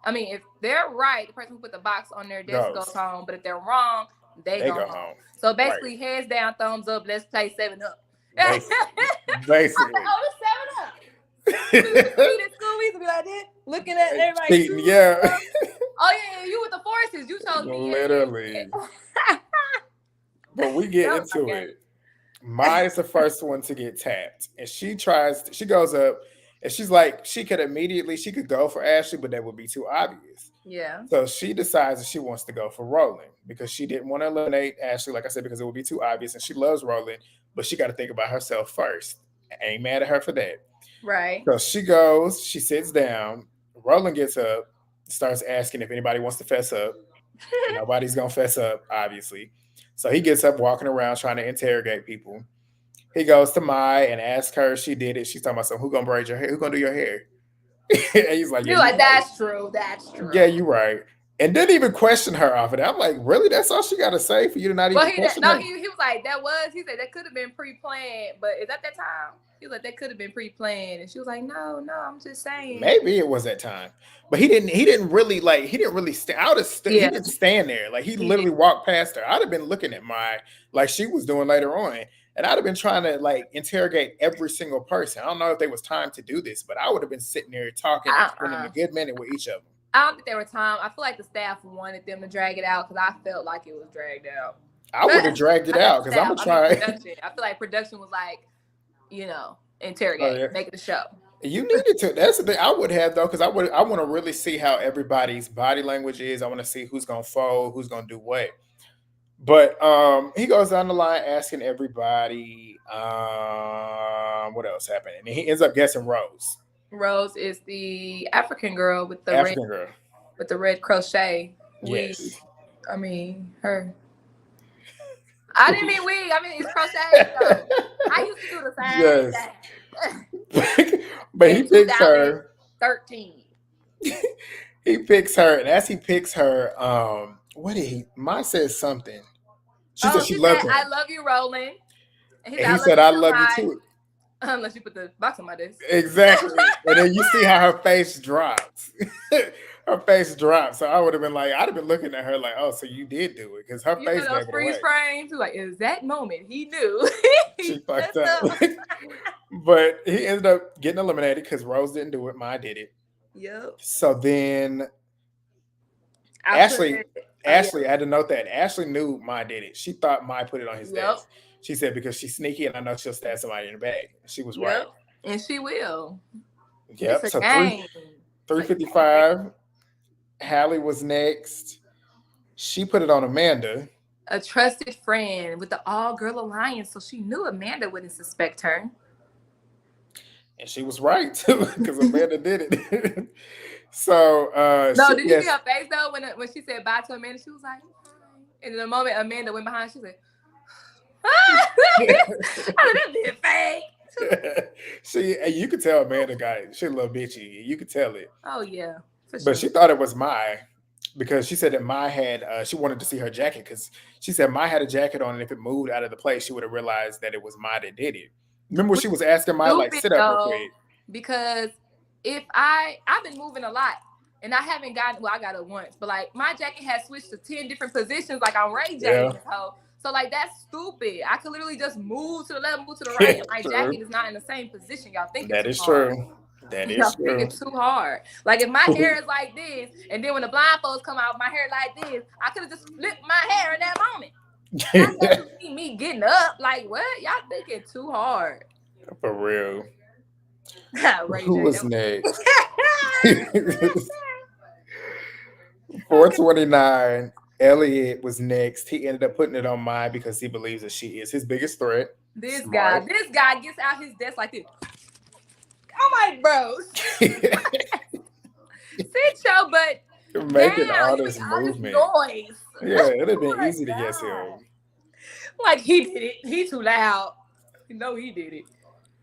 if they're right, the person who put the box on their desk goes home. But if they're wrong, they go home. So basically, hands down, thumbs up. Let's play 7 Up.
Basically.
Oh, it's 7 Up. We used to be like that, looking at everybody.
Yeah.
Oh yeah, you with the forces. You told me.
Literally. But we get into it. Mai is the first one to get tapped. And she goes up, and she's like, she could go for Ashley, but that would be too obvious.
Yeah.
So she decides that she wants to go for Roland because she didn't want to eliminate Ashley, like I said, because it would be too obvious. And she loves Roland, but she got to think about herself first. I ain't mad at her for that.
Right.
So she goes, she sits down. Roland gets up, starts asking if anybody wants to fess up. Nobody's going to fess up, obviously. So he gets up, walking around, trying to interrogate people. He goes to Mai and asks her if she did it. She's talking about who going to braid your hair? Who going to do your hair? And he's like,
you're like, that's true. That's true.
Yeah, you're right. and didn't even question her off of that. I'm like, really? That's all she got to say for you to not
Well,
even question her?
he was like, he said that could have been pre-planned, but is that time? He was like, that could have been pre-planned. And she was like, no, I'm just saying.
Maybe it was that time. But he didn't really stand. He
Yeah.
didn't stand there. Like, he
He
literally
did.
walked past her. I'd have been looking at like she was doing later on. And I'd have been trying to like interrogate every single person. I don't know if there was time to do this, but I would have been sitting there talking and spending a good minute with each of them.
I don't think there was time. I feel like the staff wanted them to drag it out because I felt like it was dragged out.
I would have dragged it out because I'm gonna try.
Production. I feel like production was like, interrogate, make it a show.
You needed to. That's the thing I would have though, because I want to really see how everybody's body language is. I want to see who's gonna fold, who's gonna do what. But he goes down the line asking everybody what else happened, and he ends up guessing Rose.
Rose is the African girl with the red crochet.
Yes.
I mean her. I didn't mean wig. I mean it's crochet. So I used to do the same
thing. But he picks her.
13.
He picks her, and as he picks her, what did he? Ma says something. She said she loved him.
I love you, Roland.
And he said, I love you too.
Unless you put the box on my desk.
Exactly. And then you see how her face drops. Her face dropped. So I would have been like, I'd have been looking at her like, oh, so you did do it. Because her face gave it away.
Frames, like, is that moment he knew.
She fucked up. But he ended up getting eliminated because Rose didn't do it. Ma did it.
Yep.
So then Ashley, I had to note that Ashley knew Ma did it. She thought Ma put it on his desk. She said, because she's sneaky and I know she'll stab somebody in the bag. She was right.
And she will.
Yep. So 355. Hallie was next. She put it on Amanda.
A trusted friend with the all-girl alliance, so she knew Amanda wouldn't suspect her.
And she was right, too, because Amanda did it. So,
did you see her face, though, when she said bye to Amanda? She was like, and in the moment Amanda went behind, she said, that bit fake.
You could tell Amanda she a little bitchy. You could tell it.
Oh, yeah.
For sure. But she thought it was Mai because she said that Mai had, she wanted to see her jacket because she said Mai had a jacket on and if it moved out of the place, she would have realized that it was Mai that did it. Remember when she was asking Mai, like, sit up real quick?
Because if I've been moving a lot and I haven't gotten, I got it once, but like my jacket has switched to 10 different positions like on Ray J. So like that's stupid. I could literally just move to the left, move to the right. And my jacket is not in the same position. Y'all think
that is true. That is true.
It's too hard. Like if my hair is like this, and then when the blindfolds come out, my hair like this, I could have just flipped my hair in that moment. That doesn't me getting up. Like what? Y'all think it's too hard.
For real. Who was next? 429. Elliot was next. He ended up putting it on Mai because he believes that she is his biggest threat.
This guy gets out his desk like this. I'm like, bro. Sit your butt.
You're making all this movement.
Noise.
Yeah, it'd have been easy to guess him.
Like he did it. He too loud. You know he did it.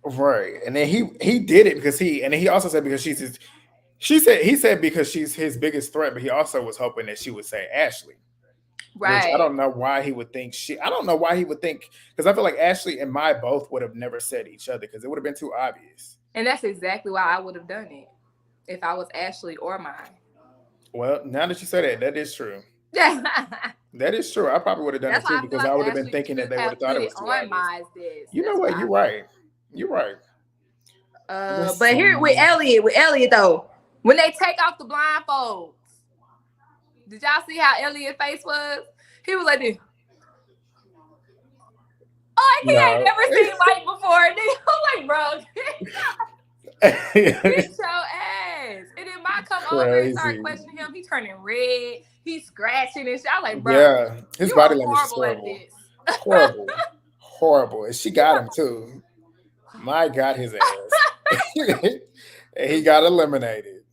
Right. And then he did it because he also said because he said because she's his biggest threat, but he also was hoping that she would say Ashley.
Right.
Which I don't know why he would think because I feel like Ashley and Mai both would have never said each other because it would have been too obvious.
And that's exactly why I would have done it if I was Ashley or Mai.
Well, now that you say that is true. That is true. I probably would have done it too because I would have been thinking that they would have thought it was too obvious. You know what? You're right.
But here with Elliot though, when they take off the blindfolds, did y'all see how Elliot's face was? He was like this. Oh, I ain't never seen Mike before. I'm like, bro, get your ass. And then Mike come over and start questioning him. He turning red. He's scratching and shit. I'm like, bro,
yeah, his body language is horrible. Horrible. And she got him too. Mike got his ass. And he got eliminated.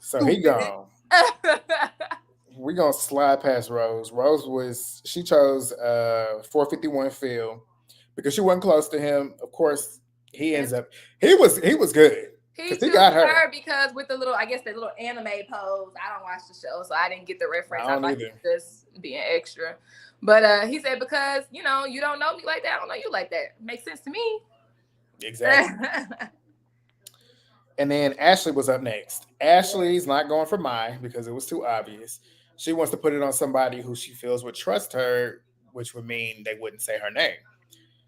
So he gone. We're going to slide past Rose. She chose 451 Phil because she wasn't close to him. Of course, he was good.
He
Because he
chose
got
her because with the little, I guess the little anime pose. I don't watch the show, so I didn't get the reference.
I don't
thought
either.
he was just being extra. But he said, because, you know, you don't know me like that. I don't know you like that. Makes sense to me.
Exactly. And then Ashley was up next. Ashley's not going for Mai because it was too obvious. She wants to put it on somebody who she feels would trust her, which would mean they wouldn't say her name.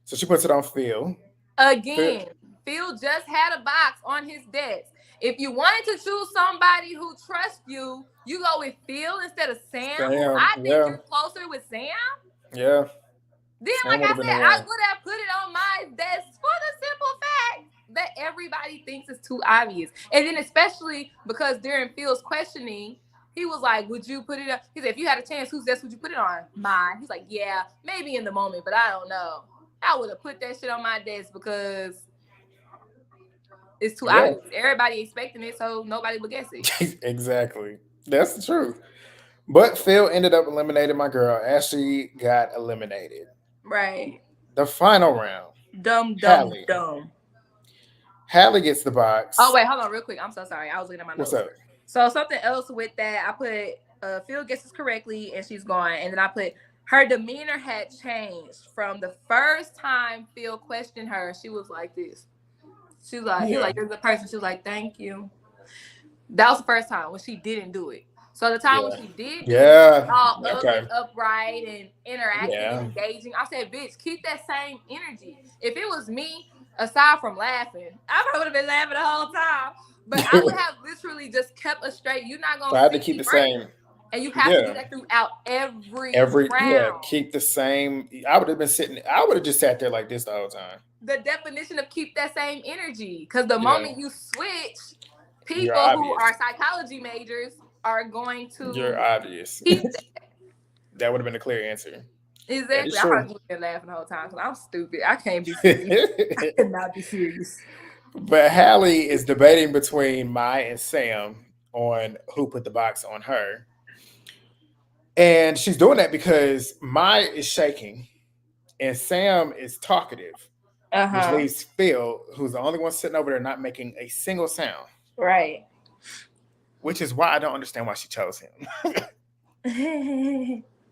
So she puts it on Phil.
Again, Phil just had a box on his desk. If you wanted to choose somebody who trusts you, you go with Phil instead of Sam. I think you're closer with Sam.
Yeah.
Then,
Sam
like I said, I would have put it on my desk for the simple fact that everybody thinks it's too obvious. And then especially because during Phil's questioning, he was like, would you put it up? He said, if you had a chance, whose desk would you put it on? Mine. He's like, yeah, maybe in the moment, but I don't know. I would have put that shit on my desk because it's too obvious. Everybody expecting it, so nobody would guess it.
Exactly. That's the truth. But Phil ended up eliminating my girl. Ashley got eliminated.
Right.
The final round.
Dumb.
Hallie gets the box.
Oh, wait, hold on real quick. I'm so sorry. I was looking at my notes.
What's up?
So something else with that, I put Phil guesses correctly and she's gone. And then I put her demeanor had changed from the first time Phil questioned her. She was like this. She was like, he was like, you're a good person. She was like, thank you. That was the first time when she didn't do it. So the time when she did do it, all upright and interactive and engaging, I said, bitch, keep that same energy. If it was me, aside from laughing, I probably would have been laughing the whole time. But I would have literally just kept a straight. You're not going to
have to keep the same.
And you have to do that throughout every round.
Yeah, keep the same. I would have been sitting, I would have just sat there like this the whole time.
The definition of keep that same energy. Because the moment you switch, people who are psychology majors are going to.
You're obvious. That would have been a clear answer.
Exactly. I probably been laughing the whole time because I'm stupid. I can't be serious. I cannot be serious.
But Hallie is debating between Mai and Sam on who put the box on her. And she's doing that because Mai is shaking and Sam is talkative, which leaves Phil, who's the only one sitting over there not making a single sound.
Right.
Which is why I don't understand why she chose him.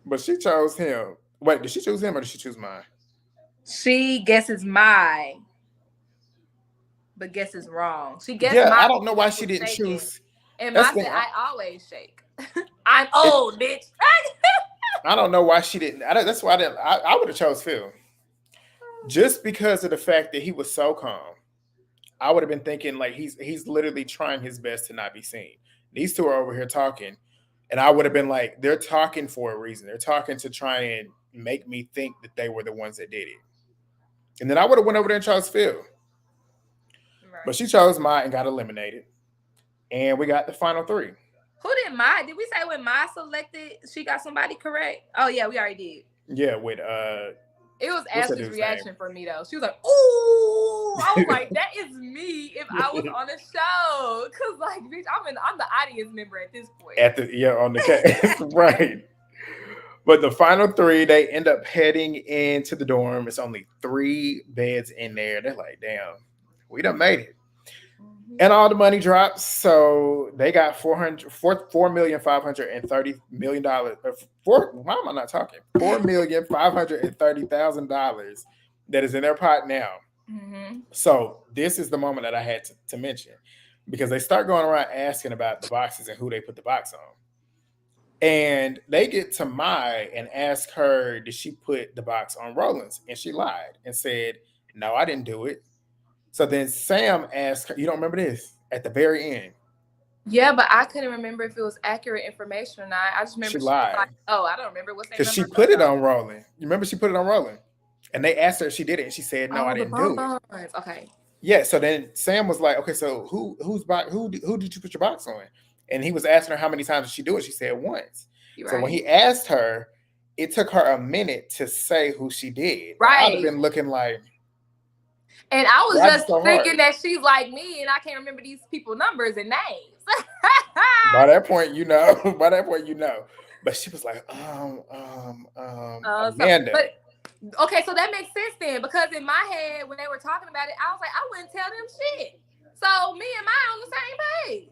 But she chose him. Wait, did she choose him or did she choose Mai?
She guesses Mai, but guesses wrong. She guessed
Mai.
I
don't know why she didn't choose.
And Mai said, I always shake. I'm old, bitch.
I don't know why she didn't. That's why I would have chose Phil. Just because of the fact that he was so calm. I would have been thinking like he's literally trying his best to not be seen. These two are over here talking. And I would have been like, they're talking for a reason. They're talking to try and make me think that they were the ones that did it. And then I would have went over there and chose Phil. Right. But she chose Mai and got eliminated. And we got the final three.
Who did Mai? Did we say when Mai selected, she got somebody correct? Oh, yeah, we already did.
Yeah, with
it was Ashley's reaction for me, though. She was like, ooh. I was like, that is me if I was on a show. Because, like, bitch, I'm the audience member at this point.
On the case. Right. But the final three, they end up heading into the dorm. It's only 3 beds in there. They're like, damn, we done made it. And all the money drops. So they got $4,530,000. Why am I not talking? $4,530,000 that is in their pot now. Mm-hmm. So this is the moment that I had to mention because they start going around asking about the boxes and who they put the box on. And they get to Mai and ask her, did she put the box on Roland's? And she lied and said, no, I didn't do it. So then Sam asked her, you don't remember this? At the very end.
Yeah, but I couldn't remember if it was accurate information or not. I just remember she lied. Like, oh, I don't remember what's that number.
Because she put it on Roland. You remember she put it on Roland? And they asked her if she did it, and she said, no, I didn't do it.
Okay.
Yeah, so then Sam was like, okay, so who did you put your box on? And he was asking her how many times did she do it? She said once. You're so when he asked her, it took her a minute to say who she did.
Right.
I'd have been looking like.
And I was just thinking that she's like me and I can't remember these people's numbers and names.
By that point, you know. But she was like, Amanda.
Okay, so that makes sense then, because in my head, when they were talking about it, I was like, I wouldn't tell them shit. So me and mine on the same page.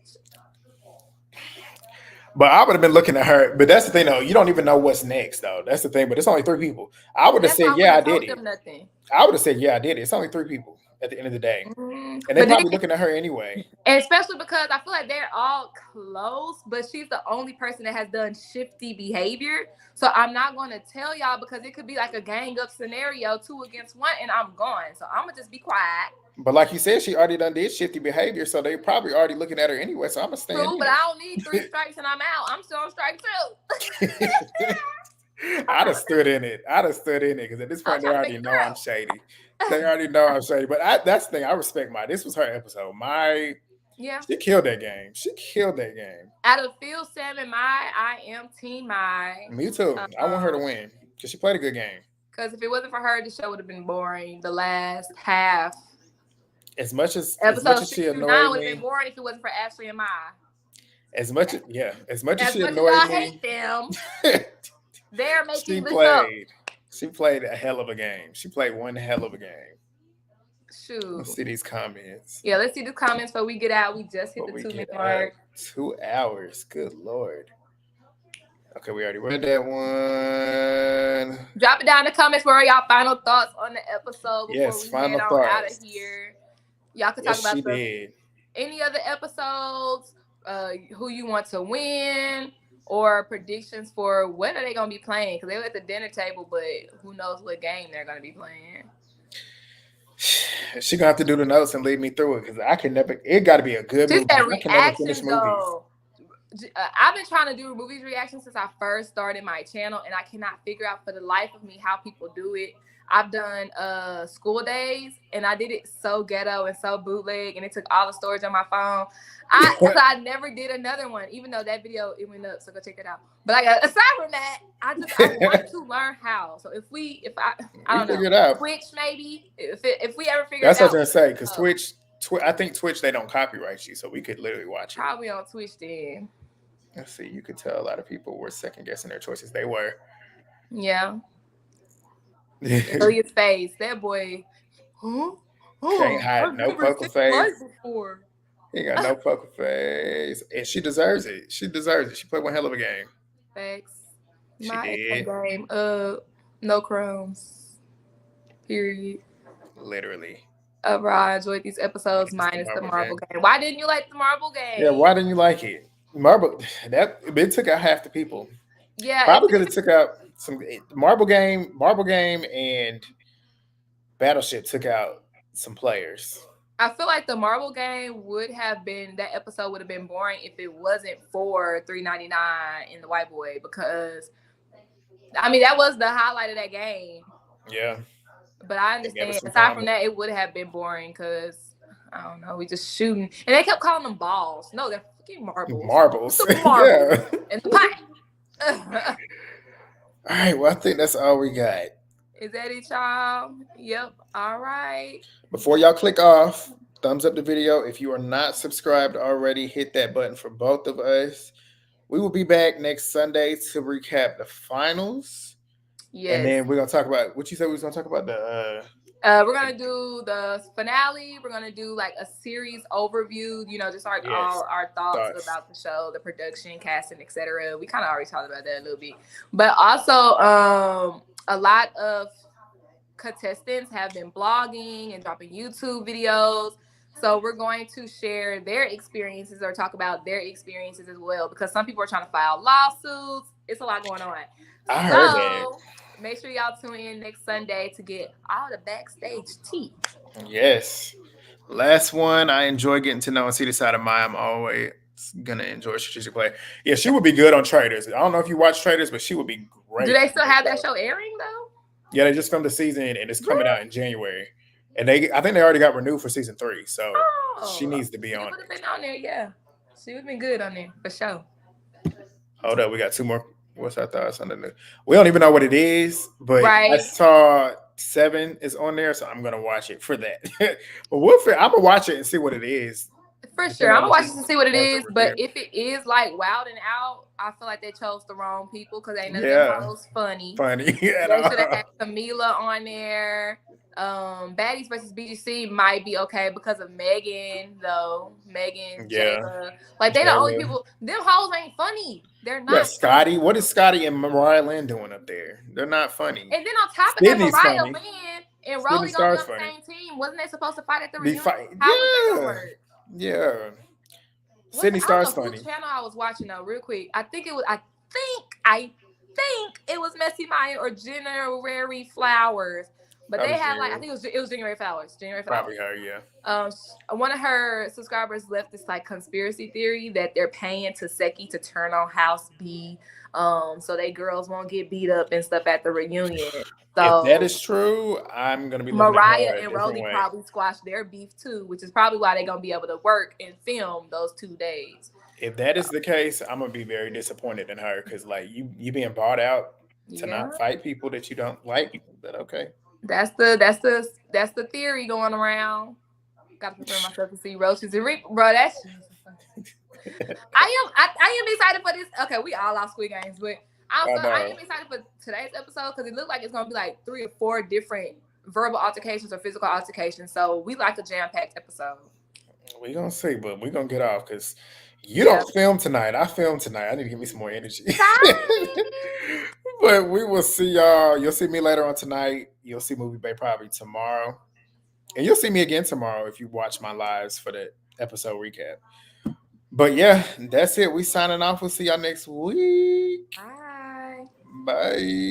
But I would have been looking at her. But that's the thing, though. You don't even know what's next, though. That's the thing. But it's only 3 people. I would have
That's why
said,
I
yeah, I
wouldn't
did
told
it.
them nothing.
I would have said, yeah, I did it. It's only 3 people at the end of the day. And they
But
probably looking at her anyway.
And especially because I feel like they're all close, but she's the only person that has done shifty behavior. So I'm not going to tell y'all because it could be like a gang up scenario, 2 against 1, and I'm gone. So I'm going to just be quiet.
But like you said, she already done did shifty behavior, so they probably already looking at her anyway. So I'm gonna stand.
True, but I don't need 3 strikes and I'm out. I'm still on strike 2.
I'd have stood in it. Because at this point they already know I'm shady. They already know I'm shady. But that's the thing. I respect my. This was her episode. She killed that game. Out
of Phil, Sam, and I am Team My.
Me too. I want her to win because she played a good game.
Because if it wasn't for her, the show would have been boring. The last half.
As much as she annoyed me,
would have been boring if it wasn't for Ashley and Mai.
As much as she annoyed
as I
me,
hate them, they're making
show. She played a hell of a game. She played one hell of a game.
Shoot.
Let's see these comments.
Yeah, let's see the comments before we get out. We just hit the 2-minute mark.
2 hours. Good Lord. Okay, we already read that one.
Drop it down in the comments. What are y'all final thoughts on the episode before we
final
head
thoughts.
on out of here? Y'all can talk about any other episodes, who you want to win, or predictions for what are they going to be playing? Because they were at the dinner table, but who knows what game they're going to be playing.
She going to have to do the notes and lead me through it because I can never – it got to be a good movie. I can never finish movies.
I've been trying to do movies reactions since I first started my channel, and I cannot figure out for the life of me how people do it. I've done School Days, and I did it so ghetto and so bootleg, and it took all the storage on my phone. I never did another one, even though that video, it went up, so go check it out. But aside from that, I want to learn how. So if I don't know,
it out.
Twitch maybe, if we ever figure
That's
it out.
what I was going to say, because Twitch, I think Twitch, they don't copyright you, so we could literally watch it.
Probably on Twitch then.
Let's see, you could tell a lot of people were second guessing their choices. They were.
Yeah. Elliot's face, that boy.
Can't hide no poker face. He ain't got no poker face, and she deserves it. She played one hell of a game.
Thanks.
She did.
Game. No crumbs. Period.
Literally.
Overall, I enjoyed these episodes minus the marble game. Why didn't you like the marble game?
Yeah, why didn't you like it? Marble, it took out half the people.
Yeah,
probably because it took out some marble game, and Battleship took out some players.
I feel like the marble game that episode would have been boring if it wasn't for $3.99 in the white boy, because I mean that was the highlight of that game.
Yeah.
But I understand. Aside from that, it would have been boring because I don't know, we just shooting, and they kept calling them balls. No, they're fucking marbles.
Marbles.
Yeah. And the pipe.
All right. Well, I think that's all we got.
Is that it, y'all? Yep. All right.
Before y'all click off, thumbs up the video. If you are not subscribed already, hit that button for both of us. We will be back next Sunday to recap the finals.
Yes.
And then we're going to talk about what you said we was going to talk about.
We're going to do the finale. We're going to do like a series overview, just all our thoughts about the show, the production, casting, etc. We kind of already talked about that a little bit. But also, a lot of contestants have been blogging and dropping YouTube videos. So we're going to share their experiences or talk about their experiences as well, because some people are trying to file lawsuits. It's a lot going on.
I heard that.
Make sure y'all tune in next Sunday to get all the backstage tea.
Yes. Last one, I enjoy getting to know and see the side of Maya. I'm always going to enjoy strategic play. Yeah, she would be good on Traders. I don't know if you watch Traders, but she would be great.
Do they still have that show airing, though?
Yeah, they just filmed the season, and it's coming out in January. And I think they already got renewed for season 3, so she needs to be on it. She
would have been on there, yeah. She would have been good on there, for sure.
Hold up, we got 2 more. What's our thoughts on the new? We don't even know what it is, but I saw 7 is on there, so I'm gonna watch it for that. But I'm gonna watch it and see what it is.
For sure, I'm gonna watch it to see what it is. But if it is like Wild and Out, I feel like they chose the wrong people because ain't none of them hoes funny.
Funny.
They should have had Camila on there. Baddies versus BGC might be okay because of Megan, though. Megan,
Yeah.
Jayla. Like, they the only people. Them hoes ain't funny. They're not.
Yeah, Scotty. What is Scotty and Mariah Lynn doing up there? They're not funny.
And then on top of
Sydney's
that, Mariah
funny.
Lynn and
Sydney
Rolly gonna be
Star's
on the
funny.
same team. Wasn't they supposed to fight at the
Be
reunion?
fight.
How was that
Yeah.
gonna work?
Yeah.
What's
Sydney
I don't
Star's
know
funny.
whose channel I was watching though, real quick. I think it was Messy Maya or January Flowers. But
That
they
was
had like, I
January.
think it was January Flowers.
Probably her, yeah.
One of her subscribers left this like conspiracy theory that they're paying Taseki to turn on House B, so they girls won't get beat up and stuff at the reunion. So
If that is true, I'm gonna be looking
Mariah
at her a
and
different
Rolly
way.
probably squashed their beef too, which is probably why they're gonna be able to work and film those 2 days.
If that is the case, I'm gonna be very disappointed in her because like you being bought out to not fight people that you don't like. But okay.
That's the theory going around. Gotta prepare myself to see Roaches and Reap, bro. That's I am excited for this. Okay, we all lost Squid Games, but I am excited for today's episode because it looks like it's gonna be like 3 or 4 different verbal altercations or physical altercations. So we like a jam-packed episode.
We gonna see, but we gonna get off because you don't film tonight. I film tonight. I need to give me some more energy. But we will see y'all. You'll see me later on tonight. You'll see Movie Bae probably tomorrow. And you'll see me again tomorrow if you watch my lives for the episode recap. But yeah, that's it. We signing off. We'll see y'all next week.
Bye.
Bye.